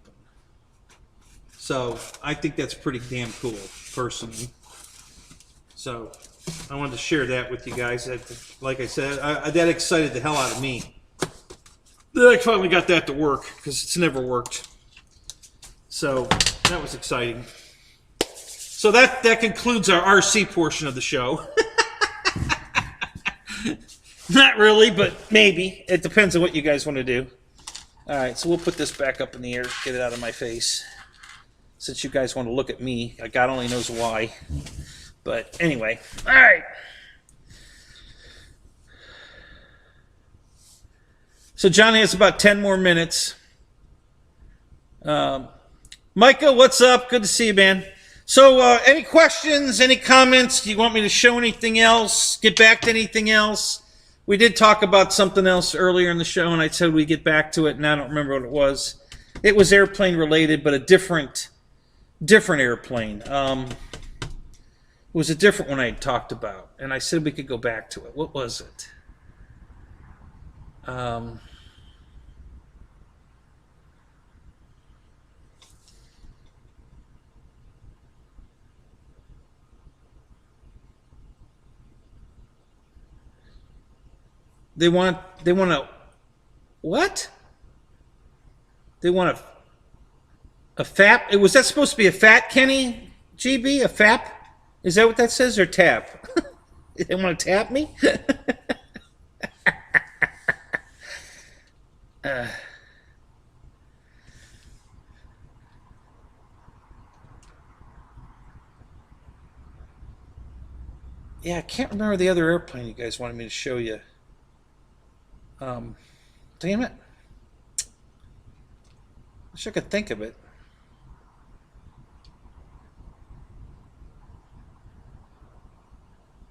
A: So I think that's pretty damn cool, personally. So I wanted to share that with you guys. Like I said, that excited the hell out of me. I finally got that to work because it's never worked. So that was exciting. So that concludes our RC portion of the show. Not really, but maybe. It depends on what you guys want to do. All right, so we'll put this back up in the air, get it out of my face. Since you guys want to look at me, God only knows why. But anyway, all right. So Johnny has about 10 more minutes. Micah, what's up? Good to see you, man. So any questions, any comments? Do you want me to show anything else? Get back to anything else? We did talk about something else earlier in the show, and I said we'd get back to it, and I don't remember what it was. It was airplane related, but a different airplane. It was a different one I had talked about, and I said we could go back to it. What was it? They want a what? They want a FAP. Was that supposed to be a fat Kenny GB? A FAP? Is that what that says, or tap? They want to tap me? Yeah, I can't remember the other airplane you guys wanted me to show you. Damn it. Wish I could think of it.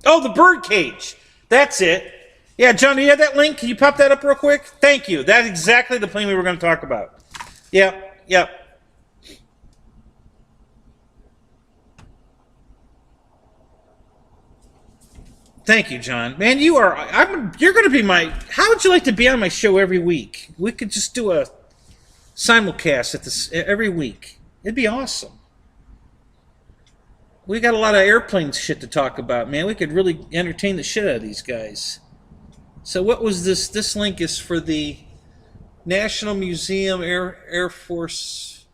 A: Oh, the bird cage. That's it. Yeah, John, do you have that link? Can you pop that up real quick? Thank you. That's exactly the plane we were going to talk about. Yep, yep. Thank you, John. Man, you're going to be my... How would you like to be on my show every week? We could just do a simulcast every week. It'd be awesome. We got a lot of airplane shit to talk about, man. We could really entertain the shit out of these guys. So what was this? This link is for the National Museum Air Force...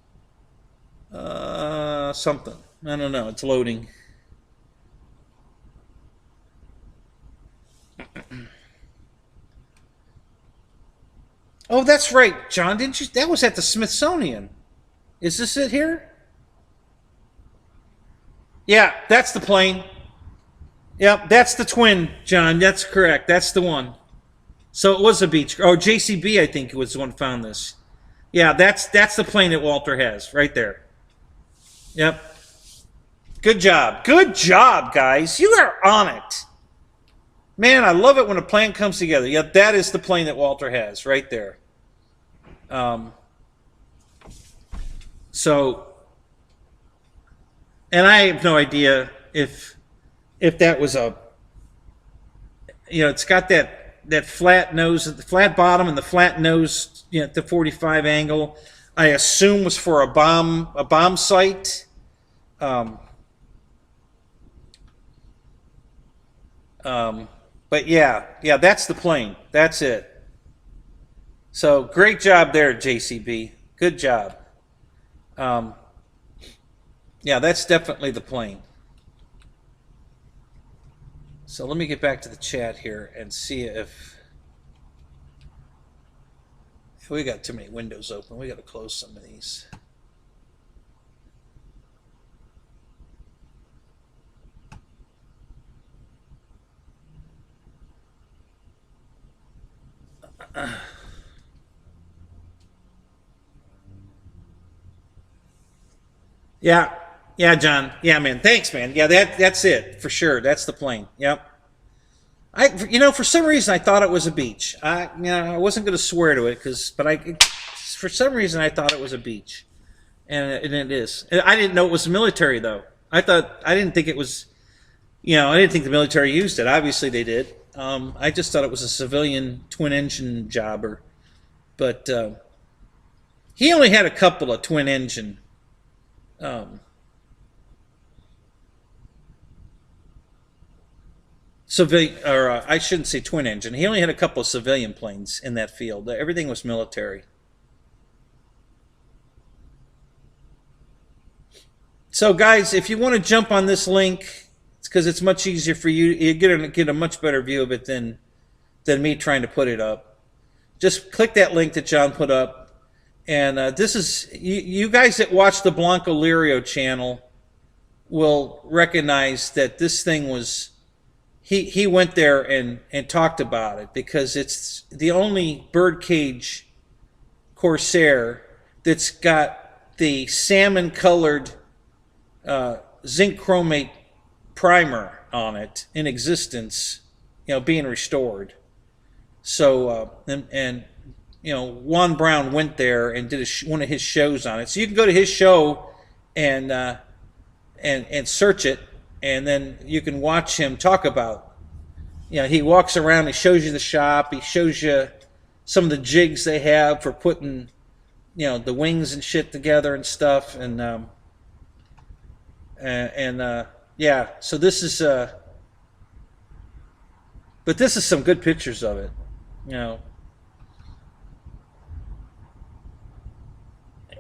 A: something. I don't know. It's loading. Oh, that's right, John. Didn't you? That was at the Smithsonian. Is this it here? Yeah, that's the plane. Yep, that's the twin, John. That's correct. That's the one. So it was a Beech. Oh, JCB, I think, was the one who found this. Yeah, that's the plane that Walter has right there. Yep. Good job. Good job, guys. You are on it. Man, I love it when a plan comes together. Yep, that is the plane that Walter has right there. So, and I have no idea if that was a, it's got that flat nose, the flat bottom, and the flat nose, at the 45 angle. I assume was for a bomb site. But yeah, that's the plane. That's it. So great job there, JCB. Good job. Yeah, that's definitely the plane. So let me get back to the chat here and see if we got too many windows open. We got to close some of these. Yeah, John. Yeah, man. Thanks, man. Yeah, that's it for sure. That's the plane. Yep. For some reason I thought it was a beach. I wasn't going to swear to it for some reason I thought it was a beach, and it is. I didn't know it was military though. I didn't think it was. I didn't think the military used it. Obviously they did. I just thought it was a civilian twin engine jobber, but he only had a couple of twin engine. Civilian, or I shouldn't say twin engine. He only had a couple of civilian planes in that field. Everything was military. So, guys, if you want to jump on this link, it's because it's much easier for you. You get a much better view of it than me trying to put it up. Just click that link that John put up, and this is you guys that watch the Blanco Lirio channel will recognize that this thing was. He went there and talked about it because it's the only birdcage Corsair that's got the salmon-colored zinc chromate primer on it in existence, being restored. So Juan Brown went there and did one of his shows on it. So you can go to his show and search it. And then you can watch him talk about, he walks around, he shows you the shop, he shows you some of the jigs they have for putting, the wings and shit together and stuff. And yeah, so this is, but this is some good pictures of it,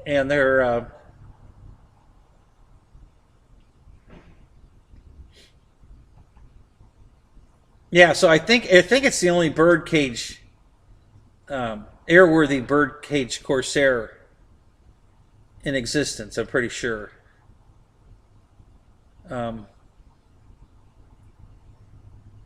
A: and they're, yeah, so I think it's the only birdcage, airworthy birdcage Corsair in existence. I'm pretty sure. Or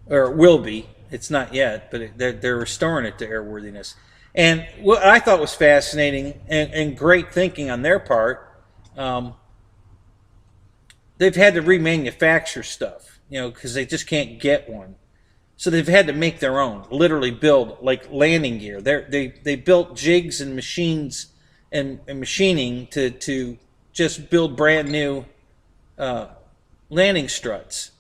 A: it will be. It's not yet, but they're restoring it to airworthiness. And what I thought was fascinating and great thinking on their part, they've had to remanufacture stuff, because they just can't get one. So they've had to make their own, literally build like landing gear. They built jigs and machines and machining to just build brand new landing struts.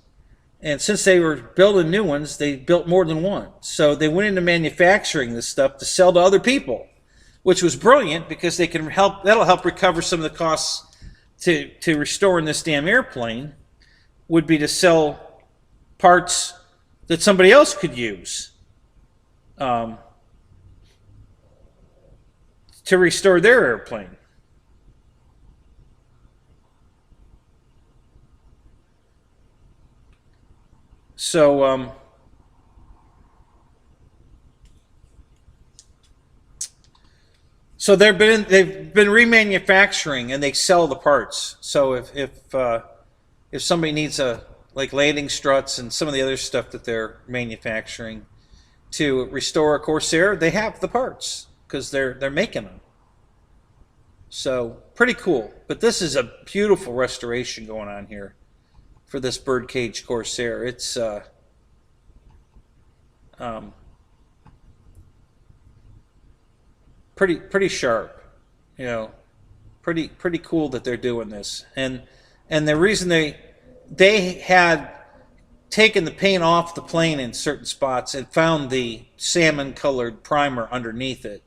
A: And since they were building new ones, they built more than one. So they went into manufacturing this stuff to sell to other people, which was brilliant because they can that'll help recover some of the costs to restoring this damn airplane, would be to sell parts that somebody else could use to restore their airplane. So they've been remanufacturing and they sell the parts. So if somebody needs like landing struts and some of the other stuff that they're manufacturing to restore a Corsair, they have the parts because they're making them. So pretty cool. But this is a beautiful restoration going on here for this birdcage Corsair. It's um, pretty sharp, you know, pretty cool that they're doing this. And the reason they had taken the paint off the plane in certain spots and found the salmon colored primer underneath it,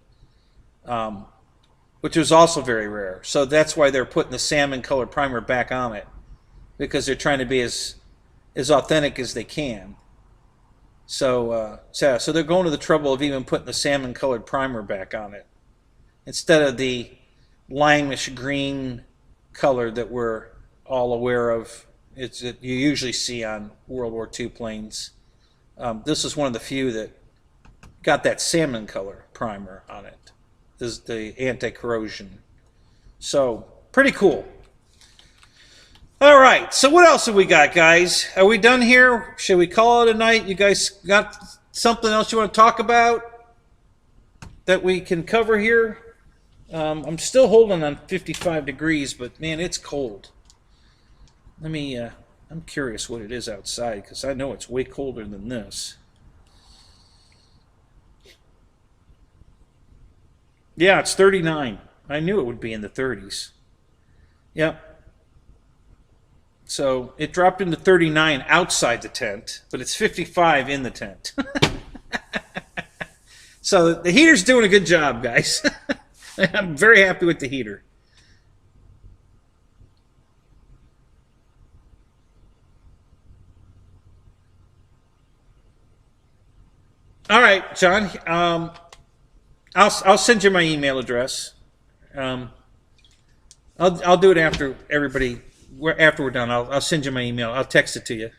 A: which was also very rare. So that's why they're putting the salmon colored primer back on it, because they're trying to be as authentic as they can. So they're going to the trouble of even putting the salmon colored primer back on it instead of the limeish green color that we're all aware of. It's that you usually see on World War II planes. This is one of the few that got that salmon color primer on it. This is the anti-corrosion. So pretty cool. All right, so what else have we got, guys? Are we done here? Should we call it a night? You guys got something else you want to talk about that we can cover here? I'm still holding on 55 degrees, but man, it's cold. Let me, I'm curious what it is outside, because I know it's way colder than this. Yeah, it's 39. I knew it would be in the 30s. Yep. So it dropped into 39 outside the tent, but it's 55 in the tent. So the heater's doing a good job, guys. I'm very happy with the heater. All right, John. I'll send you my email address. I'll do it after everybody. After we're done, I'll send you my email. I'll text it to you.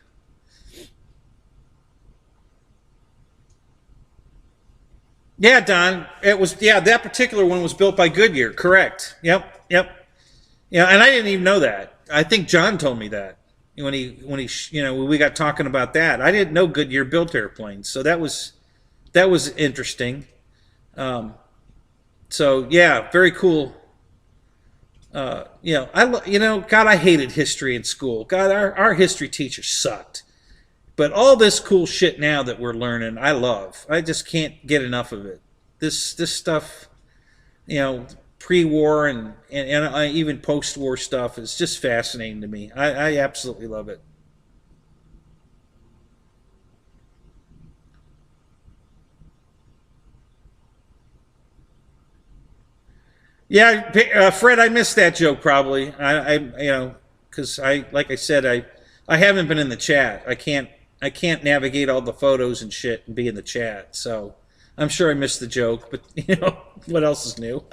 A: Yeah, Don. It was, yeah, that particular one was built by Goodyear. Correct. Yep. Yeah, and I didn't even know that. I think John told me that when he when we got talking about that. I didn't know Goodyear built airplanes, so that was interesting. So yeah, very cool. God, I hated history in school. God, our history teacher sucked. But all this cool shit now that we're learning, I love. I just can't get enough of it. This stuff, pre-war and even post-war stuff is just fascinating to me. I absolutely love it. Yeah, Fred, I missed that joke probably. Because like I said, I haven't been in the chat. I can't navigate all the photos and shit and be in the chat. So I'm sure I missed the joke, but what else is new?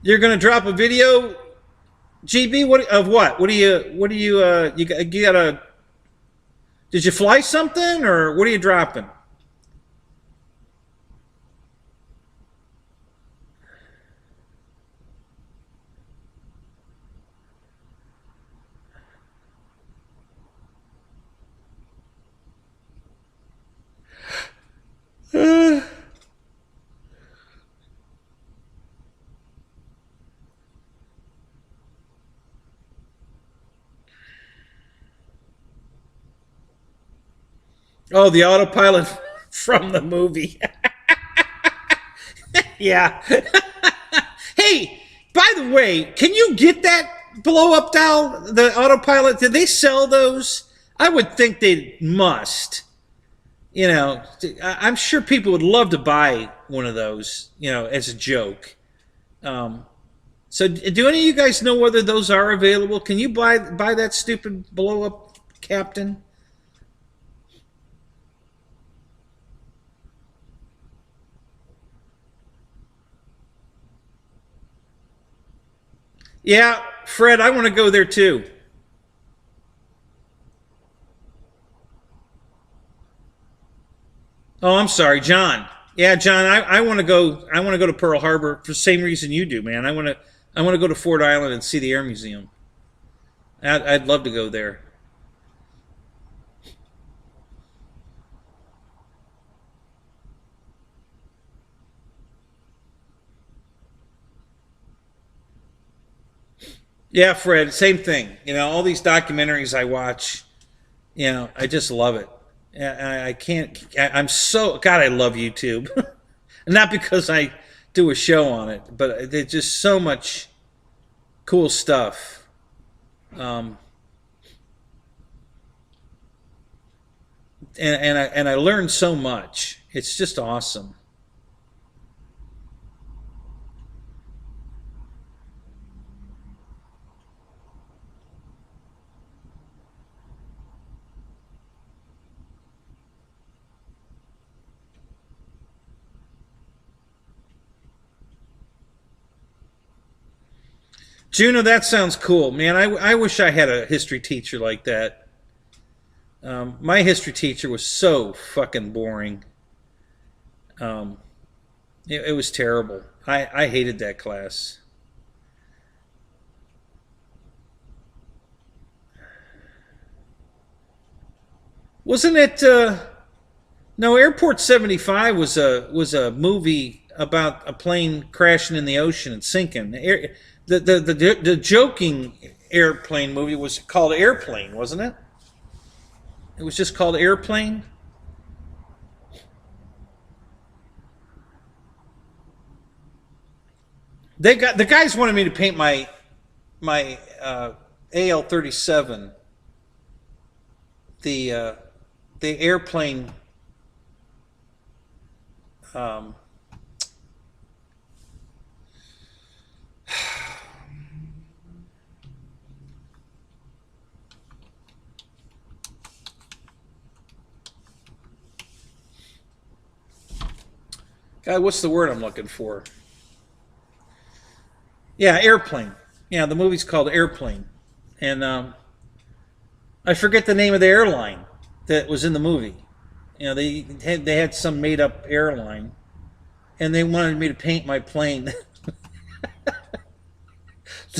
A: You're gonna drop a video, GB? What of what? What do you gotta? Did you fly something, or what are you dropping? Oh, the autopilot from the movie. Yeah. Hey, by the way, can you get that blow up doll, the autopilot? Did they sell those? I would think they must. I'm sure people would love to buy one of those, as a joke. So, do any of you guys know whether those are available? Can you buy that stupid blow up captain? Yeah, Fred, I want to go there too. Oh, I'm sorry, John. Yeah, John, I want to go. I want to go to Pearl Harbor for the same reason you do, man. I want to go to Ford Island and see the Air Museum. I'd love to go there. Yeah, Fred, same thing. You know, all these documentaries I watch, you know, I just love it. I can't. I'm so God. I love YouTube, not because I do a show on it, but there's just so much cool stuff. Um, and I learned so much. It's just awesome. Juno, that sounds cool, man. I wish I had a history teacher like that. My history teacher was so fucking boring. Um, it was terrible. I hated that class. Wasn't it? No, Airport 75 was a movie about a plane crashing in the ocean and sinking. The joking airplane movie was called Airplane, wasn't it? It was just called Airplane. They got the guys wanted me to paint my AL-37, the uh, the airplane. Um, God, what's the word I'm looking for? Yeah, Airplane. Yeah, the movie's called Airplane, and I forget the name of the airline that was in the movie. You know, they had some made up airline, and they wanted me to paint my plane,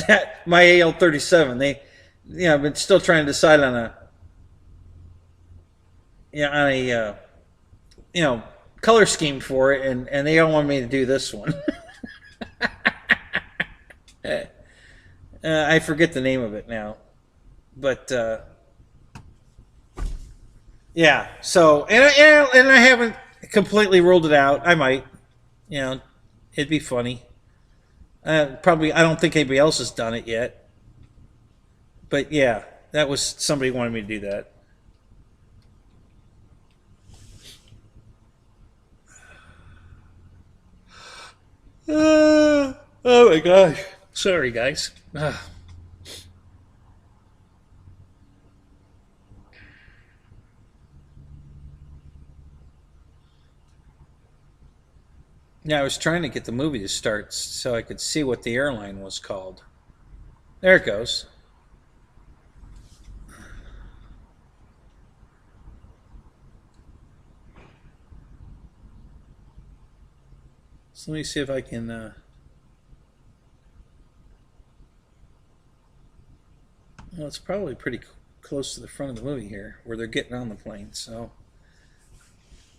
A: that my AL-37. I've been still trying to decide on a, on a, you know, color scheme for it, and they all want me to do this one. I forget the name of it now, but yeah. So and I haven't completely ruled it out. I might, you know, it'd be funny. Probably, I don't think anybody else has done it yet, but yeah, that was somebody wanted me to do that. Oh my gosh! Sorry, guys. Yeah, I was trying to get the movie to start so I could see what the airline was called. There it goes. So let me see if I can. Well, it's probably pretty close to the front of the movie here, where they're getting on the plane. So,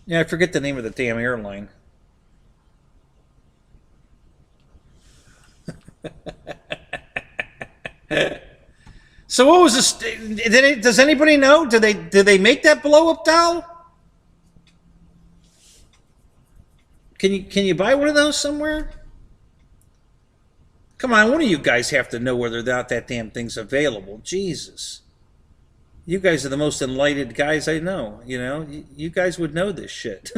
A: yeah, I forget the name of the damn airline. So what was this? Does anybody know? Did they make that blow up doll? Can you buy one of those somewhere? Come on, one of you guys have to know whether or not that damn thing's available. Jesus, you guys are the most enlightened guys I know. You know, you guys would know this shit.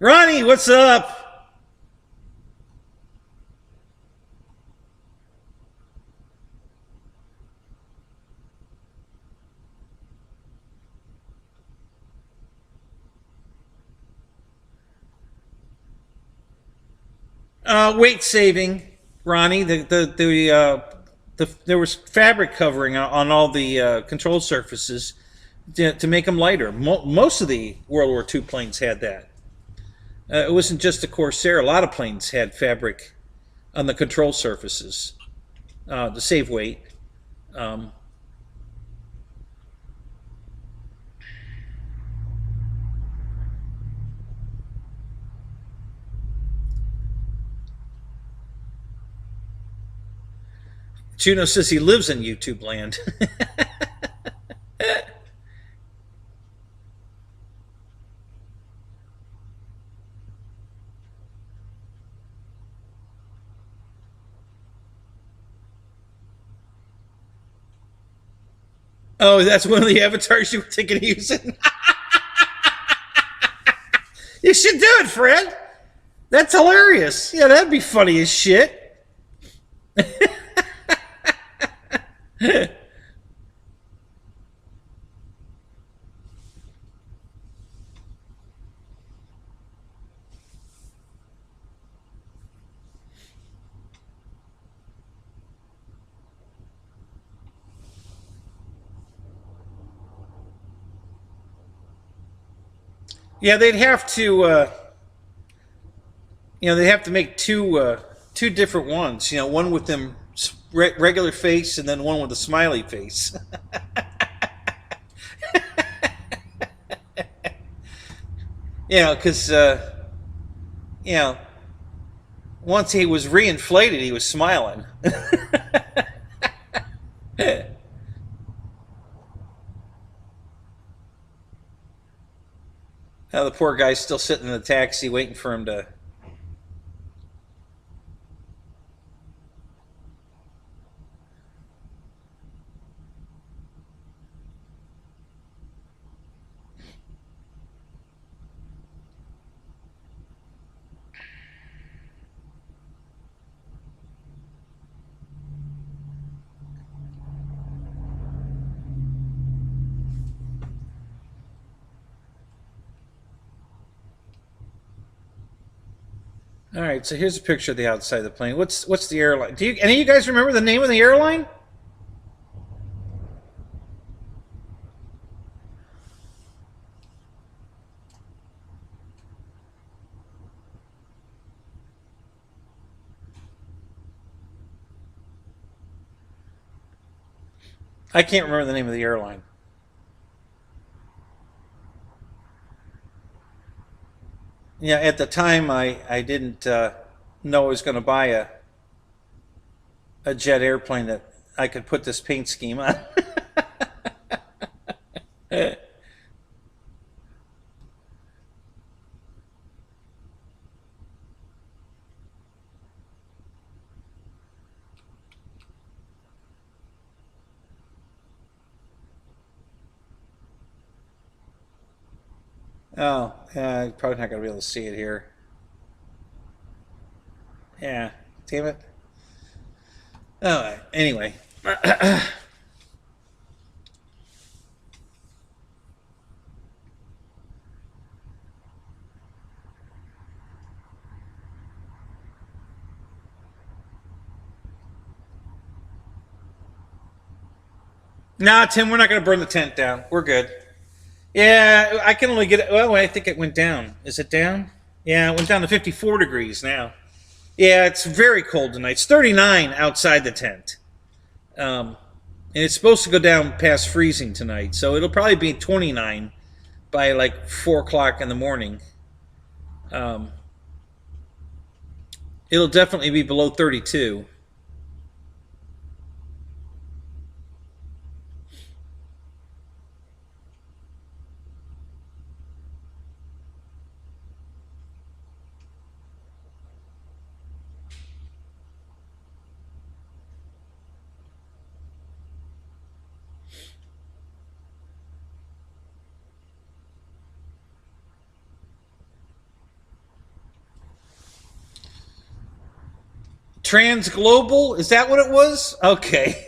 A: Ronnie, what's up? Weight saving, Ronnie. There was fabric covering on all the control surfaces to make them lighter. Most of the World War II planes had that. It wasn't just the Corsair. A lot of planes had fabric on the control surfaces to save weight. Um, Juno says he lives in YouTube land. Oh, that's one of the avatars you were thinking of using? You should do it, Fred. That's hilarious. Yeah, that'd be funny as shit. Yeah, they'd have to, they'd have to make two different ones. One with them regular face, and then one with a smiley face. Because once he was reinflated, he was smiling. Now the poor guy's still sitting in the taxi waiting for him to... All right, so here's a picture of the outside of the plane. What's the airline? Do any of you guys remember the name of the airline? I can't remember the name of the airline. Yeah, at the time I didn't know I was going to buy a jet airplane that I could put this paint scheme on. Oh, yeah, probably not going to be able to see it here. Yeah, damn it. Oh, anyway. Nah, Tim, we're not going to burn the tent down. We're good. Yeah, I can only get it. Well, I think it went down. Is it down? Yeah, it went down to 54 degrees now. Yeah, it's very cold tonight. It's 39 outside the tent. And it's supposed to go down past freezing tonight. So it'll probably be 29 by like 4 o'clock in the morning. It'll definitely be below 32. Transglobal? Is that what it was? Okay.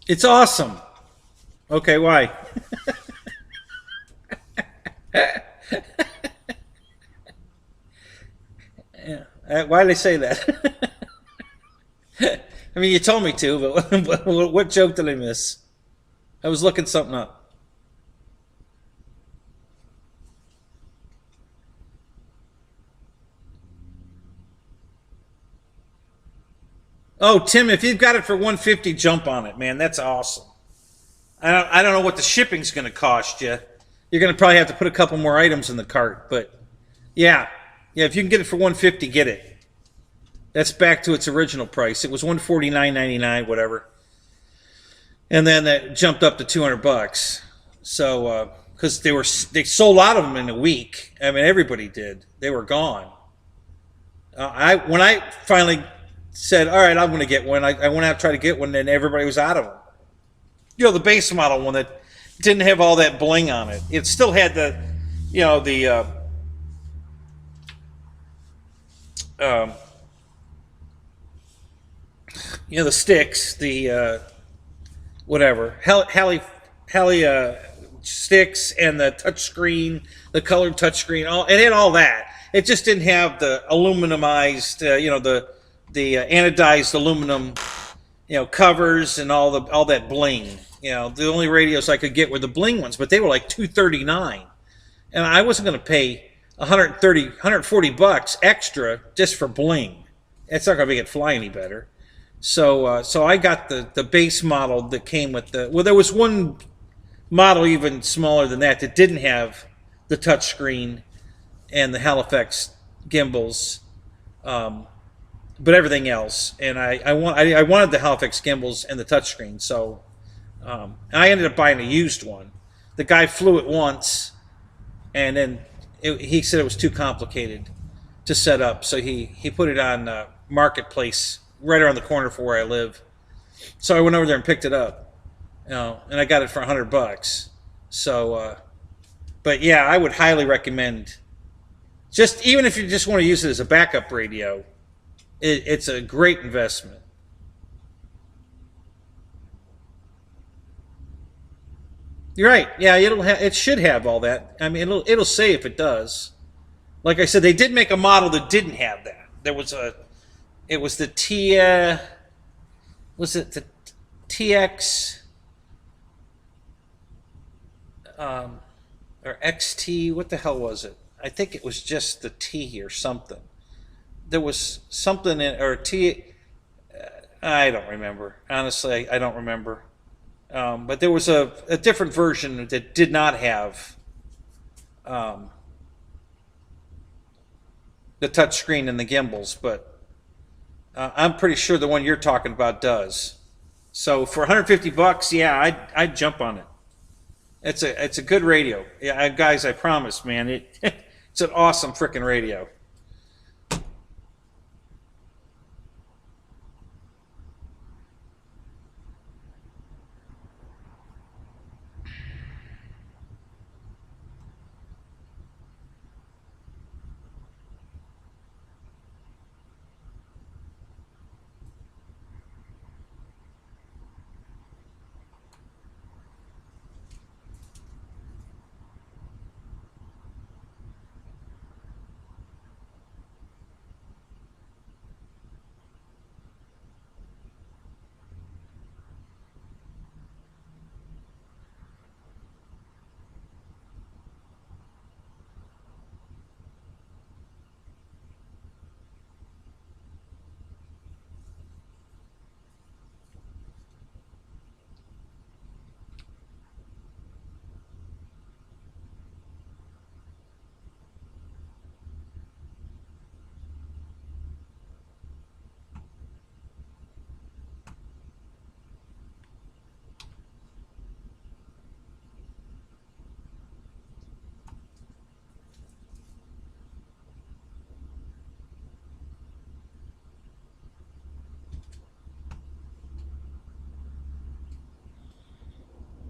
A: It's awesome. Okay, why? Yeah. Why did I say that? I mean, you told me to, but what joke did I miss? I was looking something up. Oh, Tim, if you've got it for 150, jump on it, man. That's awesome. I don't know what the shipping's going to cost you. You're going to probably have to put a couple more items in the cart, but yeah, yeah. If you can get it for 150, get it. That's back to its original price. It was 149.99, whatever, and then that jumped up to 200 bucks. So because they sold out of them in a week. I mean, everybody did. They were gone. I when I finally said, "All right, I'm going to get one," I went out to try to get one, and everybody was out of them. You know, the base model one that didn't have all that bling on it. It still had the, you know, um, the sticks, the whatever, Heli sticks, and the touchscreen, the colored touchscreen. It had all that. It just didn't have the aluminumized, the anodized aluminum, covers and all that bling. The only radios I could get were the bling ones, but they were like $239, and I wasn't going to pay 130, 140 bucks extra just for bling. It's not going to make it fly any better. So I got the base model that came with the. Well, there was one model even smaller than that didn't have the touchscreen and the Halifax gimbals, but everything else. And I wanted the Halifax gimbals and the touchscreen, so I ended up buying a used one. The guy flew it once, and then he said it was too complicated to set up, so he put it on Marketplace right around the corner from where I live. So I went over there and picked it up, and I got it for 100 bucks. So, but yeah, I would highly recommend. Just even if you just want to use it as a backup radio, it's a great investment. You're right. Yeah, it should have all that. I mean, it'll say if it does. Like I said, they did make a model that didn't have that. It was the was it the TX or XT? What the hell was it? I think it was just the T or something. There was something in or T. I don't remember. Honestly, I don't remember. But there was a different version that did not have um, the touch screen and the gimbals, but I'm pretty sure the one you're talking about does. So for 150 bucks, yeah, I'd jump on it. It's a good radio. Yeah, guys, I promise, man. It's an awesome freaking radio.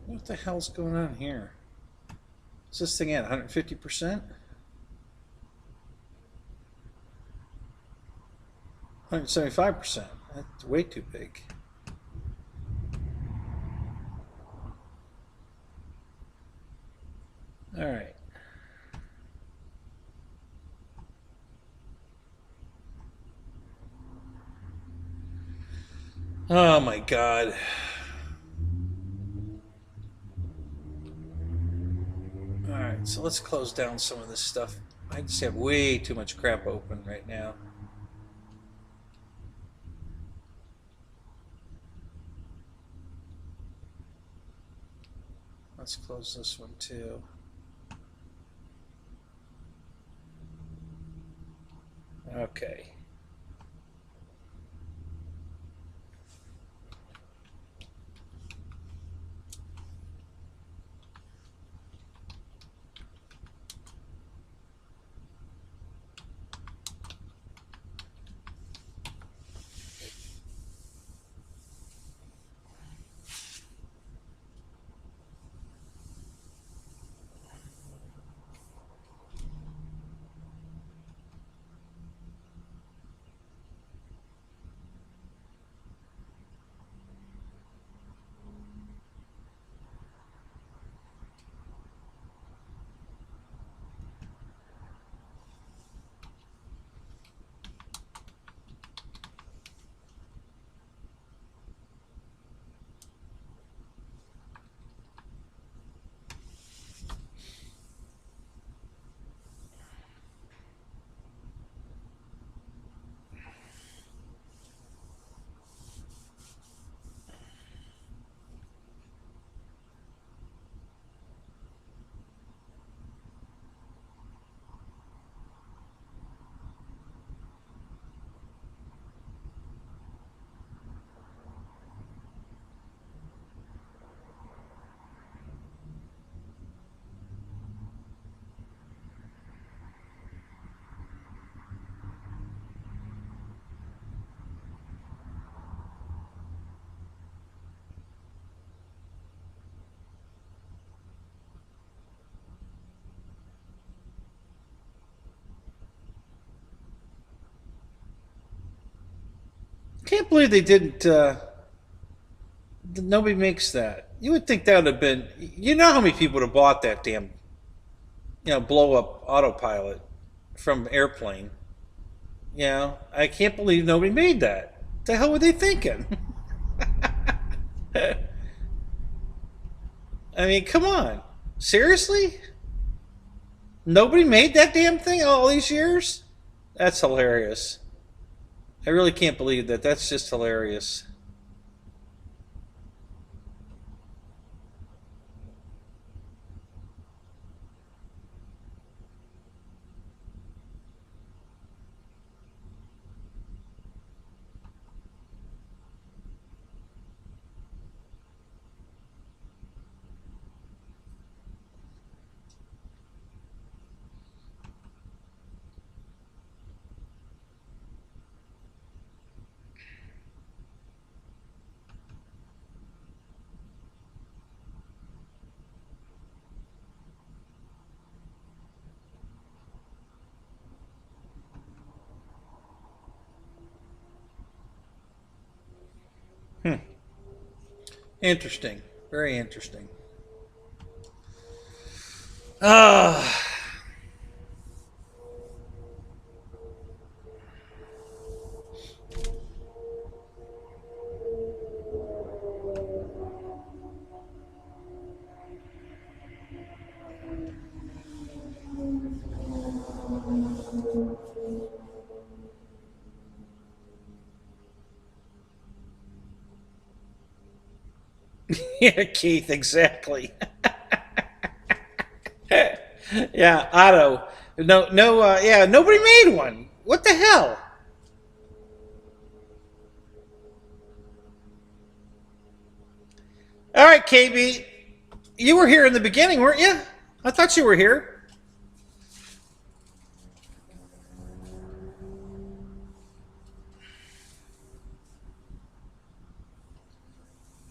A: What the hell's going on here? Is this thing at 150%? 175%. That's way too big. All right. Oh my God. All right, so let's close down some of this stuff. I just have way too much crap open right now. Let's close this one too. Okay. Can't believe they didn't. Nobody makes that. You would think that would have been. You know how many people would have bought that damn, blow up autopilot from airplane. I can't believe nobody made that. What the hell were they thinking? I mean, come on. Seriously? Nobody made that damn thing all these years? That's hilarious. I really can't believe that. That's just hilarious. Hmm. Interesting. Very interesting. Ah. Yeah, Keith, exactly. Yeah, Otto. No, no, yeah, nobody made one. What the hell? All right, KB, you were here in the beginning, weren't you? I thought you were here.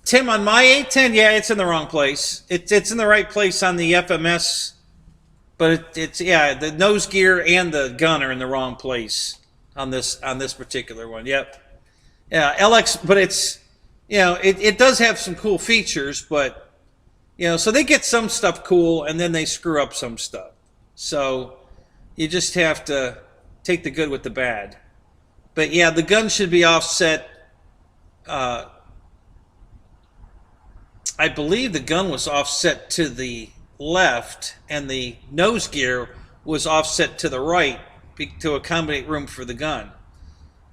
A: Tim, on my A10, yeah, it's in the wrong place. It's in the right place on the FMS, but it's yeah, the nose gear and the gun are in the wrong place on this particular one. Yep. Yeah, LX, but it's it does have some cool features, but You know, so they get some stuff cool, and then they screw up some stuff. So you just have to take the good with the bad. But yeah, the gun should be offset. I believe the gun was offset to the left, and the nose gear was offset to the right to accommodate room for the gun.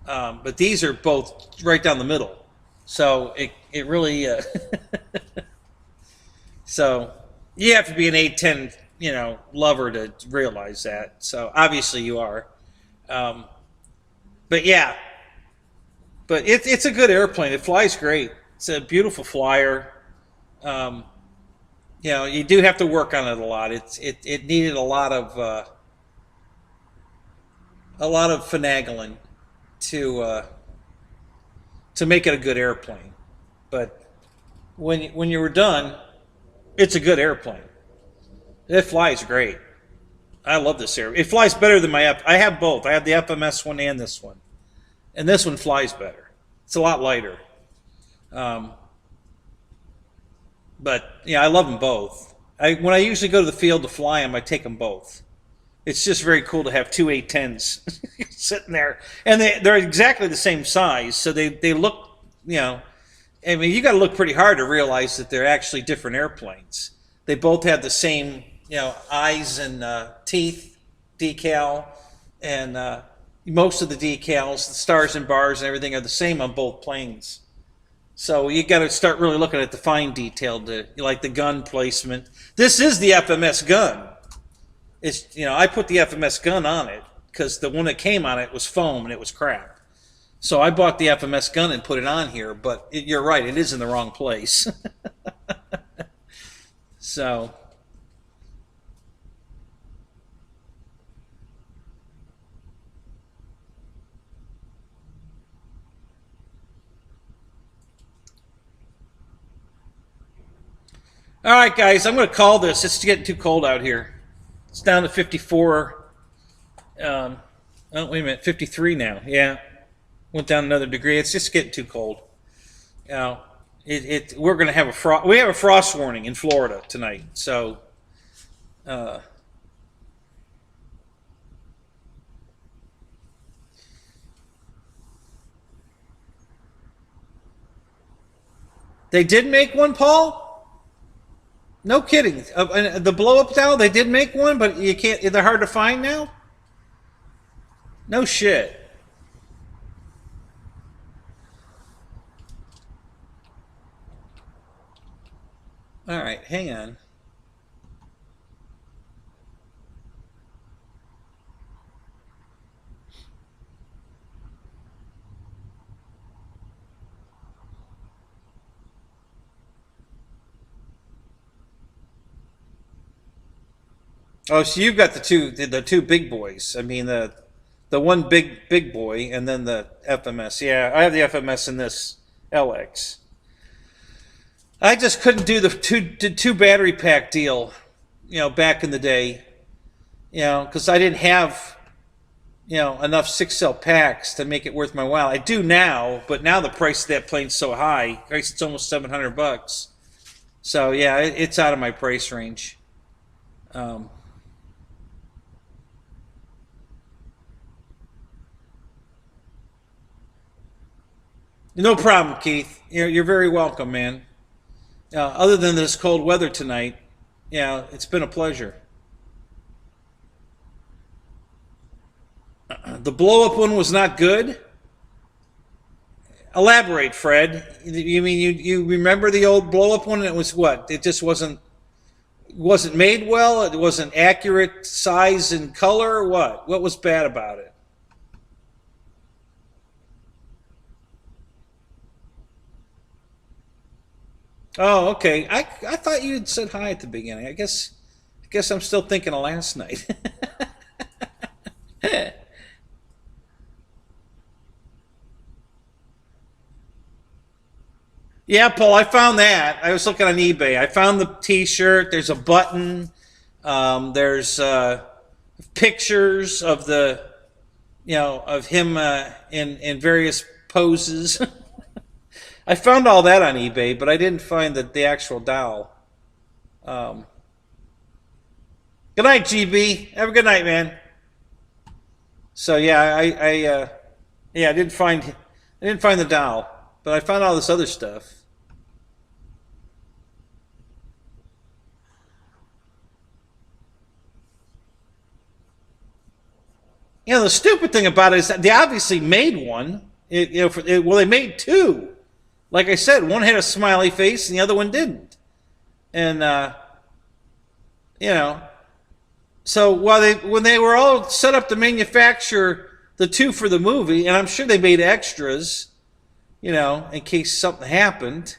A: But these are both right down the middle. So it really... So you have to be an 810, you know, lover to realize that. So obviously you are. But yeah. But it's a good airplane. It flies great. It's a beautiful flyer. You know, you do have to work on it a lot. It needed a lot of finagling to make it a good airplane. But when you were done, it's a good airplane. It flies great. I love this airplane. It flies better than my I have both. I have the FMS one and this one, and this one flies better. It's a lot lighter. But yeah, I love them both. When I usually go to the field to fly them, I take them both. It's just very cool to have two 810s sitting there, and they're exactly the same size, so they look, you know. I mean, you got to look pretty hard to realize that they're actually different airplanes. They both have the same, you know, eyes and teeth decal, and most of the decals, the stars and bars and everything are the same on both planes. So you got to start really looking at the fine detail, like the gun placement. This is the FMS gun. It's, you know, I put the FMS gun on it because the one that came on it was foam and it was crap. So I bought the FMS gun and put it on here, but you're right, it is in the wrong place. So, all right, guys, I'm going to call this. It's getting too cold out here. It's down to 54. Oh, wait a minute, 53 now. Yeah. Went down another degree. It's just getting too cold. You know, we're going to have a frost. We have a frost warning in Florida tonight. So, they did make one, Paul? No kidding. The blow up doll, they did make one, but you can't. They're hard to find now. No shit. All right, hang on. Oh, so you've got the two big boys. I mean the one big boy and then the FMS. Yeah, I have the FMS in this LX. I just couldn't do the two battery pack deal, you know, back in the day, you know, because I didn't have, you know, enough 6-cell packs to make it worth my while. I do now, but now the price of that plane's so high. Price, it's almost $700. So yeah, it's out of my price range. No problem, Keith. You're very welcome, man. Other than this cold weather tonight, yeah, it's been a pleasure. The blow-up one was not good. Elaborate, Fred. You mean you remember the old blow-up one? And it was what? It just wasn't made well. It wasn't accurate size and color. What was bad about it? Oh, okay. I thought you had said hi at the beginning. I guess I'm still thinking of last night. Yeah, Paul, I found that. I was looking on eBay. I found the T-shirt. There's a button. There's pictures of of him in various poses. I found all that on eBay, but I didn't find the actual doll. Good night, GB. Have a good night, man. So yeah, yeah, I didn't find the doll, but I found all this other stuff. You know, the stupid thing about it is that they obviously made one. Well, they made two. Like I said, one had a smiley face and the other one didn't. And you know, so when they were all set up to manufacture the two for the movie, and I'm sure they made extras, you know, in case something happened.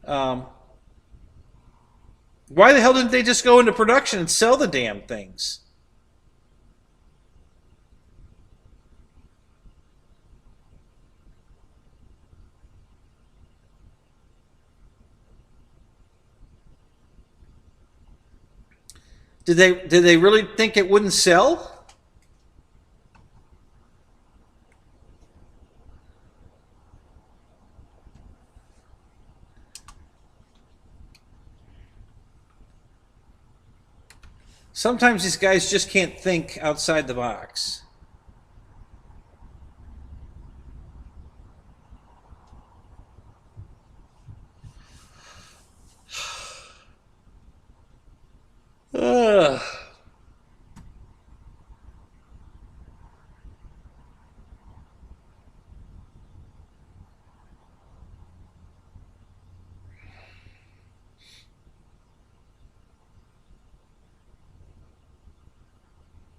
A: Why the hell didn't they just go into production and sell the damn things? Did they really think it wouldn't sell? Sometimes these guys just can't think outside the box. Ugh.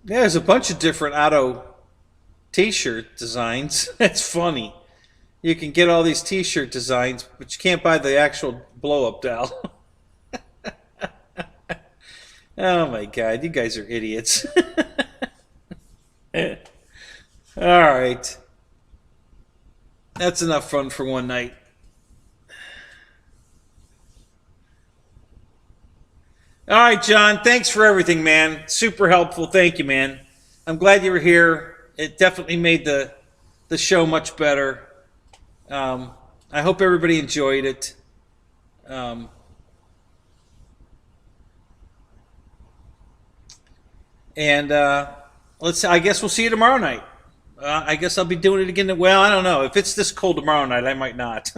A: Yeah, there's a bunch of different auto t-shirt designs. That's funny. You can get all these t-shirt designs, but you can't buy the actual blow-up doll. Oh my god, you guys are idiots. All right. That's enough fun for one night. All right, John, thanks for everything, man. Super helpful. Thank you, man. I'm glad you were here. It definitely made the show much better. I hope everybody enjoyed it. And I guess we'll see you tomorrow night. I guess I'll be doing it again. Well, I don't know. If it's this cold tomorrow night, I might not.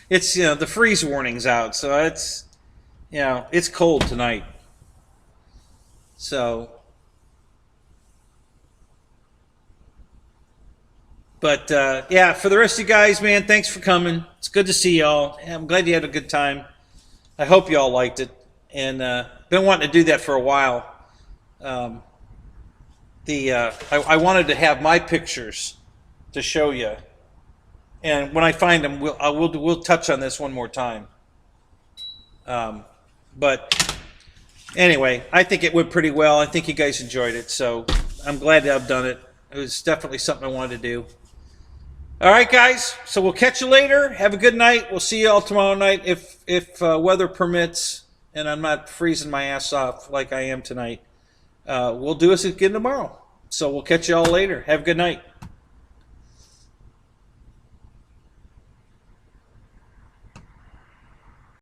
A: It's, the freeze warning's out, so it's, it's cold tonight. So, but yeah, for the rest of you guys, man, thanks for coming. It's good to see y'all. I'm glad you had a good time. I hope y'all liked it, and been wanting to do that for a while. I wanted to have my pictures to show you, and when I find them, we'll touch on this one more time. But anyway, I think it went pretty well. I think you guys enjoyed it, so I'm glad to have done it. It was definitely something I wanted to do. All right, guys. So we'll catch you later. Have a good night. We'll see you all tomorrow night if weather permits, and I'm not freezing my ass off like I am tonight. We'll do this again tomorrow. So we'll catch you all later. Have a good night.